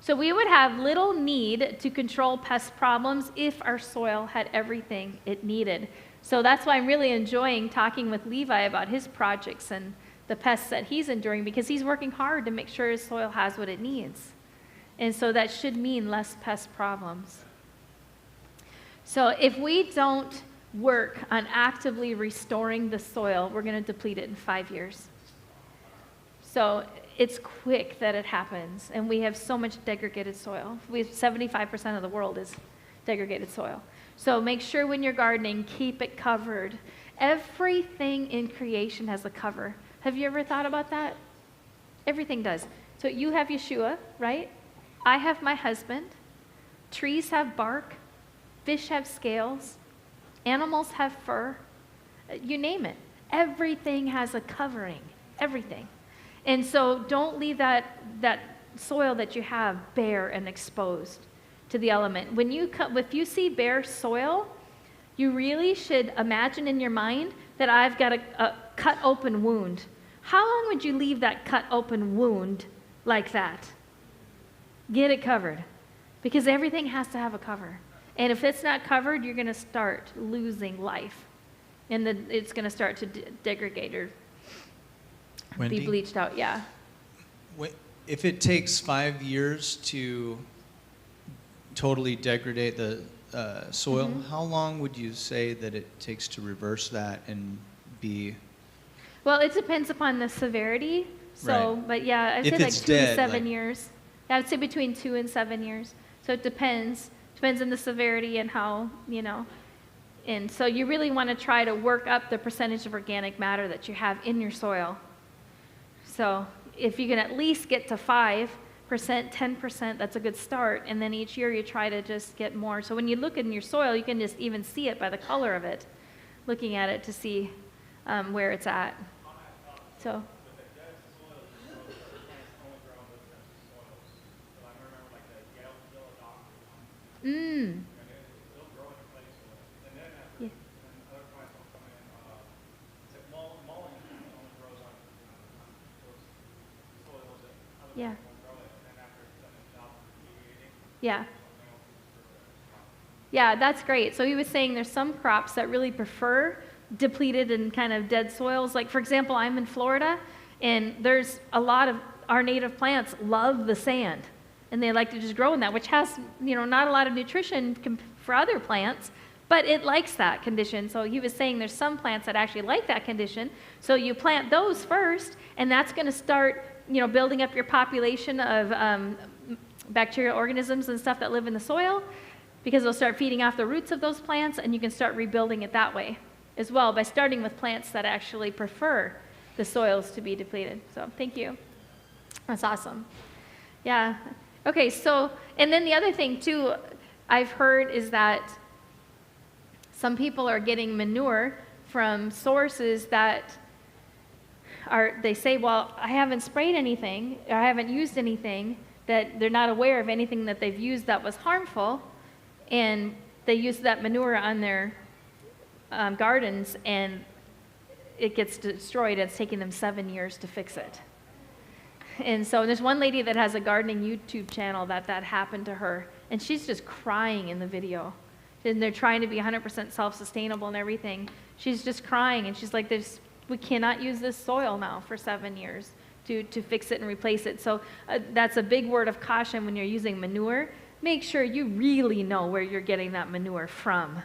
So we would have little need to control pest problems if our soil had everything it needed. So that's why I'm really enjoying talking with Levi about his projects and the pests that he's enduring, because he's working hard to make sure his soil has what it needs. And so that should mean less pest problems. So if we don't work on actively restoring the soil, we're going to deplete it in 5 years. So it's quick that it happens, and we have so much degraded soil. 75% of the world is degraded soil. So make sure when you're gardening, keep it covered. Everything in creation has a cover. Have you ever thought about that? Everything does. So you have Yeshua, right? I have my husband. Trees have bark. Fish have scales. Animals have fur. You name it. Everything has a covering. Everything. And so don't leave that soil that you have bare and exposed to the element. If you see bare soil, you really should imagine in your mind that I've got a cut open wound. How long would you leave that cut open wound like that? Get it covered, because everything has to have a cover. And if it's not covered, you're going to start losing life, and it's going to start to degrade or
Wendy?
Be bleached out. Yeah.
If it takes 5 years to totally degrade soil, how long would you say that it takes to reverse that and be?
Well, it depends upon the severity. So,
Right.
but yeah, I'd
If
say like
it's
2 to
dead,
7
like-
years. I would say between 2 and 7 years. So it depends. Depends on the severity and how, And so you really want to try to work up the percentage of organic matter that you have in your soil. So if you can at least get to 5%, 10%, that's a good start. And then each year you try to just get more. So when you look in your soil, you can just even see it by the color of it, looking at it to see where it's at. So. Mm. Yeah. Yeah. Yeah. Yeah, that's great. So he was saying there's some crops that really prefer depleted and kind of dead soils. Like, for example, I'm in Florida, and there's a lot of our native plants love the sand, and they like to just grow in that, which has, not a lot of nutrition for other plants, but it likes that condition. So he was saying there's some plants that actually like that condition. So you plant those first, and that's going to start, building up your population of bacterial organisms and stuff that live in the soil, because they'll start feeding off the roots of those plants, and you can start rebuilding it that way as well, by starting with plants that actually prefer the soils to be depleted. So thank you. That's awesome. Yeah. Okay, so, and then the other thing too I've heard is that some people are getting manure from sources that they say, well, I haven't sprayed anything, or I haven't used anything, that they're not aware of anything that they've used that was harmful, and they use that manure on their gardens, and it gets destroyed. It's taking them 7 years to fix it. And so there's one lady that has a gardening YouTube channel that happened to her, and she's just crying in the video. And they're trying to be 100% self-sustainable and everything. She's just crying, and she's like, we cannot use this soil now for 7 years to fix it and replace it. So that's a big word of caution when you're using manure. Make sure you really know where you're getting that manure from.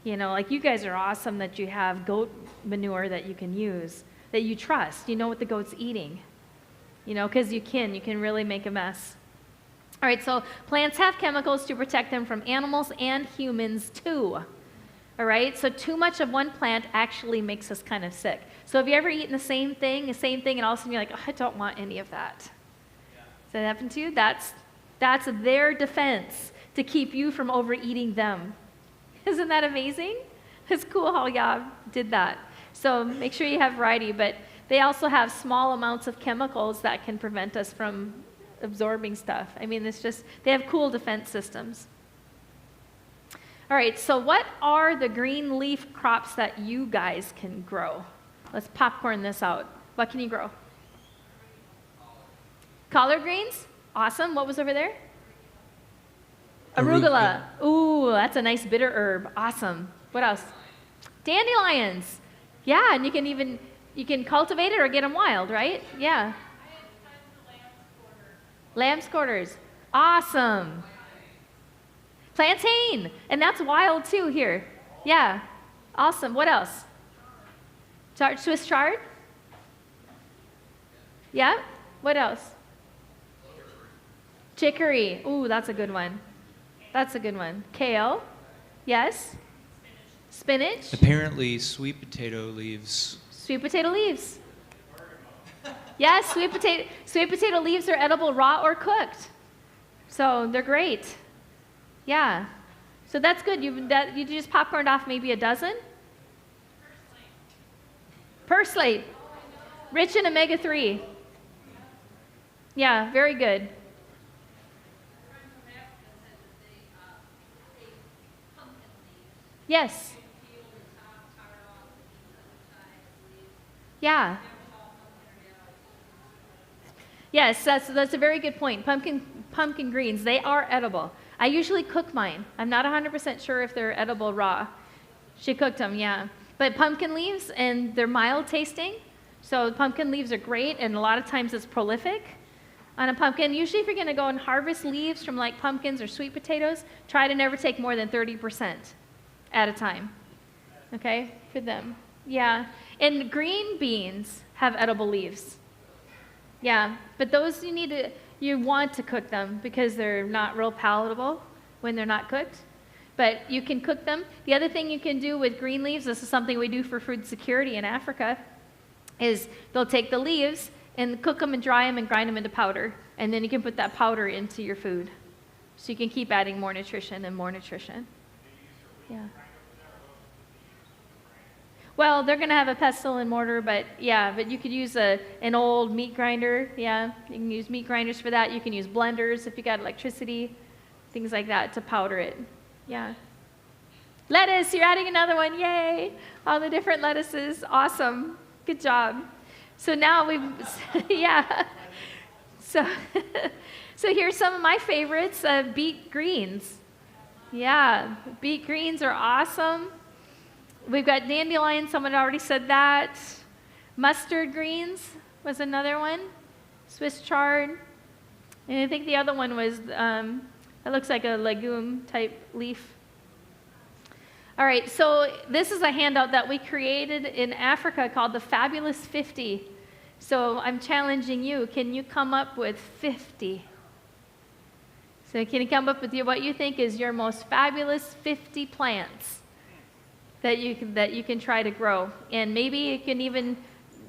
Like you guys are awesome that you have goat manure that you can use, that you trust. You know what the goat's eating. Because you can really make a mess. All right, so plants have chemicals to protect them from animals and humans too. All right, so too much of one plant actually makes us kind of sick. So have you ever eaten the same thing, and all of a sudden you're like, oh, I don't want any of that? Yeah. Does that happen to you? That's their defense to keep you from overeating them. Isn't that amazing? It's cool how Yah did that. So make sure you have variety, but they also have small amounts of chemicals that can prevent us from absorbing stuff. I mean, they have cool defense systems. All right, so what are the green leaf crops that you guys can grow? Let's popcorn this out. What can you grow? Collard greens? Awesome. What was over there? Arugula. Ooh, that's a nice bitter herb. Awesome. What else? Dandelions. Yeah, and you can cultivate it or get them wild, right? Yeah. Lamb's quarters. Awesome. Plantain. And that's wild too here. Yeah. Awesome. What else? Swiss chard? Yeah. What else? Chicory. Ooh, that's a good one. That's a good one. Kale. Yes. Spinach.
Apparently, sweet potato leaves.
Sweet potato leaves. Yes, sweet potato leaves are edible raw or cooked. So they're great. Yeah. So that's good. You just popcorned off maybe a dozen? Purslane. Rich in omega-3. Yeah, very good. Yes. Yeah. Yes, that's a very good point. Pumpkin greens, they are edible. I usually cook mine. I'm not 100% sure if they're edible raw. She cooked them, yeah. But pumpkin leaves, and they're mild tasting. So pumpkin leaves are great, and a lot of times it's prolific. on a pumpkin. Usually if you're going to go and harvest leaves from like pumpkins or sweet potatoes, try to never take more than 30% at a time. Okay, for them. Yeah, and green beans have edible leaves. Yeah, but those you want to cook them because they're not real palatable when they're not cooked. But you can cook them. The other thing you can do with green leaves, this is something we do for food security in Africa, is they'll take the leaves and cook them and dry them and grind them into powder. And then you can put that powder into your food. So you can keep adding more nutrition and more nutrition. Yeah. Well, they're going to have a pestle and mortar, but you could use an old meat grinder. Yeah, you can use meat grinders for that. You can use blenders if you got electricity, things like that to powder it. Yeah. Lettuce, you're adding another one. Yay. All the different lettuces. Awesome. Good job. So now yeah. So here's some of my favorites, beet greens. Yeah, beet greens are awesome. We've got dandelion, someone already said that. Mustard greens was another one. Swiss chard. And I think the other one was, it looks like a legume type leaf. All right, so this is a handout that we created in Africa called the Fabulous 50. So I'm challenging you. Can you come up with 50? So can you come up with what you think is your most fabulous 50 plants that you can try to grow? And maybe you can even,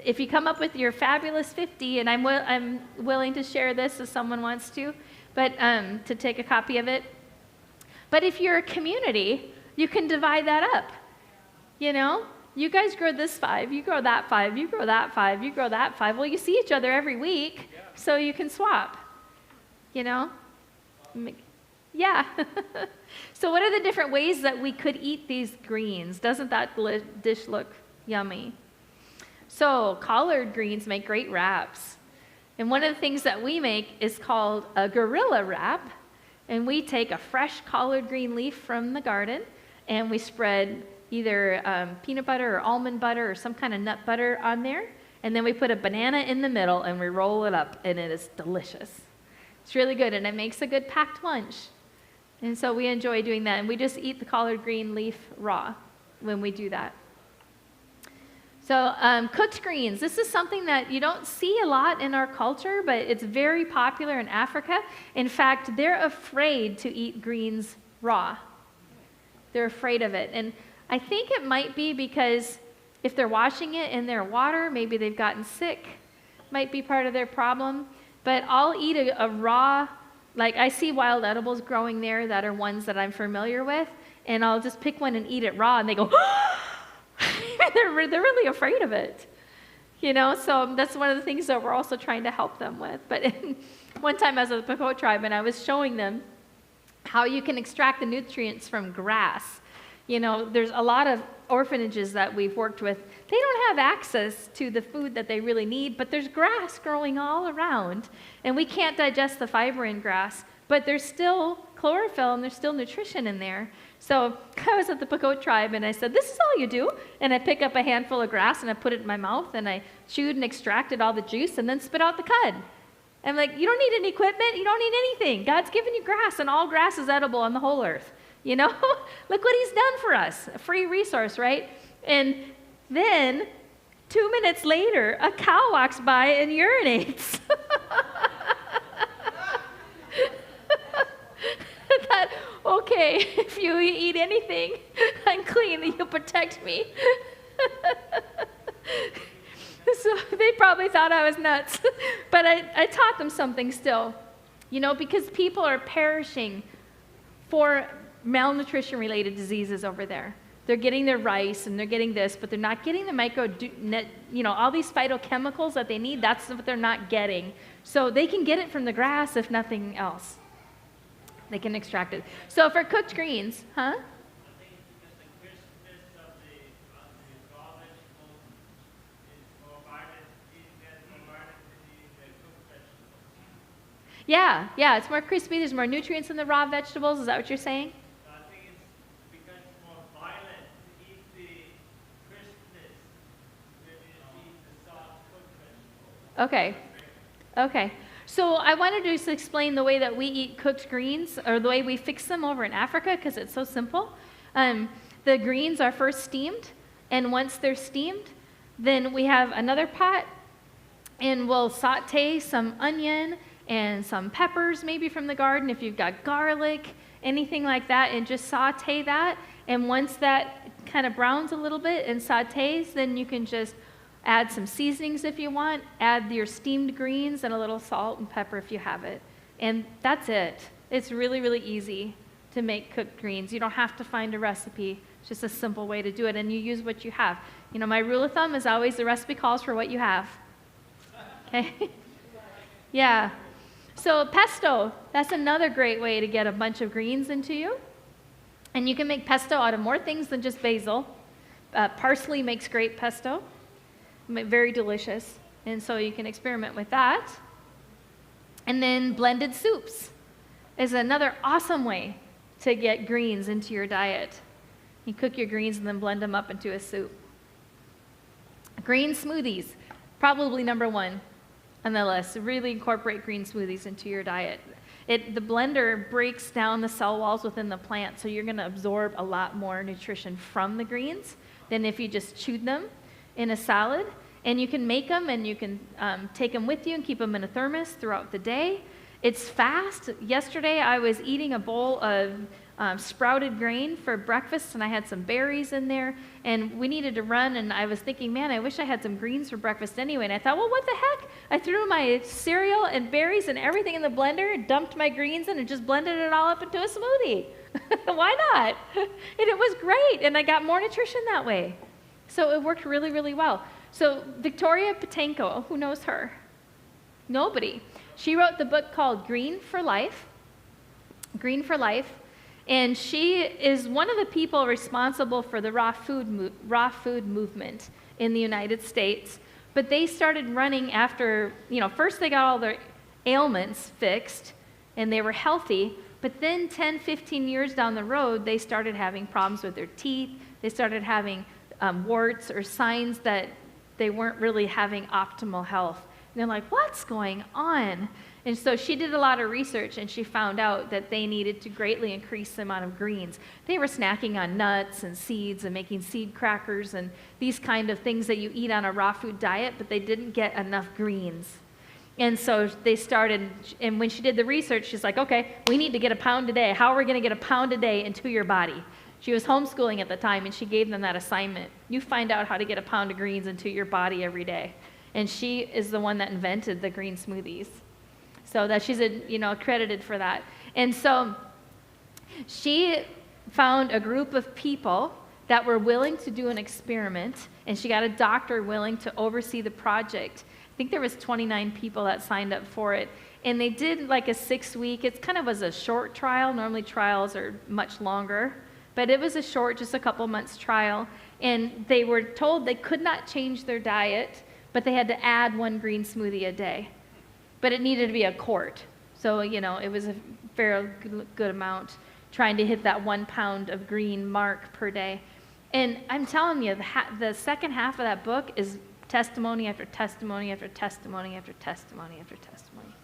if you come up with your fabulous 50, and I'm willing to share this if someone wants to, but to take a copy of it. But if you're a community, you can divide that up. You know, you guys grow this 5, you grow that 5, you grow that 5, you grow that 5. Well, you see each other every week, so you can swap. You know? Yeah. So what are the different ways that we could eat these greens? Doesn't that dish look yummy? So collard greens make great wraps. And one of the things that we make is called a gorilla wrap. And we take a fresh collard green leaf from the garden, and we spread either peanut butter or almond butter or some kind of nut butter on there. And then we put a banana in the middle, and we roll it up, and it is delicious. It's really good, and it makes a good packed lunch. And so we enjoy doing that, and we just eat the collard green leaf raw when we do that. So cooked greens, this is something that you don't see a lot in our culture, but it's very popular in Africa. In fact, they're afraid to eat greens raw. They're afraid of it. And I think it might be because if they're washing it in their water, maybe they've gotten sick, might be part of their problem. But I'll eat a raw, like I see wild edibles growing there that are ones that I'm familiar with, and I'll just pick one and eat it raw, and they go, they're really afraid of it. You know, so that's one of the things that we're also trying to help them with. But one time I was at the Pottery tribe, and I was showing them how you can extract the nutrients from grass. You know, there's a lot of orphanages that we've worked with. They don't have access to the food that they really need, but there's grass growing all around, and we can't digest the fiber in grass, but there's still chlorophyll and there's still nutrition in there. So I was at the Pottery tribe, and I said, this is all you do. And I pick up a handful of grass, and I put it in my mouth, and I chewed and extracted all the juice, and then spit out the cud. I'm like, you don't need any equipment. You don't need anything. God's given you grass, and all grass is edible on the whole earth. You know, look what he's done for us. A free resource, right? And then 2 minutes later, a cow walks by and urinates. I thought, okay, if you eat anything unclean, then you'll protect me. So they probably thought I was nuts. But I taught them something still. You know, because people are perishing for malnutrition-related diseases over there. They're getting their rice and they're getting this, but they're not getting the all these phytochemicals that they need. That's what they're not getting. So they can get it from the grass if nothing else. They can extract it. So for cooked greens, huh? Yeah, it's more crispy. There's more nutrients in the raw vegetables. Is that what you're saying?
I think it's because it's more violent to eat the crispness than it is to eat the soft cooked vegetables.
Okay. So I wanted to just explain the way that we eat cooked greens, or the way we fix them over in Africa, because it's so simple. The greens are first steamed, and once they're steamed, then we have another pot, and we'll saute some onion and some peppers, maybe from the garden, if you've got garlic, anything like that, and just saute that. And once that kind of browns a little bit and sautés, then you can just add some seasonings if you want, add your steamed greens and a little salt and pepper if you have it. And that's it. It's really, really easy to make cooked greens. You don't have to find a recipe. It's just a simple way to do it, and you use what you have. You know, my rule of thumb is always the recipe calls for what you have. Okay? Yeah. So pesto, that's another great way to get a bunch of greens into you. And you can make pesto out of more things than just basil. Parsley makes great pesto. Very delicious. And so you can experiment with that. And then blended soups is another awesome way to get greens into your diet. You cook your greens and then blend them up into a soup. Green smoothies, probably number one on the list. Really incorporate green smoothies into your diet. The blender breaks down the cell walls within the plant, so you're going to absorb a lot more nutrition from the greens than if you just chewed them in a salad. And you can make them, and you can take them with you and keep them in a thermos throughout the day. It's fast. Yesterday I was eating a bowl of sprouted grain for breakfast, and I had some berries in there, and we needed to run, and I was thinking, man, I wish I had some greens for breakfast anyway. And I thought, well, what the heck? I threw my cereal and berries and everything in the blender, dumped my greens in, and just blended it all up into a smoothie. Why not? And it was great, and I got more nutrition that way. So it worked really, really well. So Victoria Petenko, who knows her? Nobody. She wrote the book called Green for Life. Green for Life. And she is one of the people responsible for the raw food movement in the United States. But they started running after, first they got all their ailments fixed, and they were healthy. But then 10, 15 years down the road, they started having problems with their teeth. They started having warts or signs that they weren't really having optimal health. And they're like, what's going on? And so she did a lot of research, and she found out that they needed to greatly increase the amount of greens. They were snacking on nuts and seeds and making seed crackers and these kind of things that you eat on a raw food diet, but they didn't get enough greens. And so they started, and when she did the research, she's like, okay, we need to get a pound a day. How are we going to get a pound a day into your body? She was homeschooling at the time, and she gave them that assignment. You find out how to get a pound of greens into your body every day. And she is the one that invented the green smoothies. So that she's credited for that. And so she found a group of people that were willing to do an experiment, and she got a doctor willing to oversee the project. I think there was 29 people that signed up for it. And they did like a 6-week, it kind of was a short trial. Normally trials are much longer. But it was a short, just a couple months trial. And they were told they could not change their diet, but they had to add 1 green smoothie a day. But it needed to be a quart. So, it was a fairly good amount, trying to hit that 1 pound of green mark per day. And I'm telling you, the second half of that book is testimony after testimony after testimony after testimony after testimony.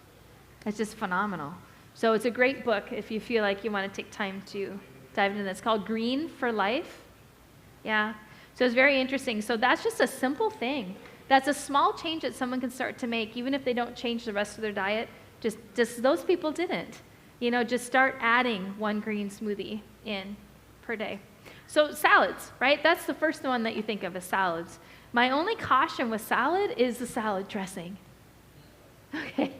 It's just phenomenal. So it's a great book if you feel like you want to take time to dive into this. It's called Green for Life. Yeah. So it's very interesting. So that's just a simple thing. That's a small change that someone can start to make, even if they don't change the rest of their diet. Just those people didn't. Just start adding 1 green smoothie in per day. So salads, right? That's the first one that you think of as salads. My only caution with salad is the salad dressing. Okay.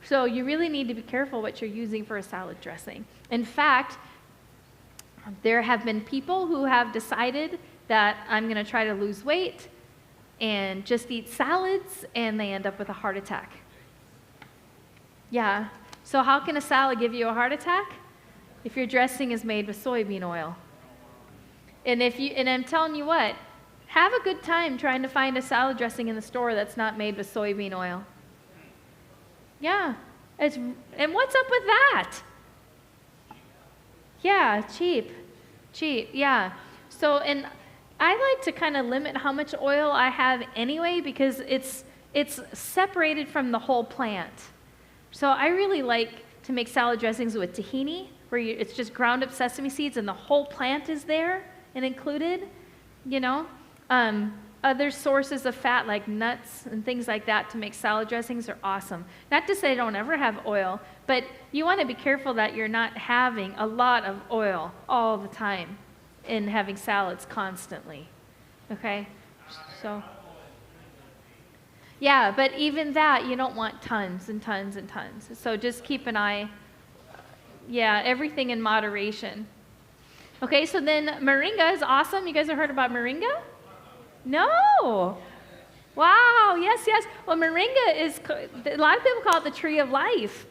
So you really need to be careful what you're using for a salad dressing. In fact, there have been people who have decided that I'm going to try to lose weight and just eat salads, and they end up with a heart attack. Yeah. So how can a salad give you a heart attack? If your dressing is made with soybean oil. And I'm telling you what, have a good time trying to find a salad dressing in the store that's not made with soybean oil. Yeah. And what's up with that? Yeah, cheap, yeah. So, and I like to kind of limit how much oil I have anyway, because it's separated from the whole plant. So I really like to make salad dressings with tahini, where it's just ground up sesame seeds and the whole plant is there and included, you know. Other sources of fat like nuts and things like that to make salad dressings are awesome. Not to say don't ever have oil, but you want to be careful that you're not having a lot of oil all the time and having salads constantly. Okay? So, yeah, but even that, you don't want tons and tons and tons. So just keep an eye. Yeah, everything in moderation. Okay, so then moringa is awesome. You guys have heard about moringa? No. Wow, yes, yes. Well, moringa is, a lot of people call it the tree of life.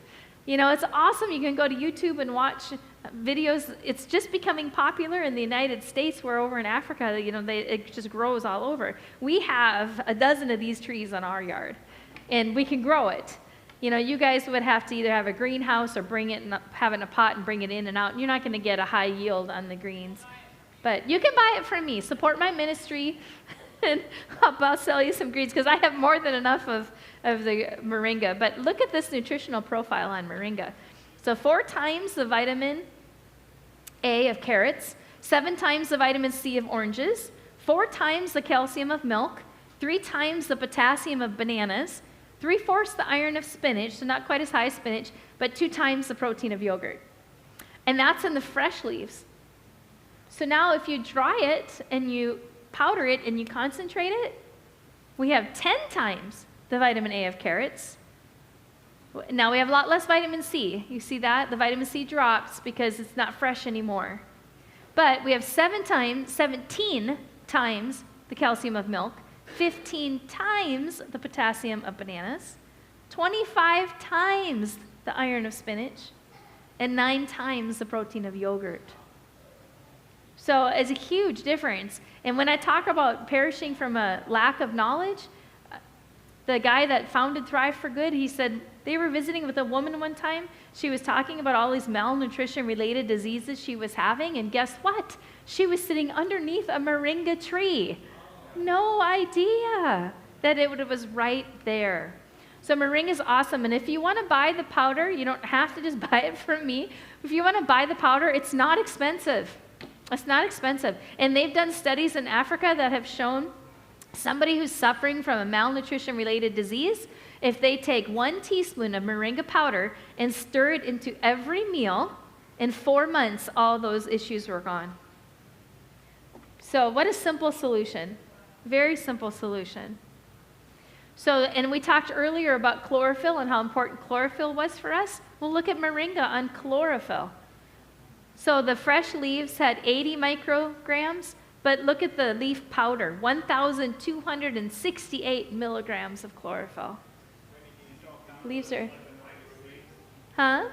You know, it's awesome. You can go to YouTube and watch videos. It's just becoming popular in the United States, where over in Africa, you know, it just grows all over. We have a dozen of these trees on our yard, and we can grow it. You know, you guys would have to either have a greenhouse or bring it and have it in a pot and bring it in and out. You're not going to get a high yield on the greens. But you can buy it from me. Support my ministry, and I'll sell you some greens because I have more than enough of the moringa. But look at this nutritional profile on moringa. So 4 times the vitamin A of carrots, 7 times the vitamin C of oranges, 4 times the calcium of milk, 3 times the potassium of bananas, 3/4 the iron of spinach, so not quite as high as spinach, but 2 times the protein of yogurt. And that's in the fresh leaves. So now if you dry it and you powder it and you concentrate it, we have 10 times the vitamin A of carrots. Now we have a lot less vitamin C. You see that? The vitamin C drops because it's not fresh anymore. But we have 17 times the calcium of milk, 15 times the potassium of bananas, 25 times the iron of spinach, and 9 times the protein of yogurt. So it's a huge difference. And when I talk about perishing from a lack of knowledge, the guy that founded Thrive for Good, he said they were visiting with a woman one time. She was talking about all these malnutrition-related diseases she was having, and guess what? She was sitting underneath a moringa tree. No idea that it was right there. So moringa is awesome, and if you want to buy the powder, you don't have to just buy it from me. If you want to buy the powder, it's not expensive. It's not expensive. And they've done studies in Africa that have shown somebody who's suffering from a malnutrition-related disease, if they take 1 teaspoon of moringa powder and stir it into every meal, in 4 months, all those issues were gone. So what a simple solution. Very simple solution. So, and we talked earlier about chlorophyll and how important chlorophyll was for us. Well, look at moringa on chlorophyll. So the fresh leaves had 80 micrograms, but look at the leaf powder, 1,268 milligrams of chlorophyll. Leaves are, huh?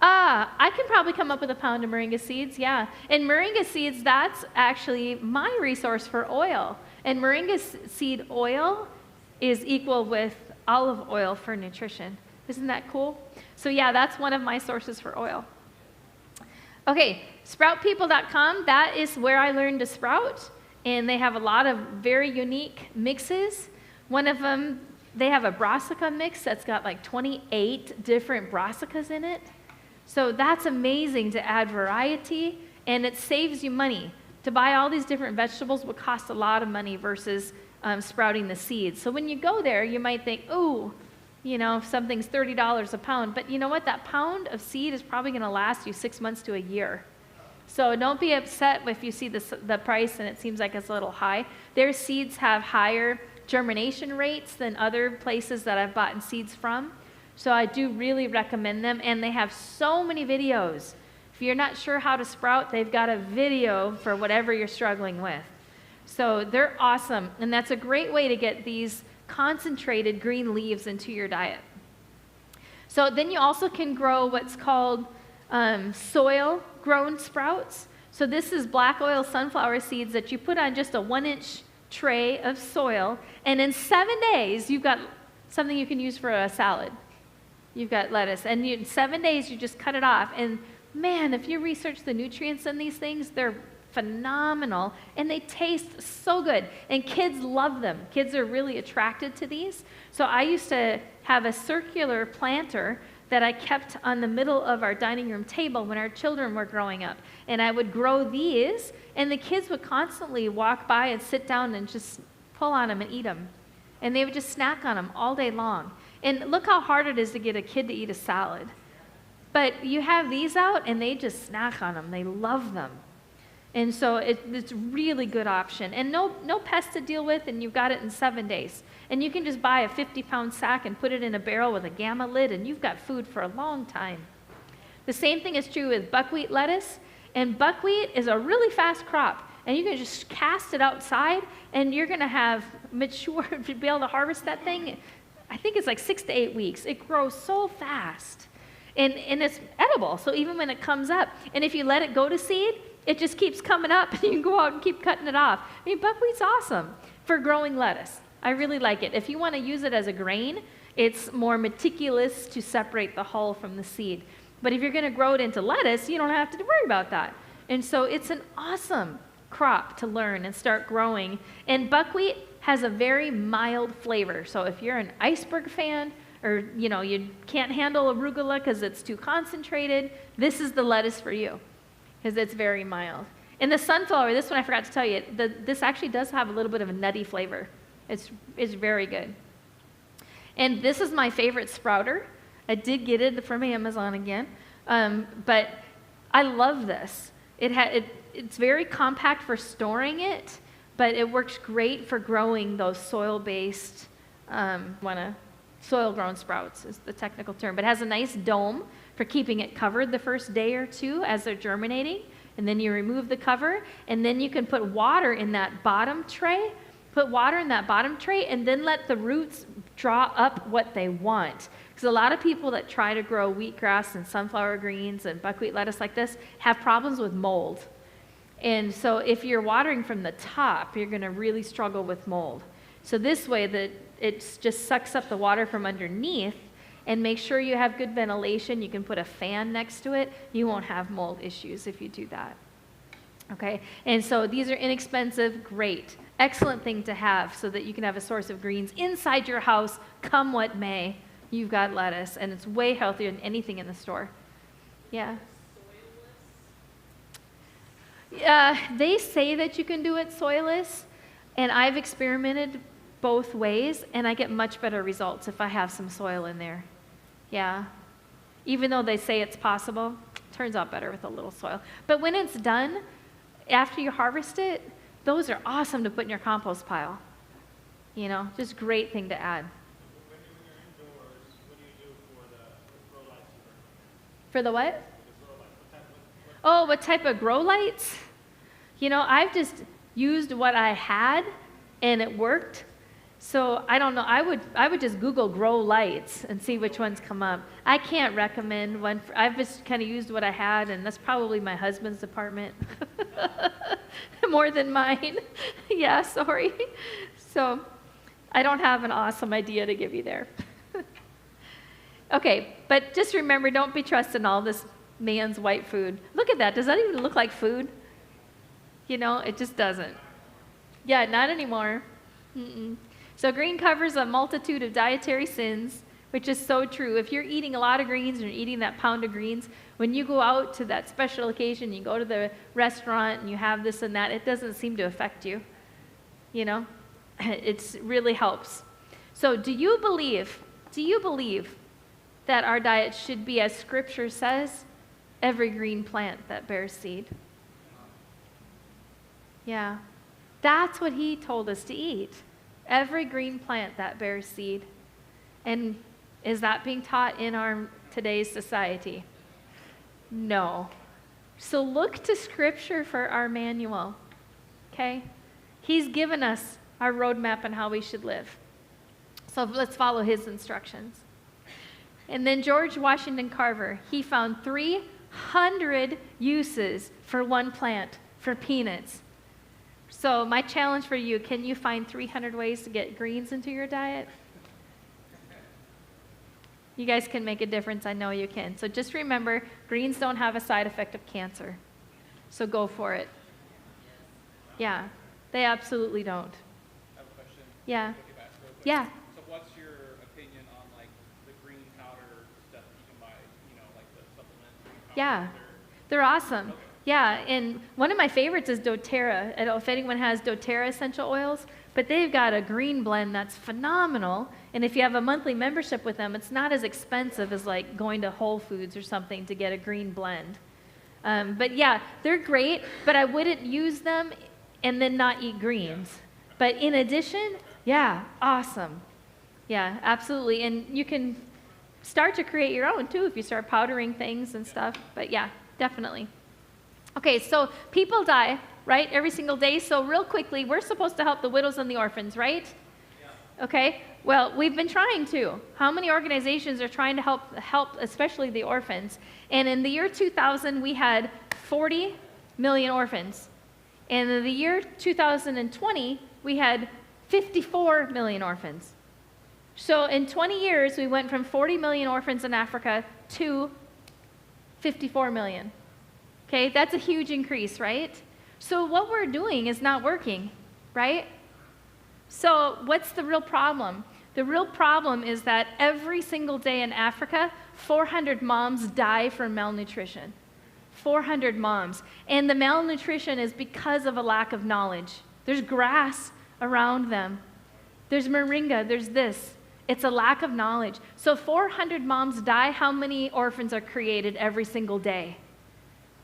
I can probably come up with a pound of moringa seeds, yeah. And moringa seeds, that's actually my resource for oil. And moringa seed oil is equal with olive oil for nutrition. Isn't that cool? So yeah, that's one of my sources for oil. Okay, sproutpeople.com, that is where I learned to sprout. And they have a lot of very unique mixes. One of them, they have a brassica mix that's got like 28 different brassicas in it. So that's amazing to add variety, and it saves you money. To buy all these different vegetables would cost a lot of money versus sprouting the seeds. So when you go there, you might think, oh, you know, something's $30 a pound. But you know what? That pound of seed is probably going to last you 6 months to a year. So don't be upset if you see the price and it seems like it's a little high. Their seeds have higher germination rates than other places that I've bought seeds from. So I do really recommend them, and they have so many videos. If you're not sure how to sprout, they've got a video for whatever you're struggling with. So they're awesome, and that's a great way to get these concentrated green leaves into your diet. So then you also can grow what's called soil-grown sprouts. So this is black oil sunflower seeds that you put on just a 1-inch tray of soil, and in 7 days, you've got something you can use for a salad. You've got lettuce, and in 7 days, you just cut it off. And man, if you research the nutrients in these things, they're phenomenal, and they taste so good. And kids love them. Kids are really attracted to these. So I used to have a circular planter that I kept on the middle of our dining room table when our children were growing up. And I would grow these, and the kids would constantly walk by and sit down and just pull on them and eat them. And they would just snack on them all day long. And look how hard it is to get a kid to eat a salad. But you have these out, and they just snack on them. They love them. And so it's a really good option. And no pests to deal with, and you've got it in 7 days. And you can just buy a 50-pound sack and put it in a barrel with a gamma lid, and you've got food for a long time. The same thing is true with buckwheat lettuce. And buckwheat is a really fast crop. And you can just cast it outside, and you're going to have mature, to be able to harvest that thing, I think it's like 6 to 8 weeks. It grows so fast. And it's edible, so even when it comes up. And if you let it go to seed, it just keeps coming up, and you can go out and keep cutting it off. I mean, buckwheat's awesome for growing lettuce. I really like it. If you want to use it as a grain, it's more meticulous to separate the hull from the seed. But if you're going to grow it into lettuce, you don't have to worry about that. And so it's an awesome crop to learn and start growing. And buckwheat has a very mild flavor. So if you're an iceberg fan, or you can't handle arugula because it's too concentrated, this is the lettuce for you because it's very mild. And the sunflower, this one I forgot to tell you, this actually does have a little bit of a nutty flavor. It's very good. And this is my favorite sprouter. I did get it from Amazon again, but I love this. It's very compact for storing it, but it works great for growing those soil-based, soil-grown sprouts is the technical term. But it has a nice dome for keeping it covered the first day or two as they're germinating, and then you remove the cover, and then you can put water in that bottom tray. Put water in that bottom tray, and then let the roots draw up what they want. Because a lot of people that try to grow wheatgrass and sunflower greens and buckwheat lettuce like this have problems with mold. And so if you're watering from the top, you're going to really struggle with mold. So this way, it just sucks up the water from underneath, and make sure you have good ventilation. You can put a fan next to it. You won't have mold issues if you do that. Okay? And so these are inexpensive, great. Excellent thing to have so that you can have a source of greens inside your house, come what may. You've got lettuce, and it's way healthier than anything in the store. Yeah? They say that you can do it soilless, and I've experimented both ways, and I get much better results if I have some soil in there. Yeah. Even though they say it's possible, it turns out better with a little soil. But when it's done, after you harvest it, those are awesome to put in your compost pile. Just great thing to add.
When you're indoors, what do you do for the grow lights?
For the what? Oh, what type of grow lights? I've just used what I had, and it worked. So I don't know. I would just Google grow lights and see which ones come up. I can't recommend one. I've just kind of used what I had, and that's probably my husband's department more than mine. Yeah, sorry. So I don't have an awesome idea to give you there. Okay, but just remember, don't be trusting all this man's white food. Look at that. Does that even look like food? It just doesn't. Yeah, not anymore. Mm-mm. So green covers a multitude of dietary sins, which is so true. If you're eating a lot of greens and you're eating that pound of greens, when you go out to that special occasion, you go to the restaurant and you have this and that, it doesn't seem to affect you. It really helps. So do you believe that our diet should be, as Scripture says, every green plant that bears seed? Yeah. That's what he told us to eat. Every green plant that bears seed. And is that being taught in our today's society? No. So look to Scripture for our manual. Okay? He's given us our roadmap on how we should live. So let's follow his instructions. And then George Washington Carver, he found 300 uses for one plant, for peanuts. So my challenge for you, can you find 300 ways to get greens into your diet? You guys can make a difference. I know you can. So just remember, greens don't have a side effect of cancer. So go for it. Yeah, they absolutely don't.
I have a question.
Yeah.
Okay, back real quick.
Yeah.
So what's your opinion on like the green powder stuff that you can buy, like the supplement green powder?
Yeah. They're awesome.
Okay.
Yeah, and one of my favorites is doTERRA. I don't know if anyone has doTERRA essential oils, but they've got a green blend that's phenomenal. And if you have a monthly membership with them, it's not as expensive as like going to Whole Foods or something to get a green blend. But yeah, they're great, but I wouldn't use them and then not eat greens. But in addition, yeah, awesome. Yeah, absolutely. And you can start to create your own too if you start powdering things and stuff. But yeah, definitely. Okay, so people die, right, every single day. So real quickly, we're supposed to help the widows and the orphans, right? Yeah. Okay, well, we've been trying to. How many organizations are trying to help especially the orphans? And in the year 2000, we had 40 million orphans. And in the year 2020, we had 54 million orphans. So in 20 years, we went from 40 million orphans in Africa to 54 million. Okay, that's a huge increase, right? So what we're doing is not working, right? So what's the real problem? The real problem is that every single day in Africa, 400 moms die from malnutrition. 400 moms. And the malnutrition is because of a lack of knowledge. There's grass around them. There's moringa, there's this. It's a lack of knowledge. So 400 moms die. How many orphans are created every single day?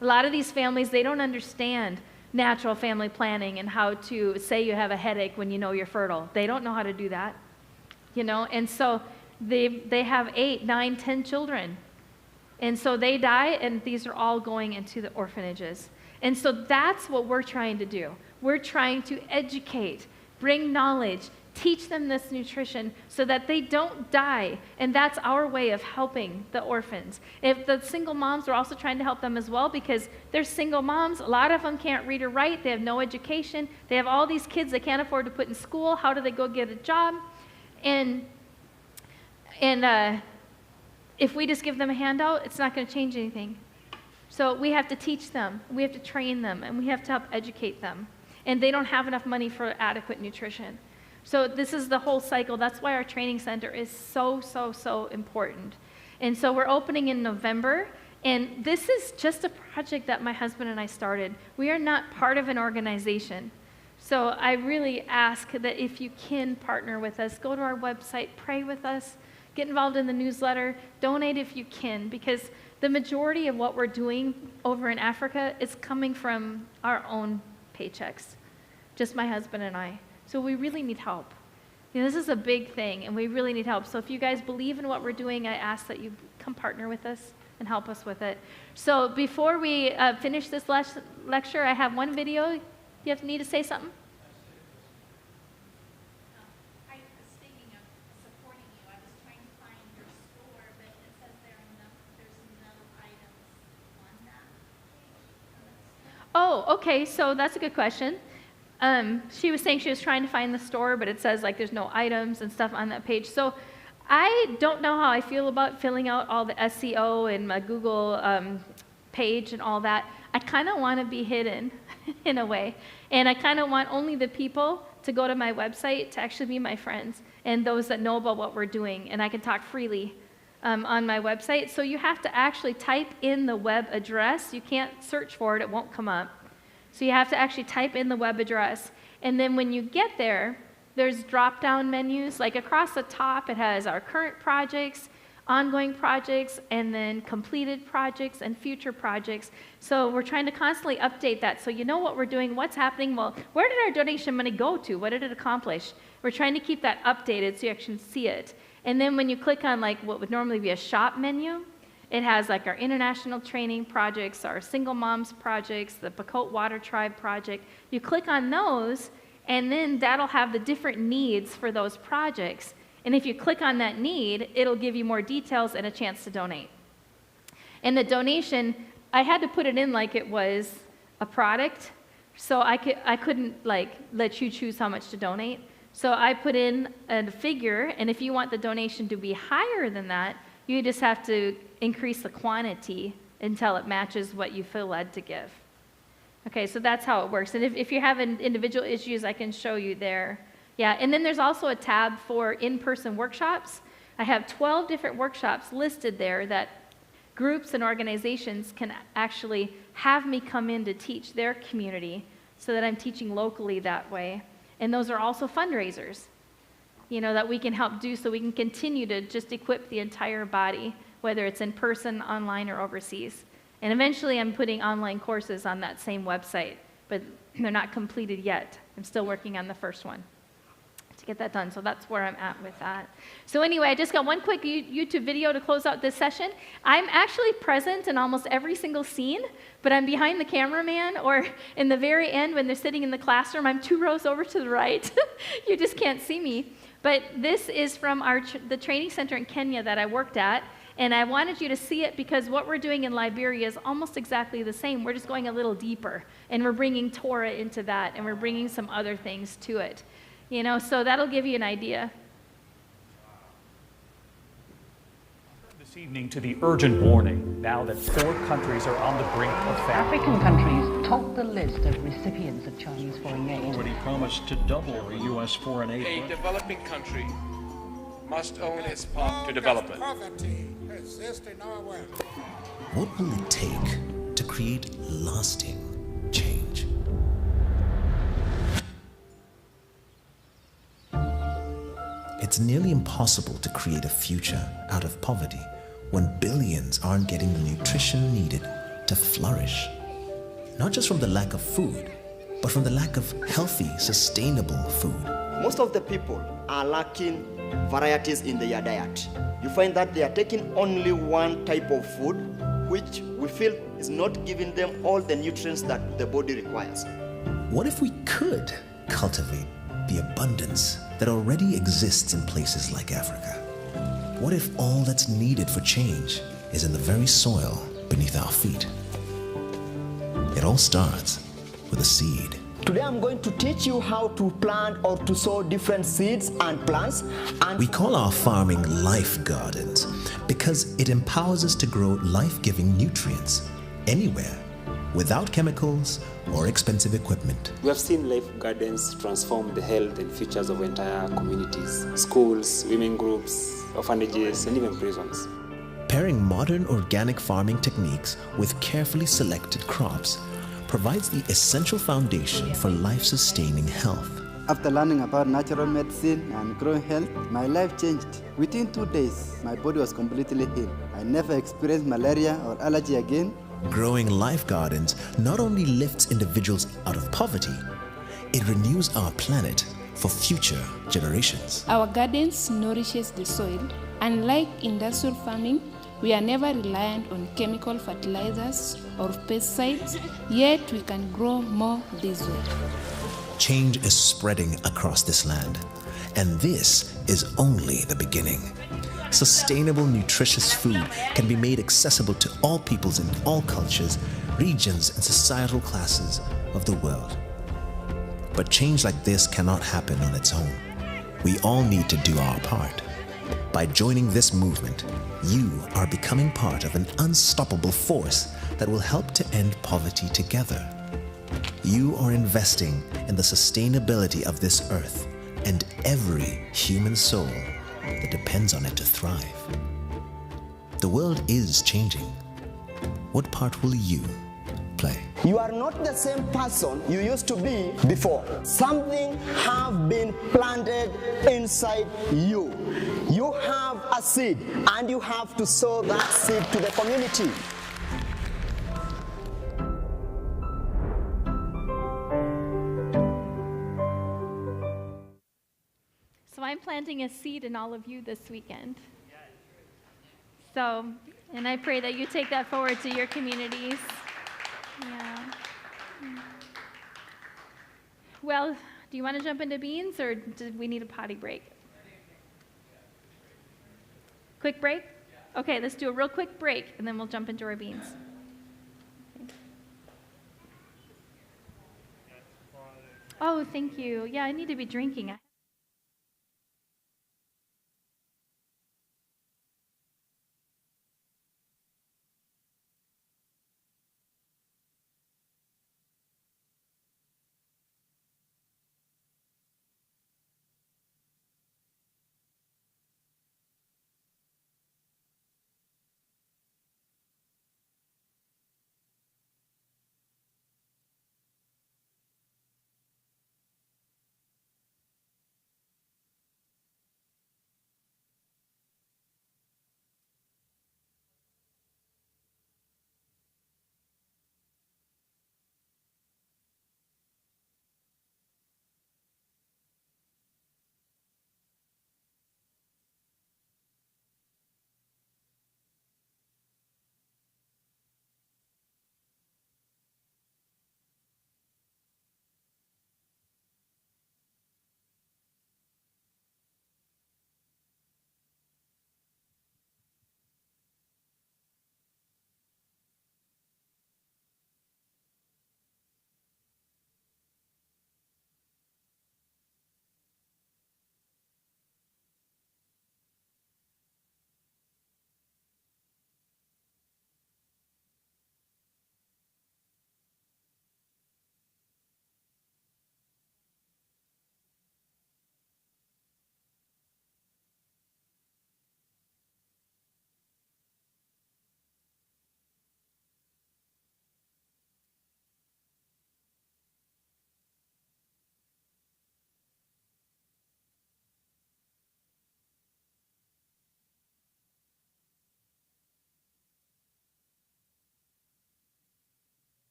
A lot of these families, they don't understand natural family planning and how to say you have a headache when you know you're fertile. They don't know how to do that, and so they have 8, 9, 10 children. And so they die, and these are all going into the orphanages. And so that's what we're trying to do. We're trying to educate, bring knowledge, teach them this nutrition so that they don't die. And that's our way of helping the orphans. If the single moms, we're also trying to help them as well because they're single moms. A lot of them can't read or write. They have no education. They have all these kids they can't afford to put in school. How do they go get a job? And if we just give them a handout, it's not going to change anything. So we have to teach them. We have to train them. And we have to help educate them. And they don't have enough money for adequate nutrition. So this is the whole cycle. That's why our training center is so, so, so important. And so we're opening in November. And this is just a project that my husband and I started. We are not part of an organization. So I really ask that if you can partner with us, go to our website, pray with us, get involved in the newsletter, donate if you can, because the majority of what we're doing over in Africa is coming from our own paychecks, just my husband and I. So we really need help. This is a big thing, and we really need help. So if you guys believe in what we're doing, I ask that you come partner with us and help us with it. So before we finish this lecture, I have one video. You need to say something?
I was thinking of supporting you. I was trying to find your store, but it says there's no items on that page.
Oh, okay. So that's a good question. She was saying she was trying to find the store, but it says like there's no items and stuff on that page. So I don't know how I feel about filling out all the SEO and my Google page and all that. I kind of want to be hidden in a way. And I kind of want only the people to go to my website to actually be my friends and those that know about what we're doing. And I can talk freely on my website. So you have to actually type in the web address. You can't search for it. It won't come up. So you have to actually type in the web address. And then when you get there, there's drop-down menus. Like across the top, it has our current projects, ongoing projects, and then completed projects and future projects. So we're trying to constantly update that so you know what we're doing, what's happening. Well, where did our donation money go to? What did it accomplish? We're trying to keep that updated so you actually see it. And then when you click on like what would normally be a shop menu, it has like our international training projects, our single moms projects, the Pakot Water Tribe project. You click on those, and then that'll have the different needs for those projects. And if you click on that need, it'll give you more details and a chance to donate. And the donation, I had to put it in like it was a product, so I couldn't like let you choose how much to donate. So I put in a figure, and if you want the donation to be higher than that, you just have to increase the quantity until it matches what you feel led to give. Okay, so that's how it works. And if you have individual issues, I can show you there. Yeah, and then there's also a tab for in-person workshops. I have 12 different workshops listed there that groups and organizations can actually have me come in to teach their community so that I'm teaching locally that way. And those are also fundraisers, that we can help do so we can continue to just equip the entire body, whether it's in person, online, or overseas. And eventually I'm putting online courses on that same website, but they're not completed yet. I'm still working on the first one to get that done. So that's where I'm at with that. So anyway, I just got one quick YouTube video to close out this session. I'm actually present in almost every single scene, but I'm behind the cameraman, or in the very end when they're sitting in the classroom, I'm 2 rows over to the right. You just can't see me. But this is from the training center in Kenya that I worked at. And I wanted you to see it because what we're doing in Liberia is almost exactly the same. We're just going a little deeper, and we're bringing Torah into that, and we're bringing some other things to it. So that'll give you an idea.
This evening to the urgent warning, now that 4 countries are on the brink of famine.
African countries top the list of recipients of Chinese foreign aid.
Already promised to double the U.S. foreign aid.
A developing country must own its path to development.
Poverty exists in our world.
What will it take to create lasting change? It's nearly impossible to create a future out of poverty when billions aren't getting the nutrition needed to flourish. Not just from the lack of food, but from the lack of healthy, sustainable food.
Most of the people are lacking varieties in their diet. You find that they are taking only one type of food, which we feel is not giving them all the nutrients that the body requires.
What if we could cultivate the abundance that already exists in places like Africa? What if all that's needed for change is in the very soil beneath our feet? It all starts with a seed.
Today I'm going to teach you how to plant or to sow different seeds and plants.
We call our farming life gardens because it empowers us to grow life-giving nutrients anywhere without chemicals or expensive equipment.
We have seen life gardens transform the health and futures of entire communities, schools, women groups, orphanages, and even prisons.
Pairing modern organic farming techniques with carefully selected crops provides the essential foundation for life-sustaining health.
After learning about natural medicine and growing health, my life changed. Within 2 days, my body was completely healed. I never experienced malaria or allergy again.
Growing life gardens not only lifts individuals out of poverty, it renews our planet for future generations.
Our gardens nourishes the soil. Unlike industrial farming, we are never reliant on chemical fertilizers or pesticides, yet we can grow more this way.
Change is spreading across this land, and this is only the beginning. Sustainable, nutritious food can be made accessible to all peoples in all cultures, regions, and societal classes of the world. But change like this cannot happen on its own. We all need to do our part. By joining this movement, you are becoming part of an unstoppable force that will help to end poverty together. You are investing in the sustainability of this earth and every human soul that depends on it to thrive. The world is changing. What part will you play?
You are not the same person you used to be before. Something have been planted inside you. You have a seed, and you have to sow that seed to the community.
So I'm planting a seed in all of you this weekend. So, and I pray that you take that forward to your communities. Yeah. Well, do you want to jump into beans, or do we need a potty break? Quick break? Okay, let's do a real quick break, and then we'll jump into our beans. Oh, thank you. Yeah, I need to be drinking.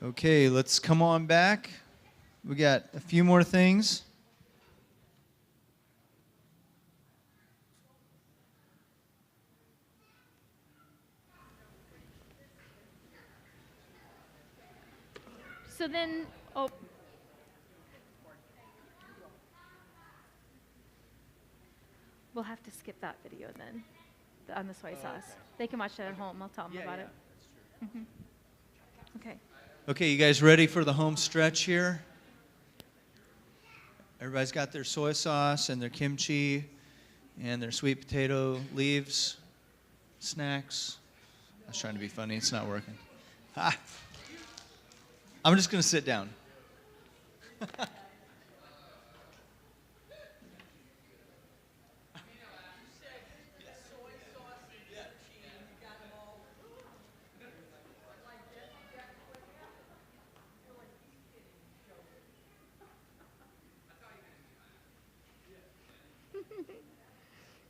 Okay, let's come on back. We got a few more things.
So then, oh. We'll have to skip that video then, on the soy sauce. They can watch that at home. I'll tell them about it. Mm-hmm. Okay.
Okay, you guys ready for the home stretch here? Everybody's got their soy sauce and their kimchi and their sweet potato leaves, snacks. I was trying to be funny. It's not working. Ha! I'm just going to sit down.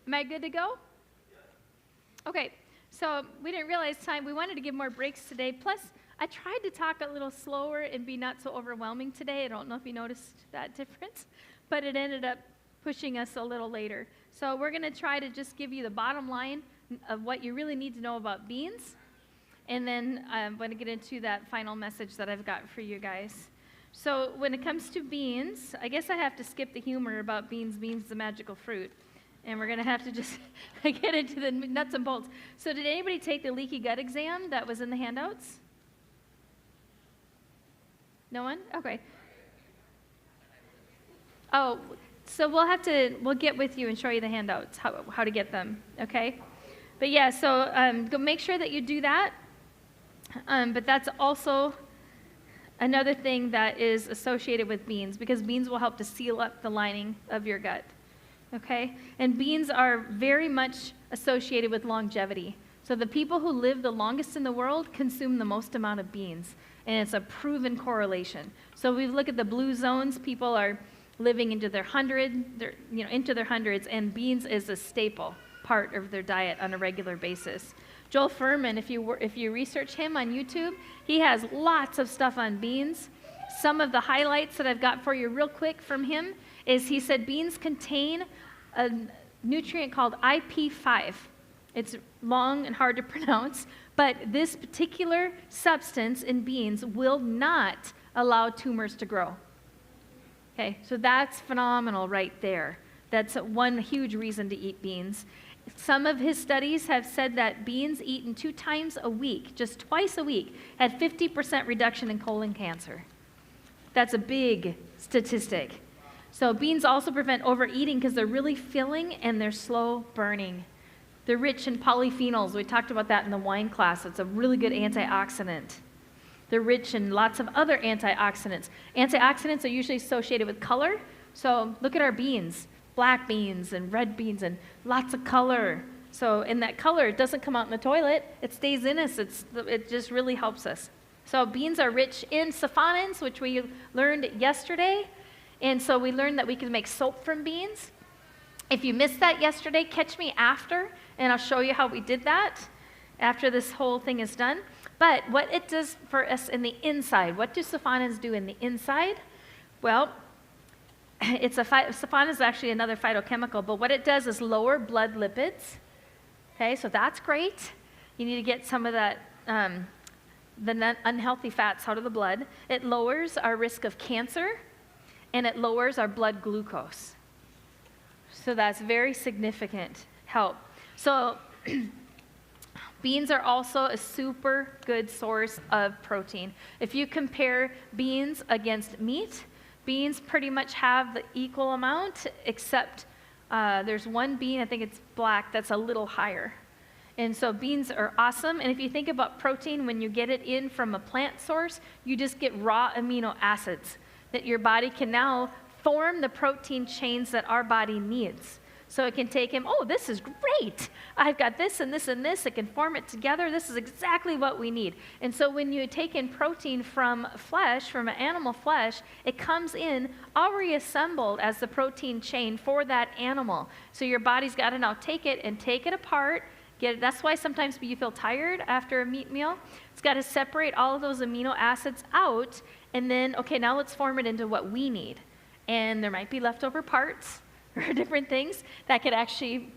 Am I good to go? Okay, so we didn't realize time. We wanted to give more breaks today. Plus, I tried to talk a little slower and be not so overwhelming today. I don't know if you noticed that difference, but it ended up pushing us a little later. So we're going to try to just give you the bottom line of what you really need to know about beans. And then I'm going to get into that final message that I've got for you guys. So when it comes to beans, I guess I have to skip the humor about beans. Beans is a magical fruit. And we're going to have to just get into the nuts and bolts. So did anybody take the leaky gut exam that was in the handouts? No one? Okay. Oh, so we'll get with you and show you the handouts, how to get them, okay? But yeah, so go make sure that you do that. But that's also another thing that is associated with beans, because beans will help to seal up the lining of your gut. Okay? And beans are very much associated with longevity. So the people who live the longest in the world consume the most amount of beans. And it's a proven correlation. So we look at the blue zones, people are living into their hundreds, and beans is a staple part of their diet on a regular basis. Joel Furman, if you research him on YouTube, he has lots of stuff on beans. Some of the highlights that I've got for you real quick from him is he said beans contain a nutrient called IP5. It's long and hard to pronounce, but this particular substance in beans will not allow tumors to grow. Okay, so that's phenomenal right there. That's one huge reason to eat beans. Some of his studies have said that beans eaten 2 times a week, just twice a week, had 50% reduction in colon cancer. That's a big statistic. So beans also prevent overeating because they're really filling and they're slow burning. They're rich in polyphenols. We talked about that in the wine class. It's a really good antioxidant. They're rich in lots of other antioxidants. Antioxidants are usually associated with color. So look at our beans, black beans and red beans and lots of color. So in that color, it doesn't come out in the toilet. It stays in us. It just really helps us. So beans are rich in sulfonins, which we learned yesterday. And so we learned that we can make soap from beans. If you missed that yesterday, catch me after, and I'll show you how we did that after this whole thing is done. But what it does for us in the inside, what do sulfonins do in the inside? Well, sulfonin is actually another phytochemical, but what it does is lower blood lipids. Okay, so that's great. You need to get some of that, the unhealthy fats out of the blood. It lowers our risk of cancer, and it lowers our blood glucose. So that's very significant help. So beans are also a super good source of protein. If you compare beans against meat, beans pretty much have the equal amount, except there's one bean, I think it's black, that's a little higher. And so beans are awesome. And if you think about protein, when you get it in from a plant source, you just get raw amino acids that your body can now form the protein chains that our body needs. So it can take him, oh, this is great. I've got this and this and this. It can form it together. This is exactly what we need. And so when you take in protein from flesh, from an animal flesh, it comes in already assembled as the protein chain for that animal. So your body's got to now take it and take it apart, That's why sometimes you feel tired after a meat meal. It's got to separate all of those amino acids out, and then, okay, now let's form it into what we need. And there might be leftover parts or different things that could actually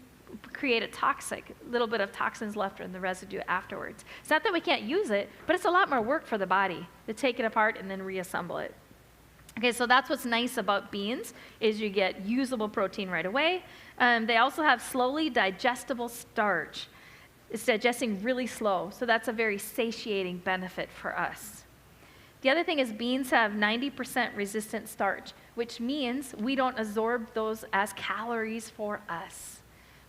create a little bit of toxins left in the residue afterwards. It's not that we can't use it, but it's a lot more work for the body to take it apart and then reassemble it. Okay, so that's what's nice about beans, is you get usable protein right away. They also have slowly digestible starch. It's digesting really slow, so that's a very satiating benefit for us. The other thing is beans have 90% resistant starch, which means we don't absorb those as calories for us.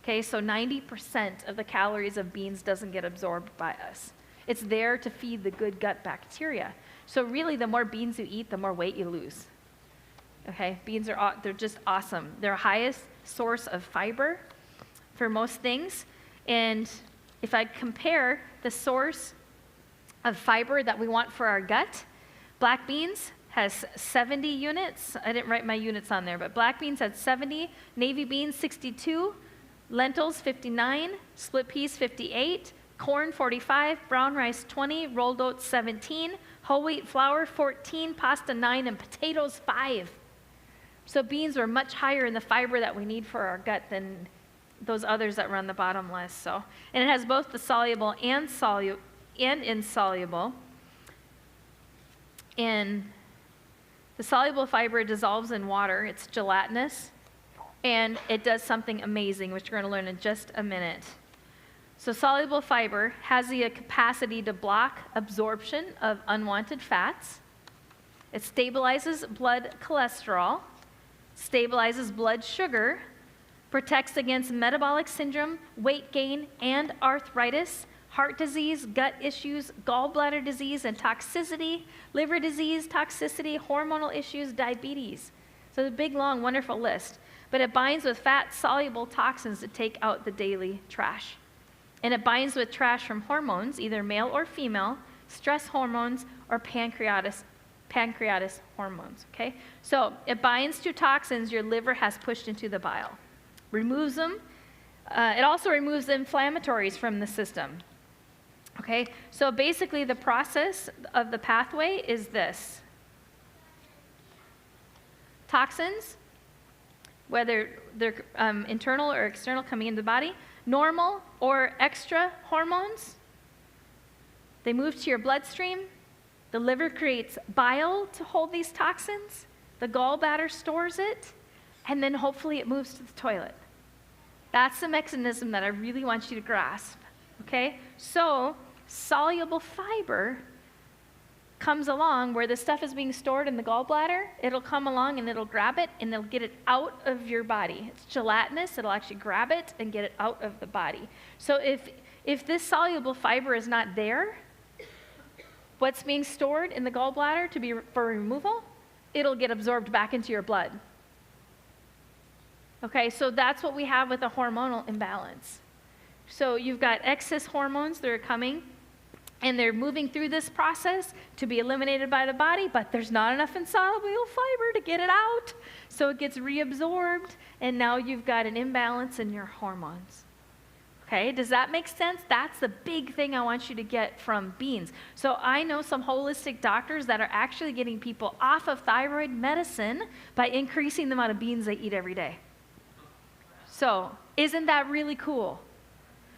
Okay, so 90% of the calories of beans doesn't get absorbed by us. It's there to feed the good gut bacteria. So really, the more beans you eat, the more weight you lose. Okay, beans they're just awesome. They're the highest source of fiber for most things. And if I compare the source of fiber that we want for our gut, black beans has 70 units. I didn't write my units on there, but black beans had 70, navy beans 62, lentils 59, split peas 58, corn 45, brown rice 20, rolled oats 17, whole wheat flour 14, pasta 9, and potatoes 5. So beans are much higher in the fiber that we need for our gut than those others that were on the bottom list. So, and it has both the soluble and insoluble. And the soluble fiber dissolves in water. It's gelatinous, and it does something amazing, which we're going to learn in just a minute. So soluble fiber has the capacity to block absorption of unwanted fats. It stabilizes blood cholesterol, stabilizes blood sugar, protects against metabolic syndrome, weight gain, and arthritis, heart disease, gut issues, gallbladder disease and toxicity, liver disease, toxicity, hormonal issues, diabetes. So it's a big, long, wonderful list. But it binds with fat-soluble toxins to take out the daily trash. And it binds with trash from hormones, either male or female, stress hormones, or pancreatic hormones, okay? So it binds to toxins your liver has pushed into the bile. Removes them. It also removes the inflammatories from the system. Okay, so basically the process of the pathway is this. Toxins, whether they're internal or external coming into the body, normal or extra hormones, they move to your bloodstream. The liver creates bile to hold these toxins. The gallbladder stores it, and then hopefully it moves to the toilet. That's the mechanism that I really want you to grasp, okay? So soluble fiber comes along where the stuff is being stored in the gallbladder. It'll come along and it'll grab it and it'll get it out of your body. It's gelatinous. It'll actually grab it and get it out of the body. So if this soluble fiber is not there, what's being stored in the gallbladder for removal, it'll get absorbed back into your blood. Okay, so that's what we have with a hormonal imbalance. So you've got excess hormones that are coming, and they're moving through this process to be eliminated by the body, but there's not enough insoluble fiber to get it out. So it gets reabsorbed, and now you've got an imbalance in your hormones. Okay, does that make sense? That's the big thing I want you to get from beans. So I know some holistic doctors that are actually getting people off of thyroid medicine by increasing the amount of beans they eat every day. So isn't that really cool?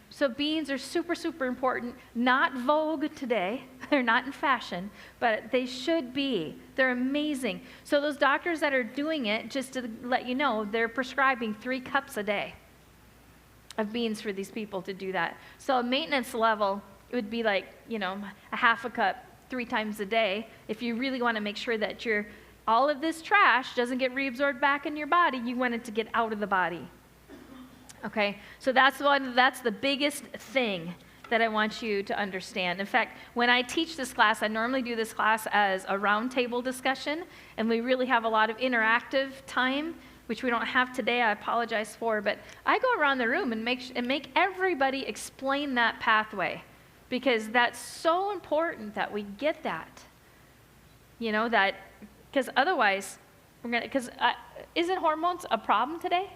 So beans are super, super important. Not vogue today. They're not in fashion, but they should be. They're amazing. So those doctors that are doing it, just to let you know, they're prescribing 3 cups a day of beans for these people to do that. So a maintenance level, it would be like, a half a cup 3 times a day. If you really want to make sure that all of this trash doesn't get reabsorbed back in your body, you want it to get out of the body. Okay, so that's the biggest thing that I want you to understand. In fact, when I teach this class, I normally do this class as a roundtable discussion, and we really have a lot of interactive time, which we don't have today, I apologize for, but I go around the room and make everybody explain that pathway, because that's so important that we get that. Because otherwise, isn't hormones a problem today?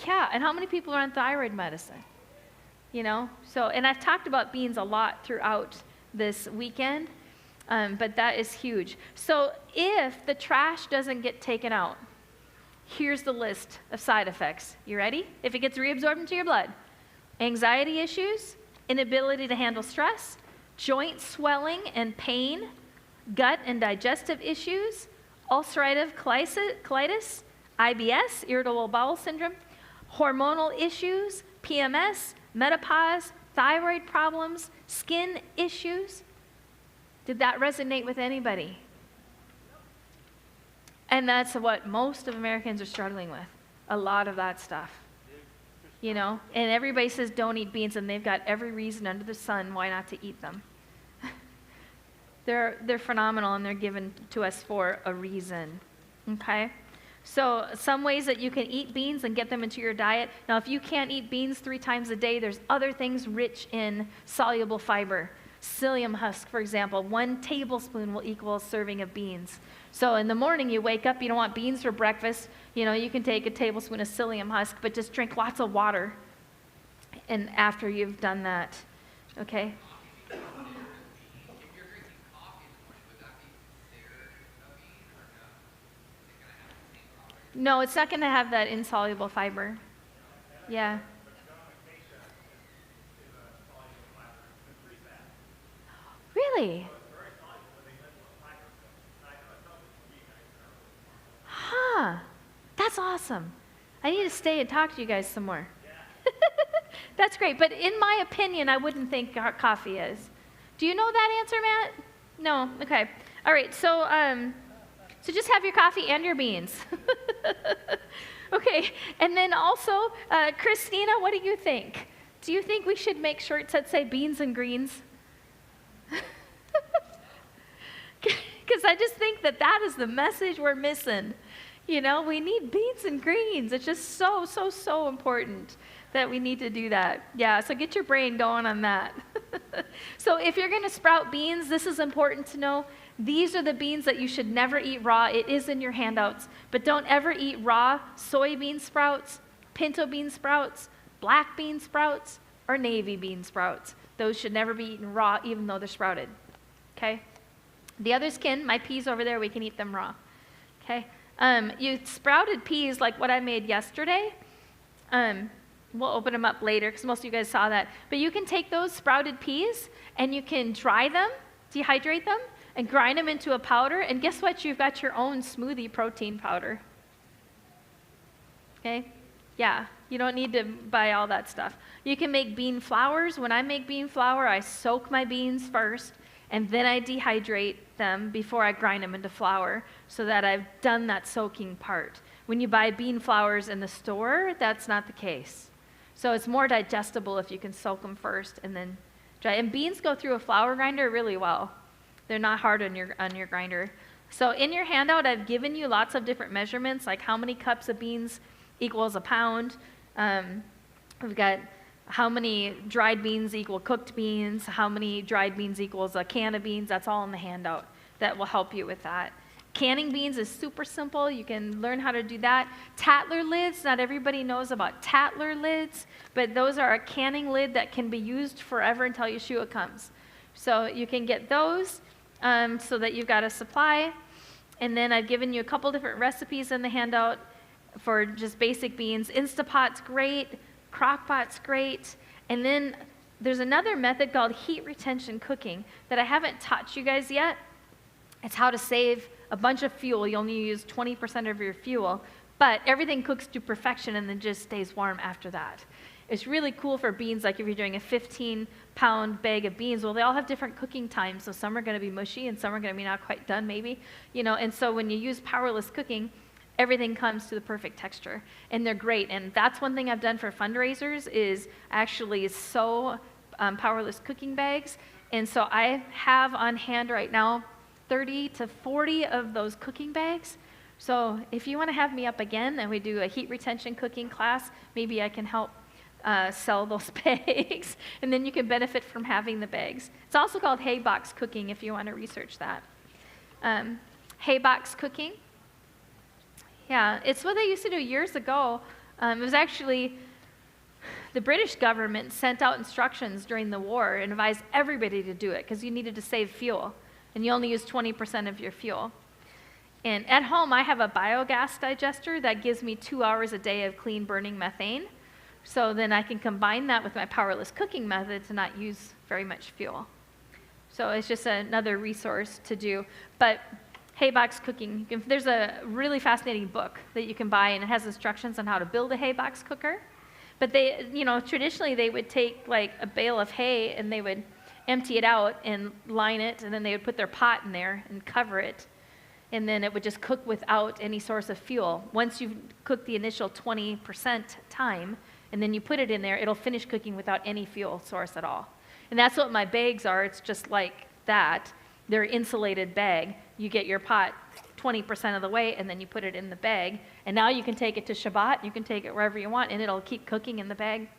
Yeah, and how many people are on thyroid medicine? you know? So, and I've talked about beans a lot throughout this weekend, but that is huge. So if the trash doesn't get taken out, here's the list of side effects. You ready? If it gets reabsorbed into your blood, anxiety issues, inability to handle stress, joint swelling and pain, gut and digestive issues, ulcerative colitis, IBS, irritable bowel syndrome, hormonal issues, PMS, menopause, thyroid problems, skin issues. Did that resonate with anybody? And that's what most of Americans are struggling with, a lot of that stuff. You know, and everybody says don't eat beans, and they've got every reason under the sun why not to eat them. They're phenomenal, and they're given to us for a reason, okay? So some ways that you can eat beans and get them into your diet. Now, if you can't eat beans 3 times a day, there's other things rich in soluble fiber. Psyllium husk, for example, 1 tablespoon will equal a serving of beans. So in the morning, you wake up, you don't want beans for breakfast, you know, you can take a tablespoon of psyllium husk, but just drink lots of water and after you've done that, okay? No, it's not going to have that insoluble fiber. Yeah. Really? Huh. That's awesome. I need to stay and talk to you guys some more. That's great. But in my opinion, I wouldn't think coffee is. Do you know that answer, Matt? No? Okay. All right. So just have your coffee and your beans. Okay. And then also, Christina, what do you think? Do you think we should make shirts that say beans and greens? Because I just think that is the message we're missing. You know, we need beans and greens. It's just so, so, so important that we need to do that. Yeah, so get your brain going on that. So if you're going to sprout beans, this is important to know. These are the beans that you should never eat raw. It is in your handouts. But don't ever eat raw soybean sprouts, pinto bean sprouts, black bean sprouts, or navy bean sprouts. Those should never be eaten raw, even though they're sprouted. Okay? The others can. My peas over there, we can eat them raw. Okay? You sprouted peas like what I made yesterday. We'll open them up later because most of you guys saw that. But you can take those sprouted peas and you can dry them, dehydrate them, and grind them into a powder. And guess what? You've got your own smoothie protein powder. Okay? Yeah, you don't need to buy all that stuff. You can make bean flours. When I make bean flour, I soak my beans first, and then I dehydrate them before I grind them into flour so that I've done that soaking part. When you buy bean flours in the store, that's not the case. So it's more digestible if you can soak them first and then dry. And beans go through a flour grinder really well. They're not hard on your grinder. So in your handout, I've given you lots of different measurements, like how many cups of beans equals a pound. We've got how many dried beans equal cooked beans, how many dried beans equals a can of beans. That's all in the handout. That will help you with that. Canning beans is super simple. You can learn how to do that. Tattler lids, not everybody knows about Tattler lids, but those are a canning lid that can be used forever until Yeshua comes. So you can get those so that you've got a supply. And then I've given you a couple different recipes in the handout for just basic beans. Instapot's great. Crockpot's great. And then there's another method called heat retention cooking that I haven't taught you guys yet. It's how to save a bunch of fuel. You only use 20% of your fuel, but everything cooks to perfection and then just stays warm after that. It's really cool for beans, like if you're doing a 15-pound bag of beans, well, they all have different cooking times, so some are going to be mushy and some are going to be not quite done maybe, you know, and so when you use powerless cooking, everything comes to the perfect texture, and they're great. And that's one thing I've done for fundraisers is actually sew powerless cooking bags, and so I have on hand right now 30 to 40 of those cooking bags. So if you want to have me up again and we do a heat retention cooking class, maybe I can help sell those bags, and then you can benefit from having the bags. It's also called hay box cooking if you want to research that. Hay box cooking. Yeah, it's what they used to do years ago. It was actually, the British government sent out instructions during the war and advised everybody to do it because you needed to save fuel, and you only use 20% of your fuel. And at home, I have a biogas digester that gives me 2 hours a day of clean burning methane. So then I can combine that with my powerless cooking method to not use very much fuel. So it's just another resource to do. But hay box cooking, there's a really fascinating book that you can buy, and it has instructions on how to build a hay box cooker. But they, traditionally they would take like a bale of hay and they would empty it out and line it, and then they would put their pot in there and cover it. And then it would just cook without any source of fuel. Once you've cooked the initial 20% time, and then you put it in there, it'll finish cooking without any fuel source at all. And that's what my bags are. It's just like that. They're insulated bag. You get your pot 20% of the way, and then you put it in the bag. And now you can take it to Shabbat. You can take it wherever you want, and it'll keep cooking in the bag.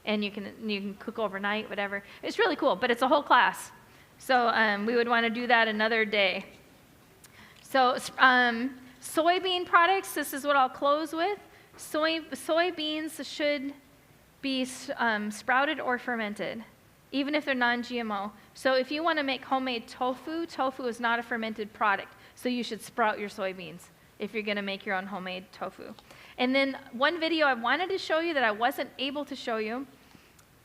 And you can cook overnight, whatever. It's really cool, but it's a whole class. So we would want to do that another day. So soybean products, this is what I'll close with. Soybeans should be sprouted or fermented, even if they're non-GMO. So if you want to make homemade tofu, tofu is not a fermented product. So you should sprout your soybeans if you're going to make your own homemade tofu. And then one video I wanted to show you that I wasn't able to show you,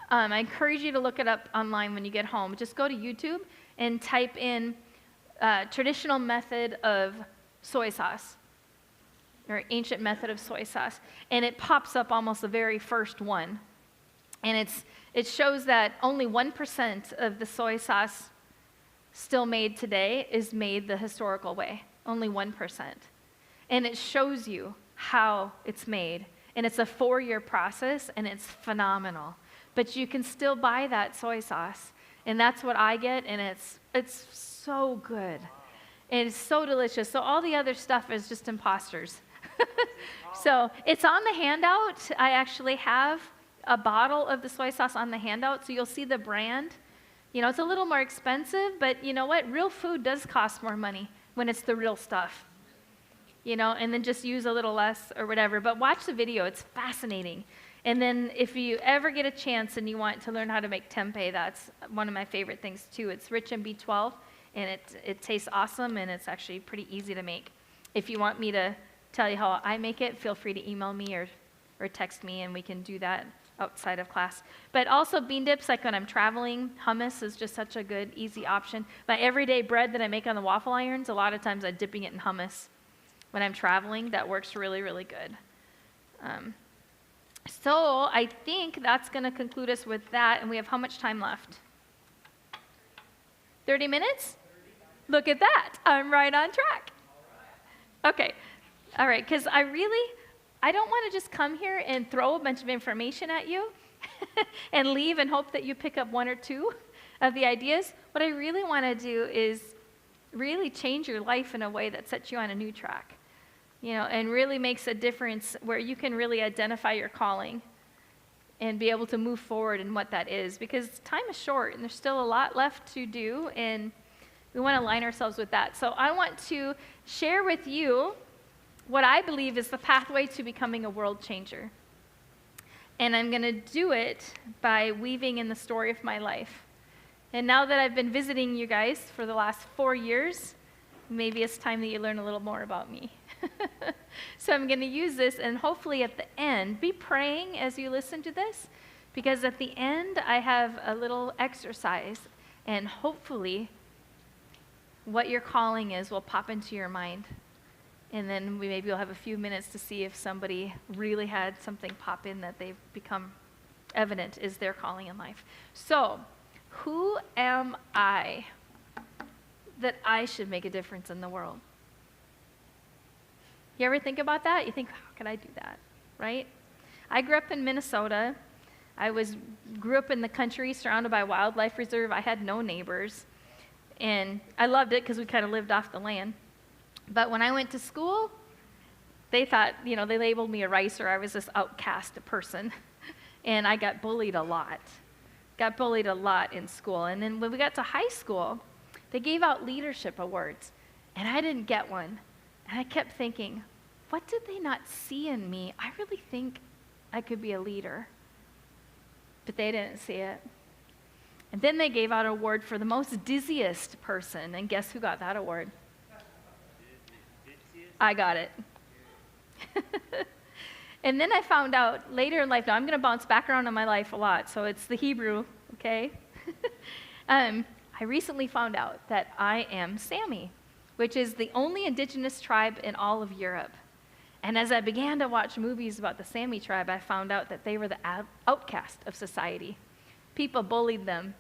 I encourage you to look it up online when you get home. Just go to YouTube and type in traditional method of soy sauce, or ancient method of soy sauce, and it pops up almost the very first one. And it shows that only 1% of the soy sauce still made today is made the historical way, only 1%. And it shows you how it's made. And it's a 4-year process, and it's phenomenal. But you can still buy that soy sauce. And that's what I get, and it's so good. And it's so delicious. So all the other stuff is just imposters. So it's on the handout. I actually have a bottle of the soy sauce on the handout, so you'll see the brand. It's a little more expensive, but you know what? Real food does cost more money when it's the real stuff. And then just use a little less or whatever. But watch the video. It's fascinating. And then if you ever get a chance and you want to learn how to make tempeh, that's one of my favorite things too. It's rich in B12, and it tastes awesome, and it's actually pretty easy to make. If you want me to tell you how I make it, feel free to email me or text me, and we can do that outside of class. But also bean dips, like when I'm traveling, hummus is just such a good, easy option. My everyday bread that I make on the waffle irons, a lot of times I'm dipping it in hummus. When I'm traveling, that works really, really good. So I think that's going to conclude us with that, and we have how much time left? 30 minutes? Look at that. I'm right on track. Okay. All right, because I don't want to just come here and throw a bunch of information at you and leave and hope that you pick up 1 or 2 of the ideas. What I really want to do is really change your life in a way that sets you on a new track, and really makes a difference where you can really identify your calling and be able to move forward in what that is, because time is short and there's still a lot left to do, and we want to align ourselves with that. So I want to share with you what I believe is the pathway to becoming a world changer. And I'm going to do it by weaving in the story of my life. And now that I've been visiting you guys for the last 4 years, maybe it's time that you learn a little more about me. So I'm going to use this, and hopefully at the end, be praying as you listen to this, because at the end I have a little exercise, and hopefully what your calling is will pop into your mind. And then maybe we'll have a few minutes to see if somebody really had something pop in that they've become evident is their calling in life. So, who am I that I should make a difference in the world? You ever think about that? You think, how could I do that, right? I grew up in Minnesota. I grew up in the country surrounded by a wildlife reserve. I had no neighbors. And I loved it because we kind of lived off the land. But when I went to school, they thought, they labeled me a ricer. I was this outcast person. And I got bullied a lot. Got bullied a lot in school. And then when we got to high school, they gave out leadership awards. And I didn't get one. And I kept thinking, what did they not see in me? I really think I could be a leader. but they didn't see it. And then they gave out an award for the most dizziest person, and guess who got that award? I got it. And then I found out later in life, now I'm going to bounce back around in my life a lot, so it's the Hebrew, okay? I recently found out that I am Sami, which is the only indigenous tribe in all of Europe. And as I began to watch movies about the Sami tribe, I found out that they were the outcast of society. People bullied them,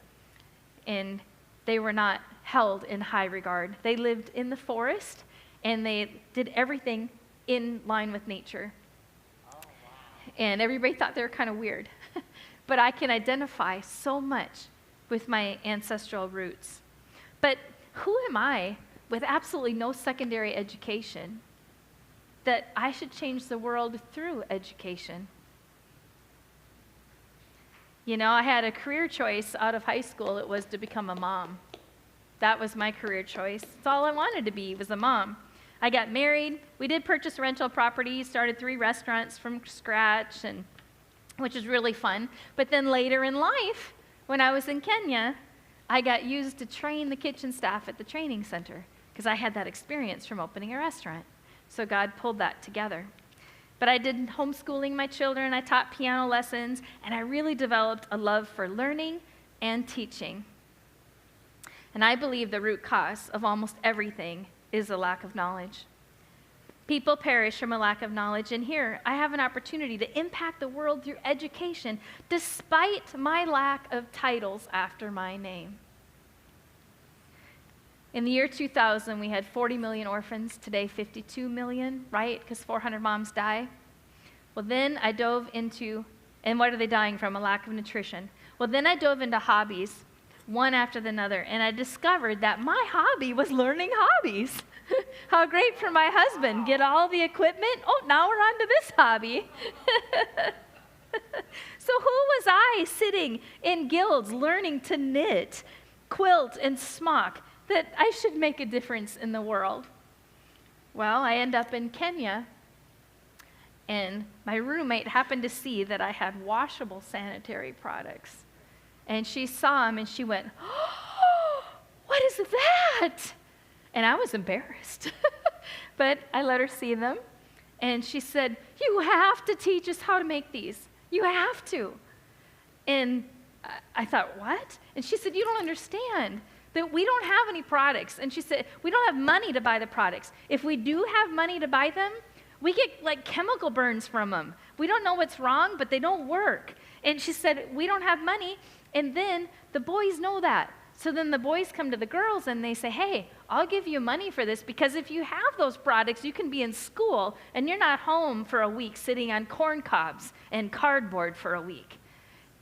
and they were not held in high regard. They lived in the forest, and they did everything in line with nature. And everybody thought they were kind of weird. But I can identify so much with my ancestral roots. But who am I with absolutely no secondary education that I should change the world through education? You know, I had a career choice out of high school. It was to become a mom. That was my career choice. That's all I wanted to be, was a mom. I got married. We did purchase rental properties, started 3 restaurants from scratch, and which was really fun. But then later in life, when I was in Kenya, I got used to train the kitchen staff at the training center because I had that experience from opening a restaurant. So God pulled that together. But I did homeschooling my children, I taught piano lessons, and I really developed a love for learning and teaching. And I believe the root cause of almost everything is a lack of knowledge. People perish from a lack of knowledge, and here I have an opportunity to impact the world through education despite my lack of titles after my name. In the year 2000, we had 40 million orphans. Today, 52 million, right? Because 400 moms die. Well, then I dove into, and what are they dying from? A lack of nutrition. Well, then I dove into hobbies, one after another, and I discovered that my hobby was learning hobbies. How great for my husband. Get all the equipment. Oh, now we're on to this hobby. So who was I sitting in guilds learning to knit, quilt, and smock that I should make a difference in the world? Well, I end up in Kenya, and my roommate happened to see that I had washable sanitary products. And she saw them, and she went, "Oh, what is that?" And I was embarrassed. But I let her see them, and she said, "You have to teach us how to make these. You have to." And I thought, what? And she said, "You don't understand that we don't have any products." And she said, "We don't have money to buy the products. If we do have money to buy them, we get like chemical burns from them. We don't know what's wrong, but they don't work." And she said, "We don't have money." And then the boys know that. So then the boys come to the girls and they say, "Hey, I'll give you money for this, because if you have those products, you can be in school and you're not home for a week sitting on corn cobs and cardboard for a week,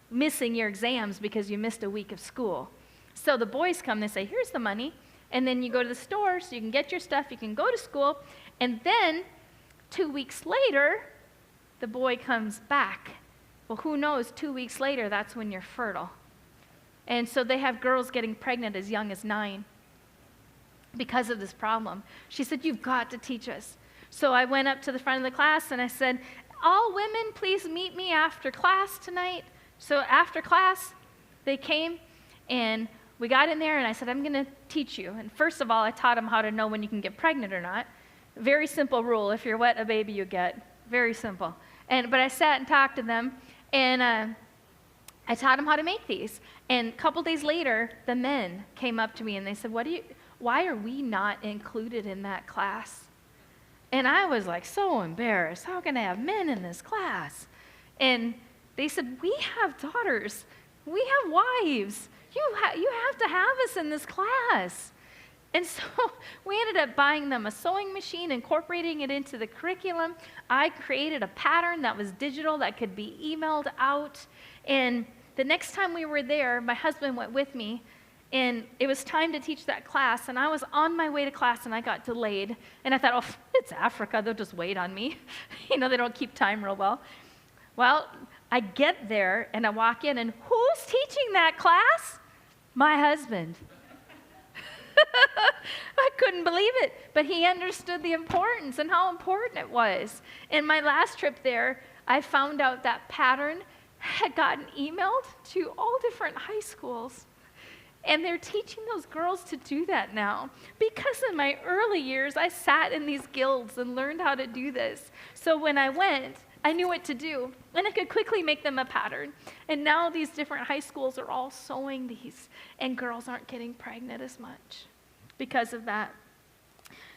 missing your exams because you missed a week of school." So the boys come, they say, "Here's the money." And then you go to the store so you can get your stuff, you can go to school. And then 2 weeks later, the boy comes back. Well, who knows, 2 weeks later, that's when you're fertile. And so they have girls getting pregnant as young as 9 because of this problem. She said, "You've got to teach us." So I went up to the front of the class and I said, "All women, please meet me after class tonight." So after class, they came and we got in there and I said, "I'm going to teach you." And first of all, I taught them how to know when you can get pregnant or not. Very simple rule. If you're wet, a baby you get. Very simple. But I sat and talked to them, and I taught them how to make these. And a couple days later, the men came up to me and they said, "Why are we not included in that class?" And I was like so embarrassed. How can I have men in this class? And they said, "We have daughters. We have wives. You have to have us in this class." And so we ended up buying them a sewing machine, incorporating it into the curriculum. I created a pattern that was digital that could be emailed out. And the next time we were there, my husband went with me, and it was time to teach that class. And I was on my way to class, and I got delayed. And I thought, "Oh, it's Africa. They'll just wait on me." You know, they don't keep time real well. Well, I get there, and I walk in, and who's teaching that class? My husband. I couldn't believe it, but he understood the importance and how important it was. In my last trip there, I found out that pattern had gotten emailed to all different high schools. And they're teaching those girls to do that now. Because in my early years, I sat in these guilds and learned how to do this. So when I went, I knew what to do. And I could quickly make them a pattern. And now these different high schools are all sewing these. And girls aren't getting pregnant as much because of that.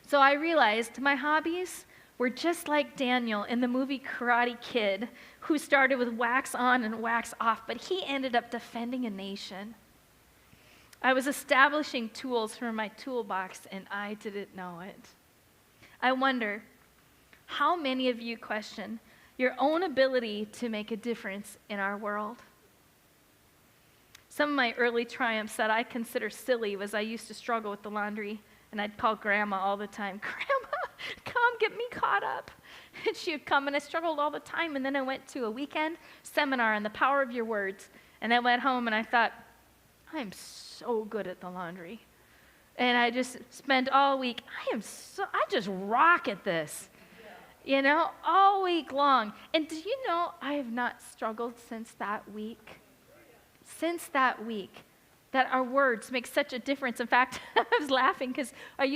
So I realized my hobbies were just like Daniel in the movie Karate Kid, who started with wax on and wax off, but he ended up defending a nation. I was establishing tools for my toolbox, and I didn't know it. I wonder, how many of you question your own ability to make a difference in our world? Some of my early triumphs that I consider silly was I used to struggle with the laundry, and I'd call Grandma all the time, "Grandma, come get me caught up." And she would come, and I struggled all the time. And then I went to a weekend seminar on the power of your words. And I went home, and I thought, I'm so good at the laundry. And I just spent all week, I just rock at this. You know, all week long. And do you know, I have not struggled since that week. Since that week. That our words make such a difference. In fact, I was laughing because I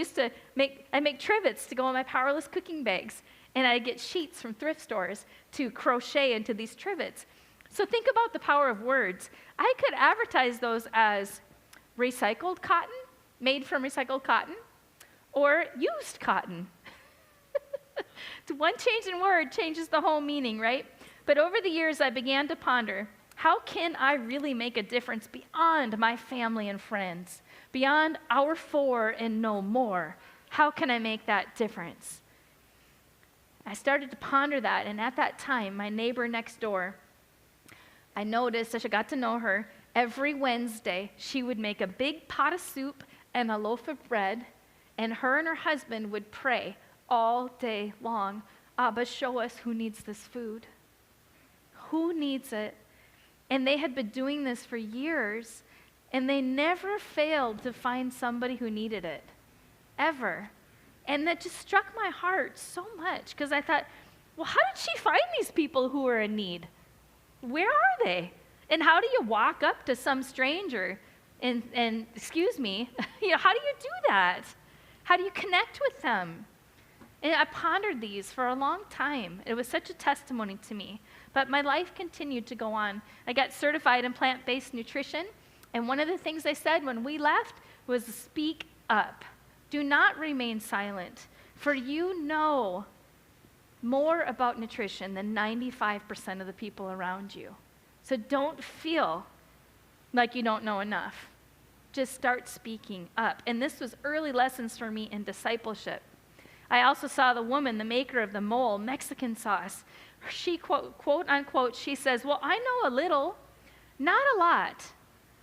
make trivets to go in my powerless cooking bags. And I get sheets from thrift stores to crochet into these trivets. So think about the power of words. I could advertise those as recycled cotton, made from recycled cotton, or used cotton. One change in word changes the whole meaning, right? But over the years, I began to ponder, how can I really make a difference beyond my family and friends, beyond our four and no more? How can I make that difference? I started to ponder that, and at that time, my neighbor next door, I noticed, as I got to know her, every Wednesday, she would make a big pot of soup and a loaf of bread, and her and her husband would pray all day long, "Abba, show us who needs this food. Who needs it?" And they had been doing this for years, and they never failed to find somebody who needed it, ever. And that just struck my heart so much, because I thought, well, how did she find these people who are in need? Where are they? And how do you walk up to some stranger and excuse me, how do you do that? How do you connect with them? And I pondered these for a long time. It was such a testimony to me. But my life continued to go on. I got certified in plant-based nutrition, and one of the things I said when we left was speak up. Do not remain silent, for you know more about nutrition than 95% of the people around you. So don't feel like you don't know enough. Just start speaking up. And this was early lessons for me in discipleship. I also saw the woman, the maker of the mole Mexican sauce. She, quote unquote, she says, "Well, I know a little, not a lot,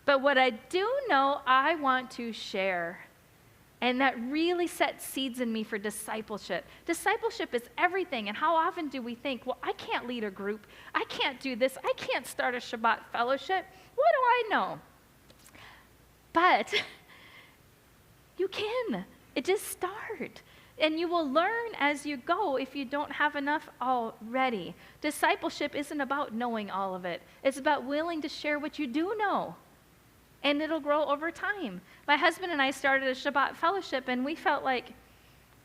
but what I do know, I want to share." And that really set seeds in me for discipleship. Discipleship is everything. And how often do we think, well, I can't lead a group. I can't do this. I can't start a Shabbat fellowship. What do I know? But you can. Just start. And you will learn as you go if you don't have enough already. Discipleship isn't about knowing all of it. It's about willing to share what you do know. And it'll grow over time. My husband and I started a Shabbat fellowship, and we felt like,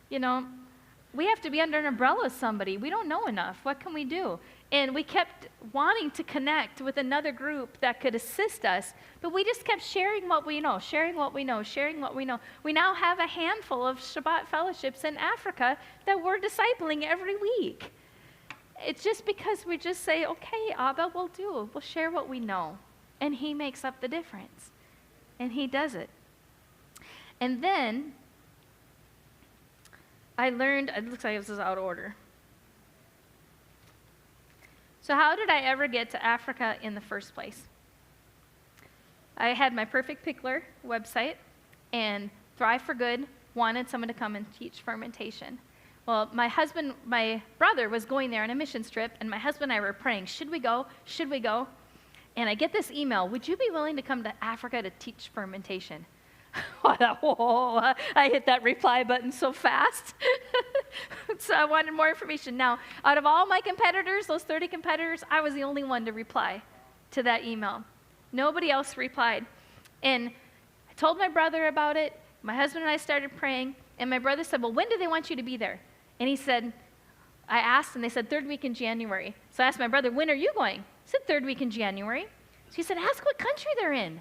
we have to be under an umbrella of somebody. We don't know enough. What can we do? And we kept wanting to connect with another group that could assist us, but we just kept sharing what we know, sharing what we know, sharing what we know. We now have a handful of Shabbat fellowships in Africa that we're discipling every week. It's just because we just say, okay, Abba, we'll share what we know. And he makes up the difference. And he does it. And then I learned, it looks like this is out of order. So how did I ever get to Africa in the first place? I had my Perfect Pickler website, and Thrive for Good wanted someone to come and teach fermentation. Well, my brother was going there on a mission trip, and my husband and I were praying, should we go? Should we go? And I get this email, would you be willing to come to Africa to teach fermentation? Whoa, I hit that reply button so fast. So I wanted more information. Now, out of all my competitors, those 30 competitors, I was the only one to reply. to that email. Nobody else replied. And I told my brother about it. My husband and I started praying. And my brother said, well, when do they want you to be there? And he said, I asked, and they said, 3rd week in January. So I asked my brother, when are you going? He said, 3rd week in January. So he said, ask what country they're in.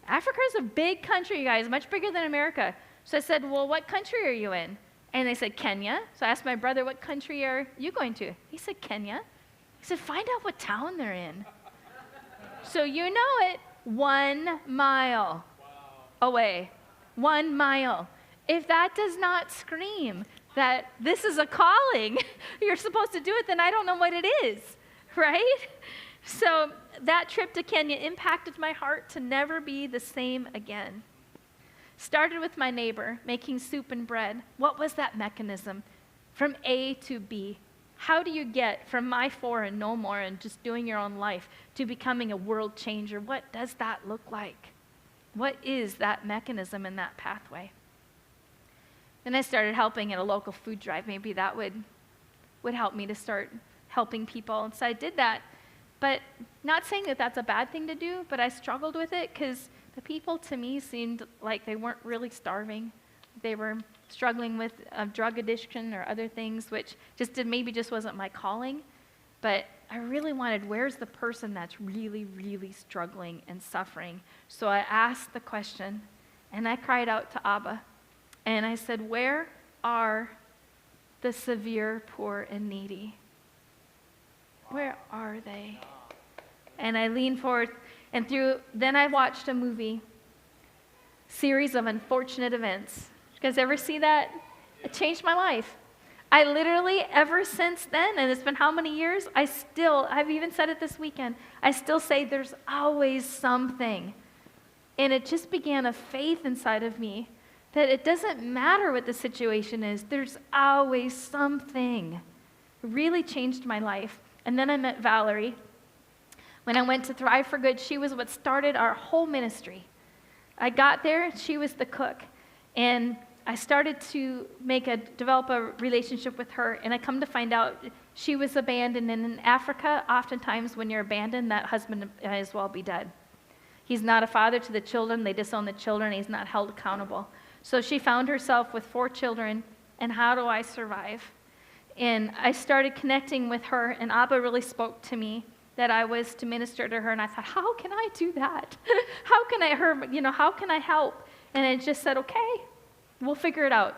Africa is a big country, you guys, much bigger than America. So I said, well, what country are you in? And they said, Kenya. So I asked my brother, what country are you going to? He said, Kenya. He said, find out what town they're in. So you know it, 1 mile away. 1 mile. If that does not scream that this is a calling, you're supposed to do it, then I don't know what it is, right? So that trip to Kenya impacted my heart to never be the same again. Started with my neighbor making soup and bread. What was that mechanism? From A to B. How do you get from my 4 and no more and just doing your own life to becoming a world changer? What does that look like? What is that mechanism in that pathway? Then I started helping at a local food drive. Maybe that would help me to start helping people. And so I did that. But not saying that that's a bad thing to do, but I struggled with it because the people to me seemed like they weren't really starving. They were struggling with drug addiction or other things, which maybe just wasn't my calling. But I really wanted, where's the person that's really, really struggling and suffering? So I asked the question, and I cried out to Abba. And I said, where are the severe, poor, and needy? Where are they? And I leaned forward, and then I watched a movie, series of unfortunate events. You guys ever see that? It changed my life. I literally, ever since then, and it's been how many years, I've even said it this weekend, I still say there's always something. And it just began a faith inside of me that it doesn't matter what the situation is, there's always something. It really changed my life. And then I met Valerie. When I went to Thrive for Good, she was what started our whole ministry. I got there, she was the cook. And I started to develop a relationship with her, and I come to find out she was abandoned. And in Africa, oftentimes when you're abandoned, that husband might as well be dead. He's not a father to the children, they disown the children, he's not held accountable. So she found herself with 4 children, and how do I survive? And I started connecting with her, and Abba really spoke to me that I was to minister to her, and I thought, how can I do that? How can I help? And it just said, okay, we'll figure it out.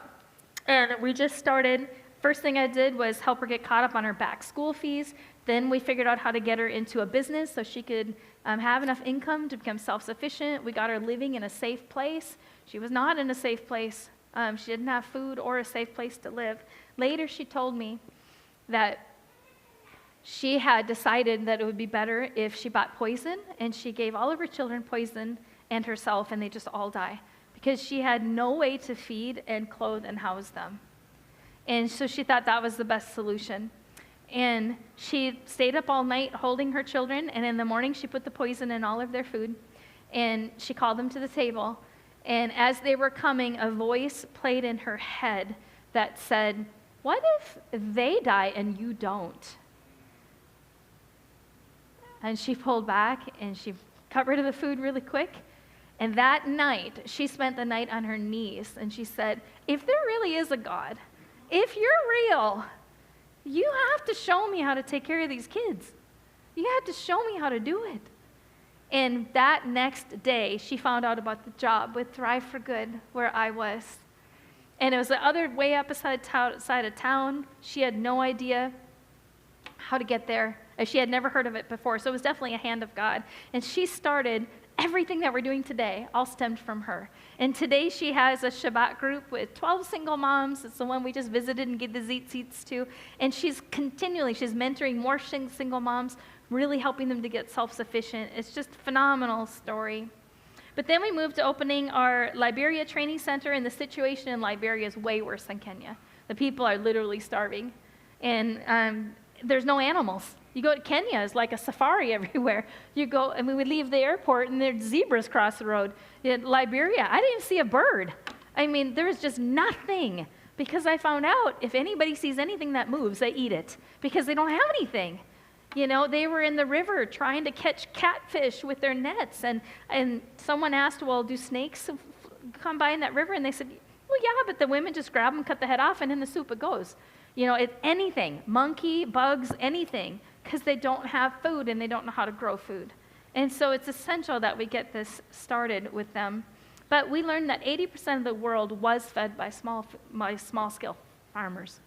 And we just started. First thing I did was help her get caught up on her back school fees. Then we figured out how to get her into a business so she could have enough income to become self-sufficient. We got her living in a safe place. She was not in a safe place. She didn't have food or a safe place to live. Later, she told me that she had decided that it would be better if she bought poison, and she gave all of her children poison and herself, and they just all die because she had no way to feed and clothe and house them. And so she thought that was the best solution. And she stayed up all night holding her children, and in the morning she put the poison in all of their food, and she called them to the table. And as they were coming, a voice played in her head that said, what if they die and you don't? And she pulled back, and she got rid of the food really quick. And that night, she spent the night on her knees, and she said, if there really is a God, if you're real, you have to show me how to take care of these kids. You have to show me how to do it. And that next day, she found out about the job with Thrive for Good, where I was. And it was the other way up side of town. She had no idea how to get there. She had never heard of it before, so it was definitely a hand of God. And she started everything that we're doing today, all stemmed from her. And today she has a Shabbat group with 12 single moms. It's the one we just visited and gave the seats to. And she's mentoring more single moms, really helping them to get self-sufficient. It's just a phenomenal story. But then we moved to opening our Liberia training center, and the situation in Liberia is way worse than Kenya. The people are literally starving. And there's no animals. You go to Kenya, it's like a safari everywhere. You go, and we would leave the airport, and there's zebras across the road. In Liberia, I didn't see a bird. I mean, there's just nothing. Because I found out if anybody sees anything that moves, they eat it. Because they don't have anything. You know, they were in the river trying to catch catfish with their nets. And someone asked, well, do snakes come by in that river? And they said, well, yeah, but the women just grab them, cut the head off, and in the soup it goes. You know, anything, monkey, bugs, anything, because they don't have food and they don't know how to grow food. And so it's essential that we get this started with them. But we learned that 80% of the world was fed by small-scale farmers.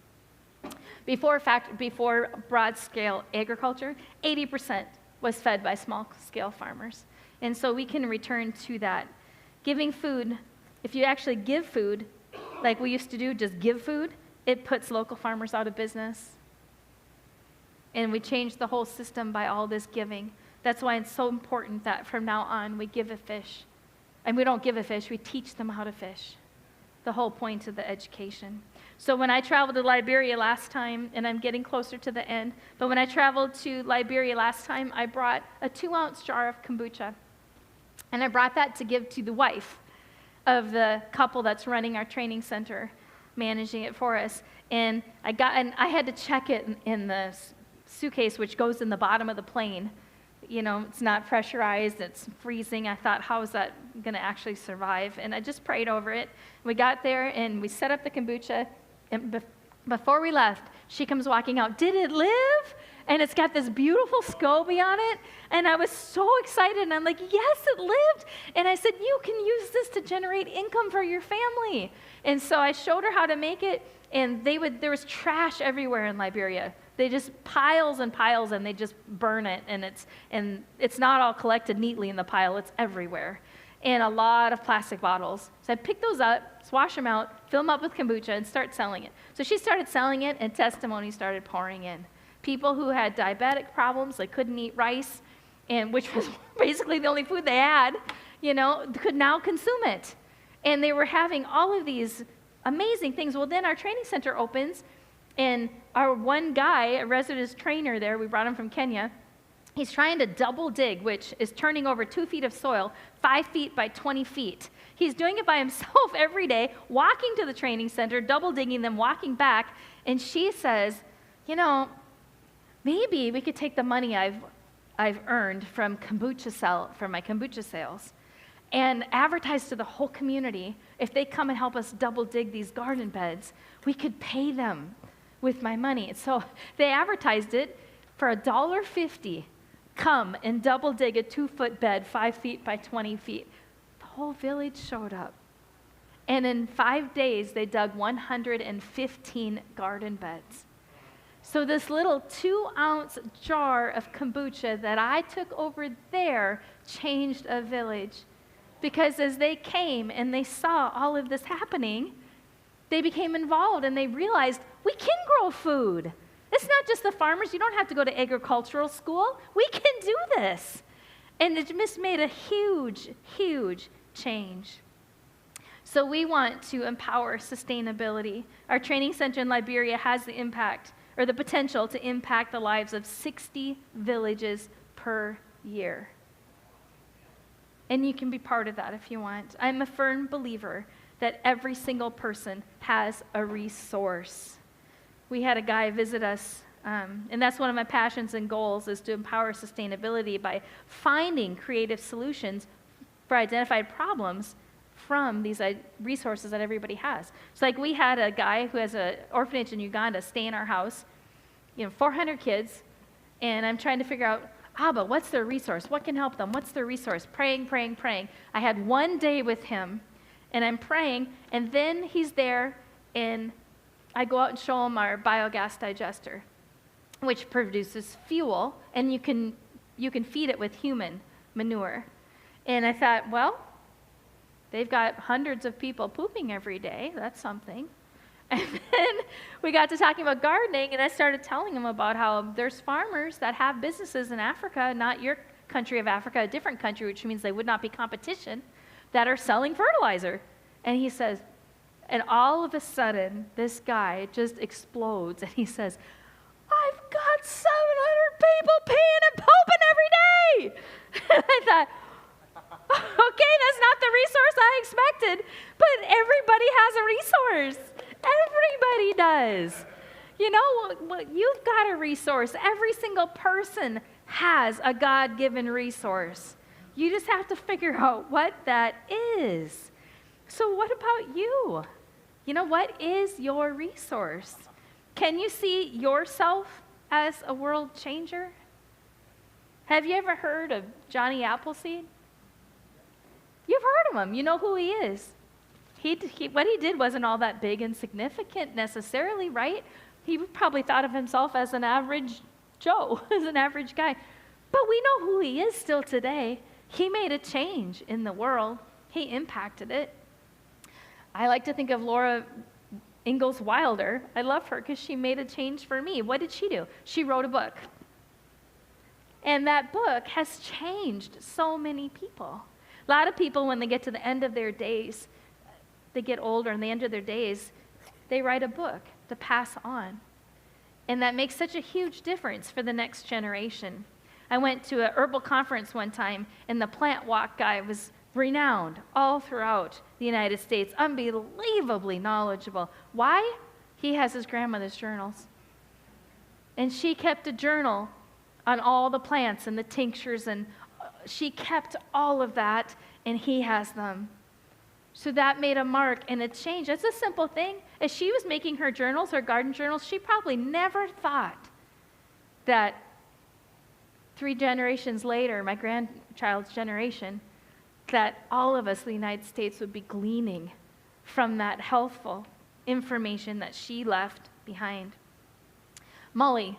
Before broad-scale agriculture, 80% was fed by small-scale farmers. And so we can return to that. Giving food, if you actually give food, like we used to do, just give food, it puts local farmers out of business. And we changed the whole system by all this giving. That's why it's so important that from now on we give a fish. And we don't give a fish, we teach them how to fish. The whole point of the education. So when I traveled to Liberia last time, and I'm getting closer to the end, but when I traveled to Liberia last time, I brought a 2-ounce jar of kombucha. And I brought that to give to the wife of the couple that's running our training center, managing it for us. And I had to check it in the suitcase, which goes in the bottom of the plane. You know, it's not pressurized, it's freezing. I thought, how is that going to actually survive? And I just prayed over it. We got there and we set up the kombucha. And before we left, she comes walking out. Did it live? And it's got this beautiful SCOBY on it. And I was so excited. And I'm like, yes, it lived. And I said, you can use this to generate income for your family. And so I showed her how to make it. And there was trash everywhere in Liberia. They just piles and piles, and they just burn it, and it's not all collected neatly in the pile. It's everywhere, and a lot of plastic bottles. So I picked those up, wash them out, fill them up with kombucha, and start selling it. So she started selling it, and testimonies started pouring in. People who had diabetic problems, they couldn't eat rice, and which was basically the only food they had, you know, could now consume it, and they were having all of these amazing things. Well, then our training center opens. And our one guy, a resident trainer there, we brought him from Kenya, he's trying to double dig, which is turning over 2 feet of soil, 5 feet by 20 feet. He's doing it by himself every day, walking to the training center, double digging them, walking back. And she says, you know, maybe we could take the money I've earned from my kombucha sales and advertise to the whole community. If they come and help us double dig these garden beds, we could pay them with my money. So they advertised it for $1.50. Come and double dig a 2-foot bed, 5 feet by 20 feet. The whole village showed up. And in 5 days, they dug 115 garden beds. So this little 2-ounce jar of kombucha that I took over there changed a village. Because as they came and they saw all of this happening, they became involved and they realized we can grow food. It's not just the farmers. You don't have to go to agricultural school. We can do this. And it just made a huge, huge change. So we want to empower sustainability. Our training center in Liberia has the impact or the potential to impact the lives of 60 villages per year. And you can be part of that if you want. I'm a firm believer that every single person has a resource. We had a guy visit us, and that's one of my passions and goals, is to empower sustainability by finding creative solutions for identified problems from these resources that everybody has. So like we had a guy who has an orphanage in Uganda stay in our house, 400 kids, and I'm trying to figure out, Abba, what's their resource? What can help them? What's their resource? Praying. I had one day with him, and I'm praying, and then he's there, and I go out and show him our biogas digester, which produces fuel, and you can feed it with human manure. And I thought, well, they've got hundreds of people pooping every day. That's something. And then we got to talking about gardening, and I started telling him about how there's farmers that have businesses in Africa, not your country of Africa, a different country, which means they would not be competition, that are selling fertilizer. And he says, and all of a sudden, this guy just explodes, and he says, I've got 700 people peeing and pooping every day. And I thought, okay, that's not the resource I expected, but everybody has a resource. Everybody does. You know, you've got a resource. Every single person has a God-given resource. You just have to figure out what that is. So what about you? You know, what is your resource? Can you see yourself as a world changer? Have you ever heard of Johnny Appleseed? You've heard of him. You know who he is. What he did wasn't all that big and significant necessarily, right? He probably thought of himself as an average Joe, as an average guy. But we know who he is still today. He made a change in the world. He impacted it. I like to think of Laura Ingalls Wilder. I love her because she made a change for me. What did she do? She wrote a book. And that book has changed so many people. A lot of people, when they get to the end of their days, they get older and they end their days, they write a book to pass on. And that makes such a huge difference for the next generation. I went to a herbal conference one time, and the plant walk guy was renowned all throughout the United States, unbelievably knowledgeable. Why? He has his grandmother's journals. And she kept a journal on all the plants and the tinctures, and she kept all of that, and he has them. So that made a mark and a change. That's a simple thing. As she was making her journals, her garden journals, she probably never thought that 3 generations later, my grandchild's generation, that all of us in the United States would be gleaning from that healthful information that she left behind. Mully,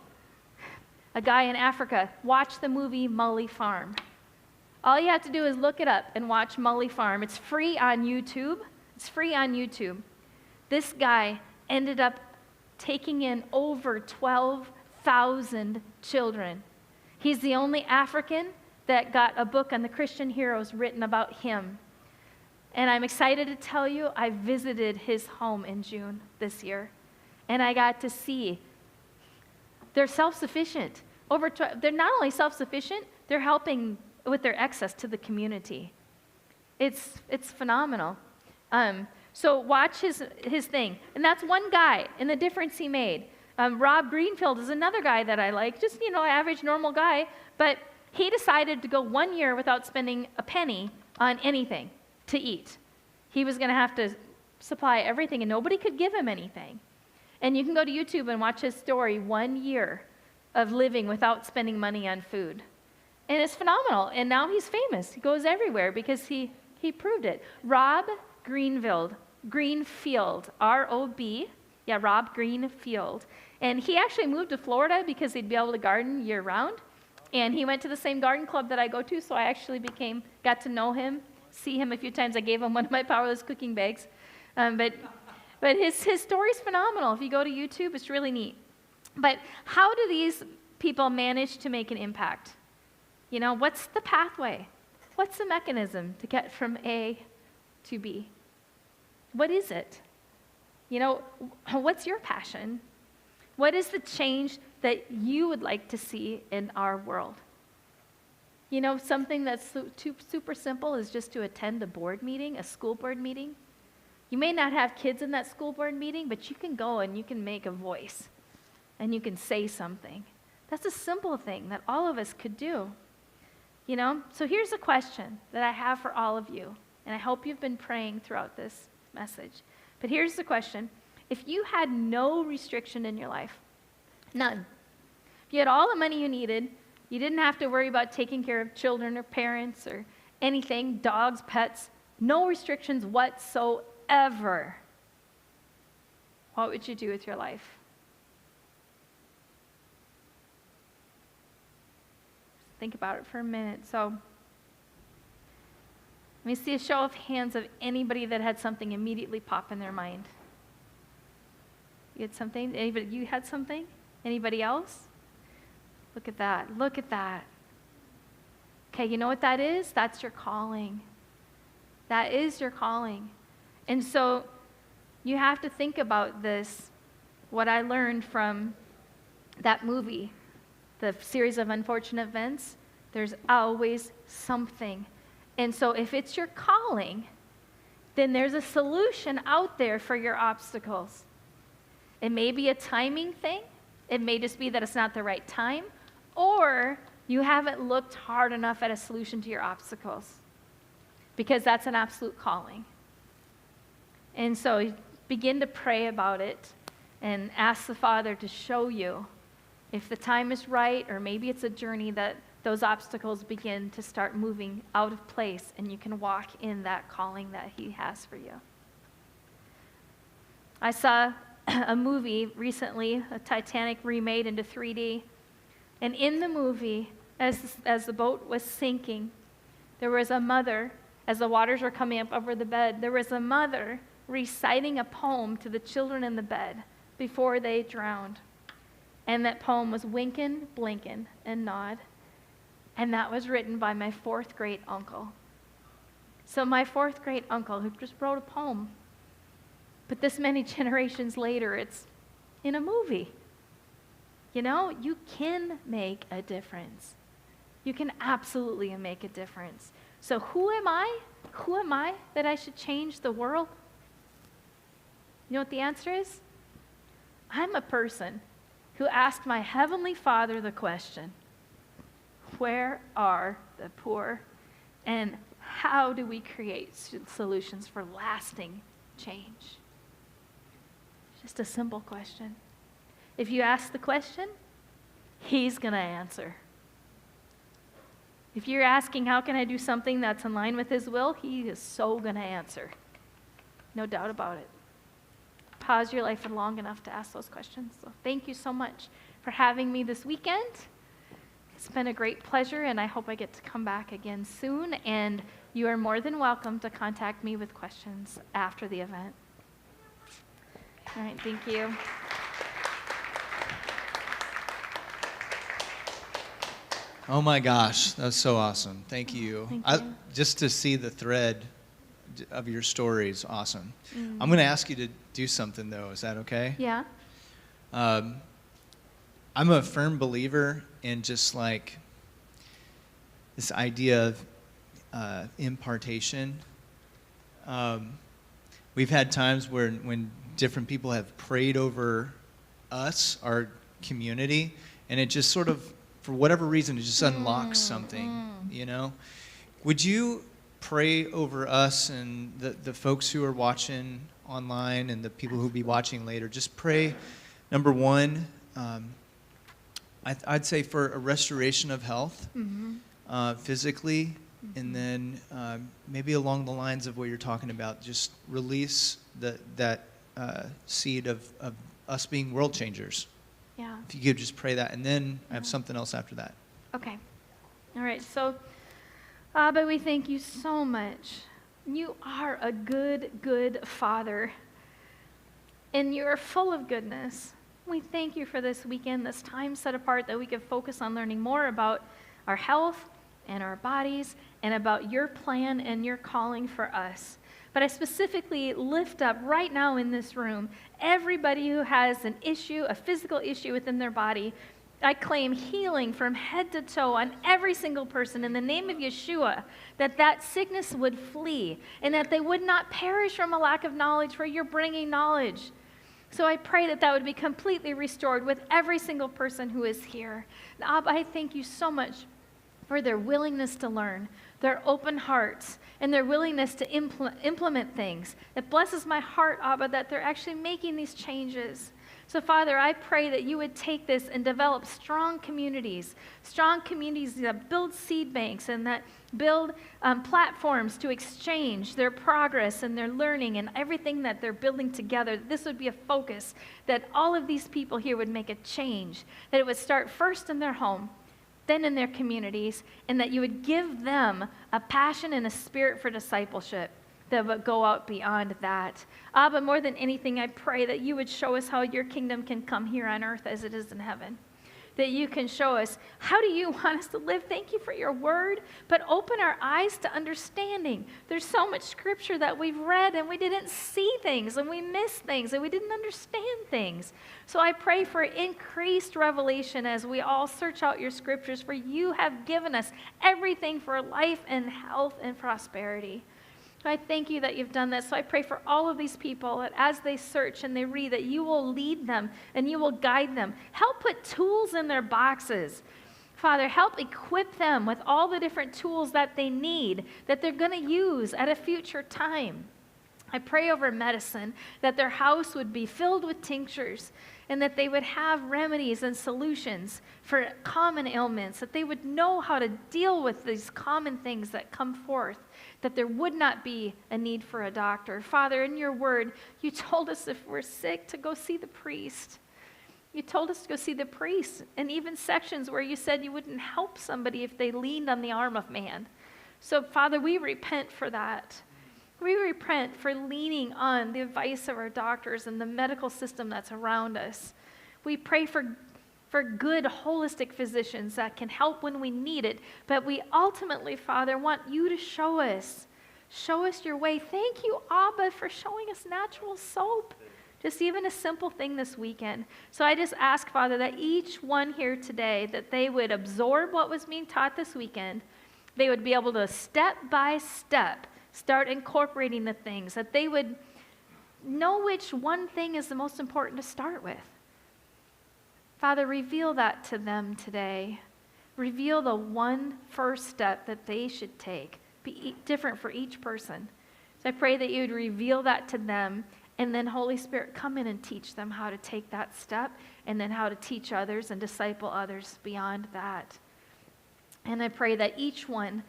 a guy in Africa, watch the movie Mully Farm. All you have to do is look it up and watch Mully Farm. It's free on YouTube. It's free on YouTube. This guy ended up taking in over 12,000 children. He's the only African that got a book on the Christian heroes written about him. And I'm excited to tell you, I visited his home in June this year, and I got to see they're self-sufficient. They're not only self-sufficient, they're helping with their excess to the community. It's phenomenal. So watch his thing. And that's one guy and the difference he made. Rob Greenfield is another guy that I like, just, average, normal guy, but he decided to go 1 year without spending a penny on anything to eat. He was going to have to supply everything, and nobody could give him anything. And you can go to YouTube and watch his story, 1 year of living without spending money on food. And it's phenomenal. And now he's famous. He goes everywhere because he proved it. Rob Greenfield, R-O-B, Rob Greenfield. And he actually moved to Florida because he'd be able to garden year-round. And he went to the same garden club that I go to, so I actually got to know him, see him a few times. I gave him one of my powerless cooking bags. But his story's phenomenal. If you go to YouTube, it's really neat. But how do these people manage to make an impact? What's the pathway? What's the mechanism to get from A to B? What is it? What's your passion? What is the change that you would like to see in our world? Something that's super simple is just to attend a board meeting, a school board meeting. You may not have kids in that school board meeting, but you can go and you can make a voice and you can say something. That's a simple thing that all of us could do. So here's a question that I have for all of you, and I hope you've been praying throughout this message. But here's the question. If you had no restriction in your life, none, if you had all the money you needed, you didn't have to worry about taking care of children or parents or anything, dogs, pets, no restrictions whatsoever, what would you do with your life? Think about it for a minute. So let me see a show of hands of anybody that had something immediately pop in their mind. You had something? Anybody? You had something? Anybody else? Look at that. Look at that. Okay, you know what that is? That's your calling. That is your calling. And so you have to think about this, what I learned from that movie, the series of unfortunate events. There's always something. And so if it's your calling, then there's a solution out there for your obstacles. It may be a timing thing. It may just be that it's not the right time, or you haven't looked hard enough at a solution to your obstacles, because that's an absolute calling. And so begin to pray about it and ask the Father to show you if the time is right, or maybe it's a journey that those obstacles begin to start moving out of place and you can walk in that calling that He has for you. I saw a movie recently, a Titanic remade into 3D. And in the movie, as the boat was sinking, there was a mother, as the waters were coming up over the bed, there was a mother reciting a poem to the children in the bed before they drowned. And that poem was Winkin', Blinkin', and Nod. And that was written by my 4th grade uncle. So my 4th grade uncle, who just wrote a poem, but this many generations later, it's in a movie. You know, you can make a difference. You can absolutely make a difference. So who am I? Who am I that I should change the world? You know what the answer is? I'm a person who asked my Heavenly Father the question, where are the poor? And how do we create solutions for lasting change? Just a simple question. If you ask the question, He's going to answer. If you're asking, how can I do something that's in line with His will, He is so going to answer. No doubt about it. Pause your life for long enough to ask those questions. So thank you so much for having me this weekend. It's been a great pleasure, and I hope I get to come back again soon. And you are more than welcome to contact me with questions after the event. All right, thank you.
Oh my gosh, that was so awesome. Thank you.
Thank you.
Just to see the thread of your story is awesome.
Mm.
I'm going to ask you to do something, though. Is that okay?
Yeah.
I'm a firm believer in just like this idea of impartation. We've had times where when different people have prayed over us, our community, and it just sort of, for whatever reason, it just unlocks something, you know? Would you pray over us and the folks who are watching online and the people who will be watching later? Just pray, number one, I'd say for a restoration of health, physically, and then maybe along the lines of what you're talking about, just release that seed of us being world changers.
Yeah.
If you could just pray that, and then I have something else after that.
Okay. All right. So, Abba, we thank you so much. You are a good, good Father, and you are full of goodness. We thank you for this weekend, this time set apart that we could focus on learning more about our health and our bodies and about your plan and your calling for us. But I specifically lift up right now in this room everybody who has an issue, a physical issue within their body. I claim healing from head to toe on every single person in the name of Yeshua, that sickness would flee and that they would not perish from a lack of knowledge, for you're bringing knowledge. So I pray that would be completely restored with every single person who is here. And Abba, I thank you so much for their willingness to learn, their open hearts, and their willingness to implement things. It blesses my heart, Abba, that they're actually making these changes. So, Father, I pray that you would take this and develop strong communities that build seed banks and that build platforms to exchange their progress and their learning and everything that they're building together. This would be a focus, that all of these people here would make a change, that it would start first in their home, then in their communities, and that you would give them a passion and a spirit for discipleship that would go out beyond that. Abba, more than anything, I pray that you would show us how your kingdom can come here on earth as it is in heaven. That you can show us, how do you want us to live? Thank you for your word, but open our eyes to understanding. There's so much scripture that we've read and we didn't see things and we missed things and we didn't understand things. So I pray for increased revelation as we all search out your scriptures, for you have given us everything for life and health and prosperity. I thank you that you've done this. So I pray for all of these people that as they search and they read, that you will lead them and you will guide them. Help put tools in their boxes. Father, help equip them with all the different tools that they need, that they're going to use at a future time. I pray over medicine, that their house would be filled with tinctures, and that they would have remedies and solutions for common ailments, that they would know how to deal with these common things that come forth, that there would not be a need for a doctor. Father, in your word, you told us if we're sick to go see the priest. You told us to go see the priest, and even sections where you said you wouldn't help somebody if they leaned on the arm of man. So, Father, we repent for that. We repent for leaning on the advice of our doctors and the medical system that's around us. We pray for good holistic physicians that can help when we need it. But we ultimately, Father, want you to show us your way. Thank you, Abba, for showing us natural soap. Just even a simple thing this weekend. So I just ask, Father, that each one here today, that they would absorb what was being taught this weekend. They would be able to step by step start incorporating the things, that they would know which one thing is the most important to start with. Father, reveal that to them today. Reveal the one first step that they should take, be different for each person. So I pray that you would reveal that to them, and then Holy Spirit, come in and teach them how to take that step, and then how to teach others and disciple others beyond that. And I pray that each one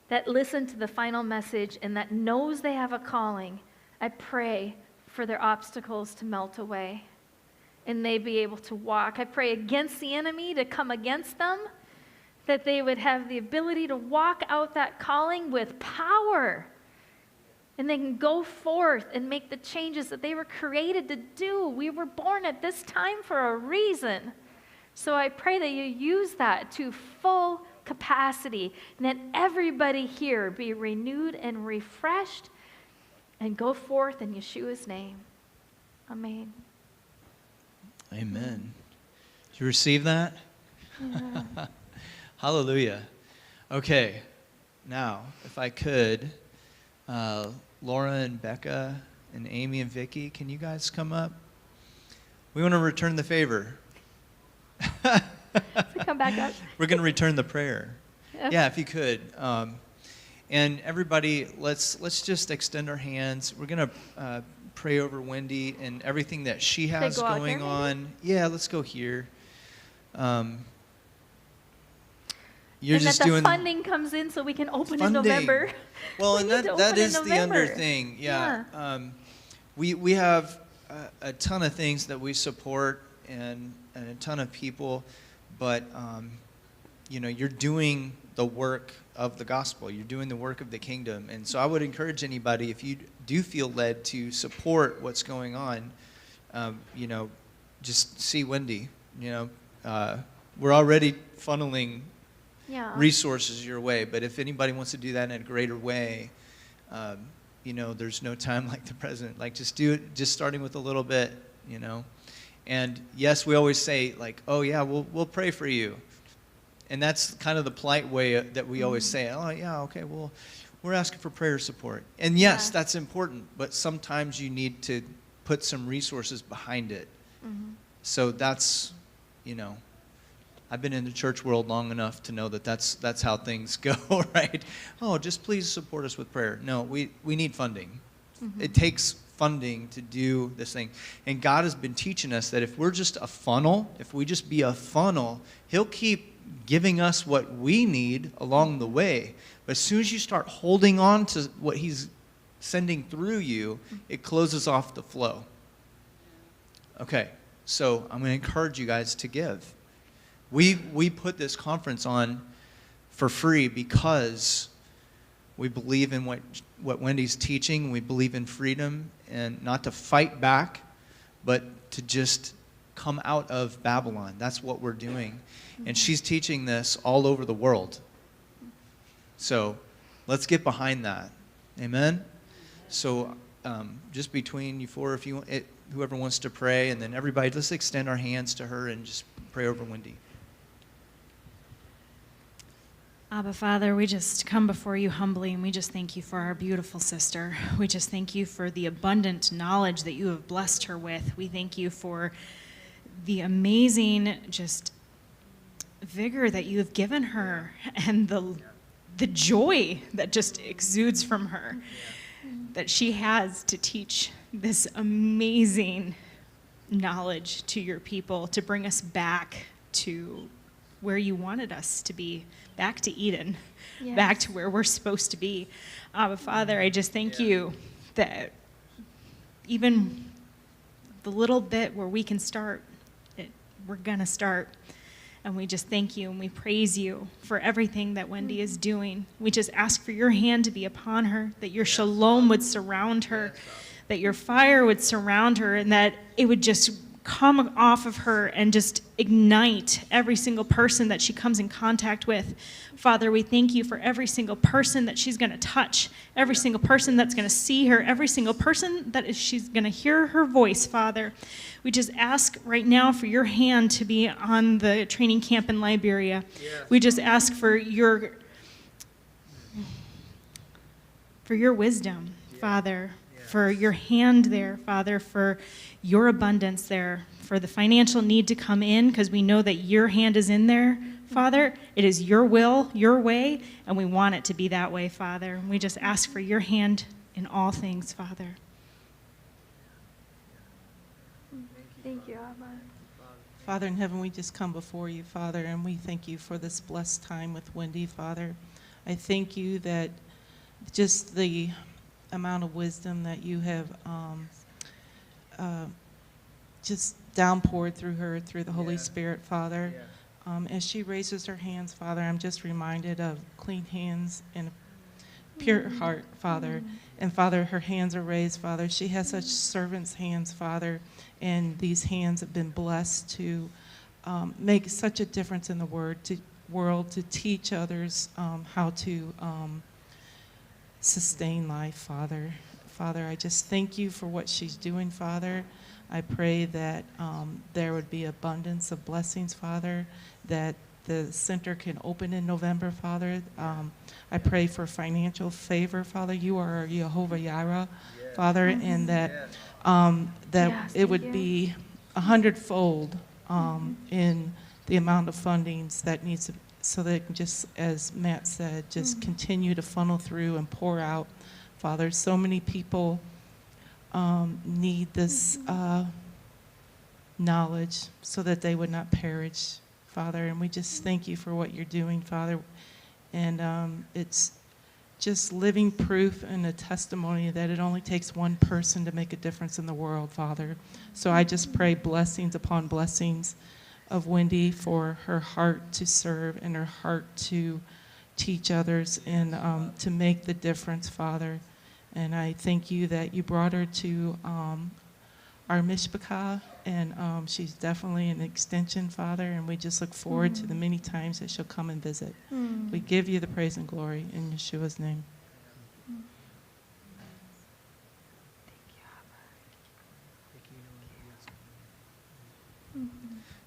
that listened to the final message and that knows they have a calling, I pray for their obstacles to melt away and they be able to walk. I pray against the enemy to come against them, that they would have the ability to walk out that calling with power, and they can go forth and make the changes that they were created to do. We were born at this time for a reason. So I pray that you use that to full capacity, and that everybody here be renewed and refreshed and go forth in Yeshua's name. Amen.
Amen. Did you receive that?
Yeah.
Hallelujah. Okay, now, if I could, Laura and Becca and Amy and Vicky, can you guys come up? We want to return the favor.
So come back up.
We're going to return the prayer.
Okay.
Yeah, if you could. And everybody, let's just extend our hands. We're going to pray over Wendy and everything that she has going on. Yeah, let's go here. You're
and
just
that the
doing
funding comes in so we can open in November.
Well, and that is the other thing. Yeah. We have a ton of things that we support and a ton of people, but you're doing the work of the gospel. You're doing the work of the kingdom. And so I would encourage anybody, if you do feel led to support what's going on, just see Wendy. We're already funneling resources your way, but if anybody wants to do that in a greater way, there's no time like the present. Like, just do it, just starting with a little bit, And yes, we always say, like, oh yeah, we'll pray for you. And that's kind of the polite way that we always say, oh yeah, okay, well, we're asking for prayer support. And yes, that's important, but sometimes you need to put some resources behind it. So that's, I've been in the church world long enough to know that that's how things go, right? Oh, just please support us with prayer. No, we need funding. It takes funding to do this thing. And God has been teaching us that if we're just a funnel, if we just be a funnel, He'll keep giving us what we need along the way. But as soon as you start holding on to what He's sending through you, it closes off the flow. Okay, so I'm going to encourage you guys to give. We put this conference on for free because we believe in what Wendy's teaching. We believe in freedom, and not to fight back, but to just come out of Babylon. That's what we're doing. And she's teaching this all over the world. So let's get behind that. Amen? So just between you four, if you whoever wants to pray, and then everybody, let's extend our hands to her and just pray over Wendy.
Abba, Father, we just come before you humbly, and we just thank you for our beautiful sister. We just thank you for the abundant knowledge that you have blessed her with. We thank you for the amazing just vigor that you have given her and the joy that just exudes from her, that she has to teach this amazing knowledge to your people, to bring us back to where you wanted us to be, back to Eden,
Yes.
back to where we're supposed to be. But Father, I just thank you that even the little bit where we can start, we're going to start. And we just thank you and we praise you for everything that Wendy is doing. We just ask for your hand to be upon her, that your shalom would surround her, that your fire would surround her, and that it would just come off of her and just ignite every single person that she comes in contact with. Father, we thank you for every single person that she's going to touch, every single person that's going to see her, every single person that she's going to hear her voice, Father. We just ask right now for your hand to be on the training camp in Liberia. We just ask for your wisdom, Father, for your hand there, Father, for your abundance there, for the financial need to come in, because we know that your hand is in there, Father. It is your will, your way, and we want it to be that way, Father. We just ask for your hand in all things, Father.
Thank you, Abba.
Father in heaven, we just come before you, Father, and we thank you for this blessed time with Wendy, Father. I thank you that just the amount of wisdom that you have just downpoured through her, through the Holy Spirit, Father. As she raises her hands, Father, I'm just reminded of clean hands and a pure heart, Father. And Father, her hands are raised, Father. She has such servant's hands, Father, and these hands have been blessed to make such a difference in the world, to teach others how to sustain life, Father. Father, I just thank you for what she's doing, Father. I pray that there would be abundance of blessings, Father, that the center can open in November, Father. I pray for financial favor, Father. You are our Jehovah Jireh, Father, and that it would be 100-fold in the amount of fundings that needs to, so that it can just, as Matt said, just continue to funnel through and pour out, Father. So many people need this knowledge so that they would not perish, Father. And we just thank you for what you're doing, Father. And it's just living proof and a testimony that it only takes one person to make a difference in the world, Father. So I just pray blessings upon blessings of Wendy for her heart to serve and her heart to teach others and to make the difference, Father. And I thank you that you brought her to our Mishpachah, and she's definitely an extension, Father, and we just look forward to the many times that she'll come and visit. We give you the praise and glory in Yeshua's name.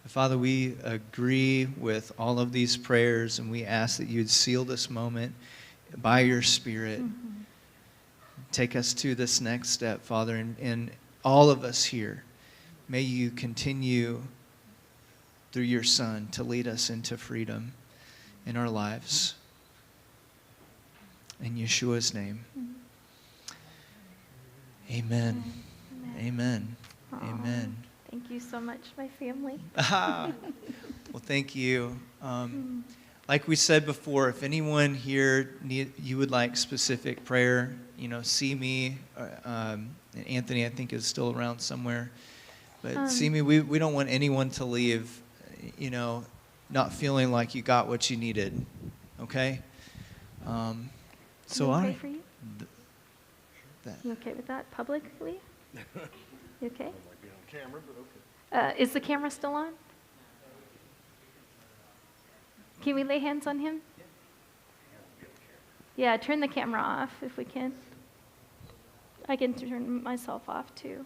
Father, we agree with all of these prayers, and we ask that you'd seal this moment by your Spirit. Take us to this next step, Father, and all of us here, may you continue through your Son to lead us into freedom in our lives. In Yeshua's name. Amen. Amen. Amen.
Thank you so much, my family.
Well, thank you. Like we said before, if anyone here you would like specific prayer, see me. And Anthony, I think, is still around somewhere. But see me. We don't want anyone to leave, not feeling like you got what you needed. Okay.
So I pray for you. You okay with that publicly? You okay?
Camera, but okay.
Is the camera still on? Can we lay hands on him? Yeah, turn the camera off if we can. I can turn myself off too.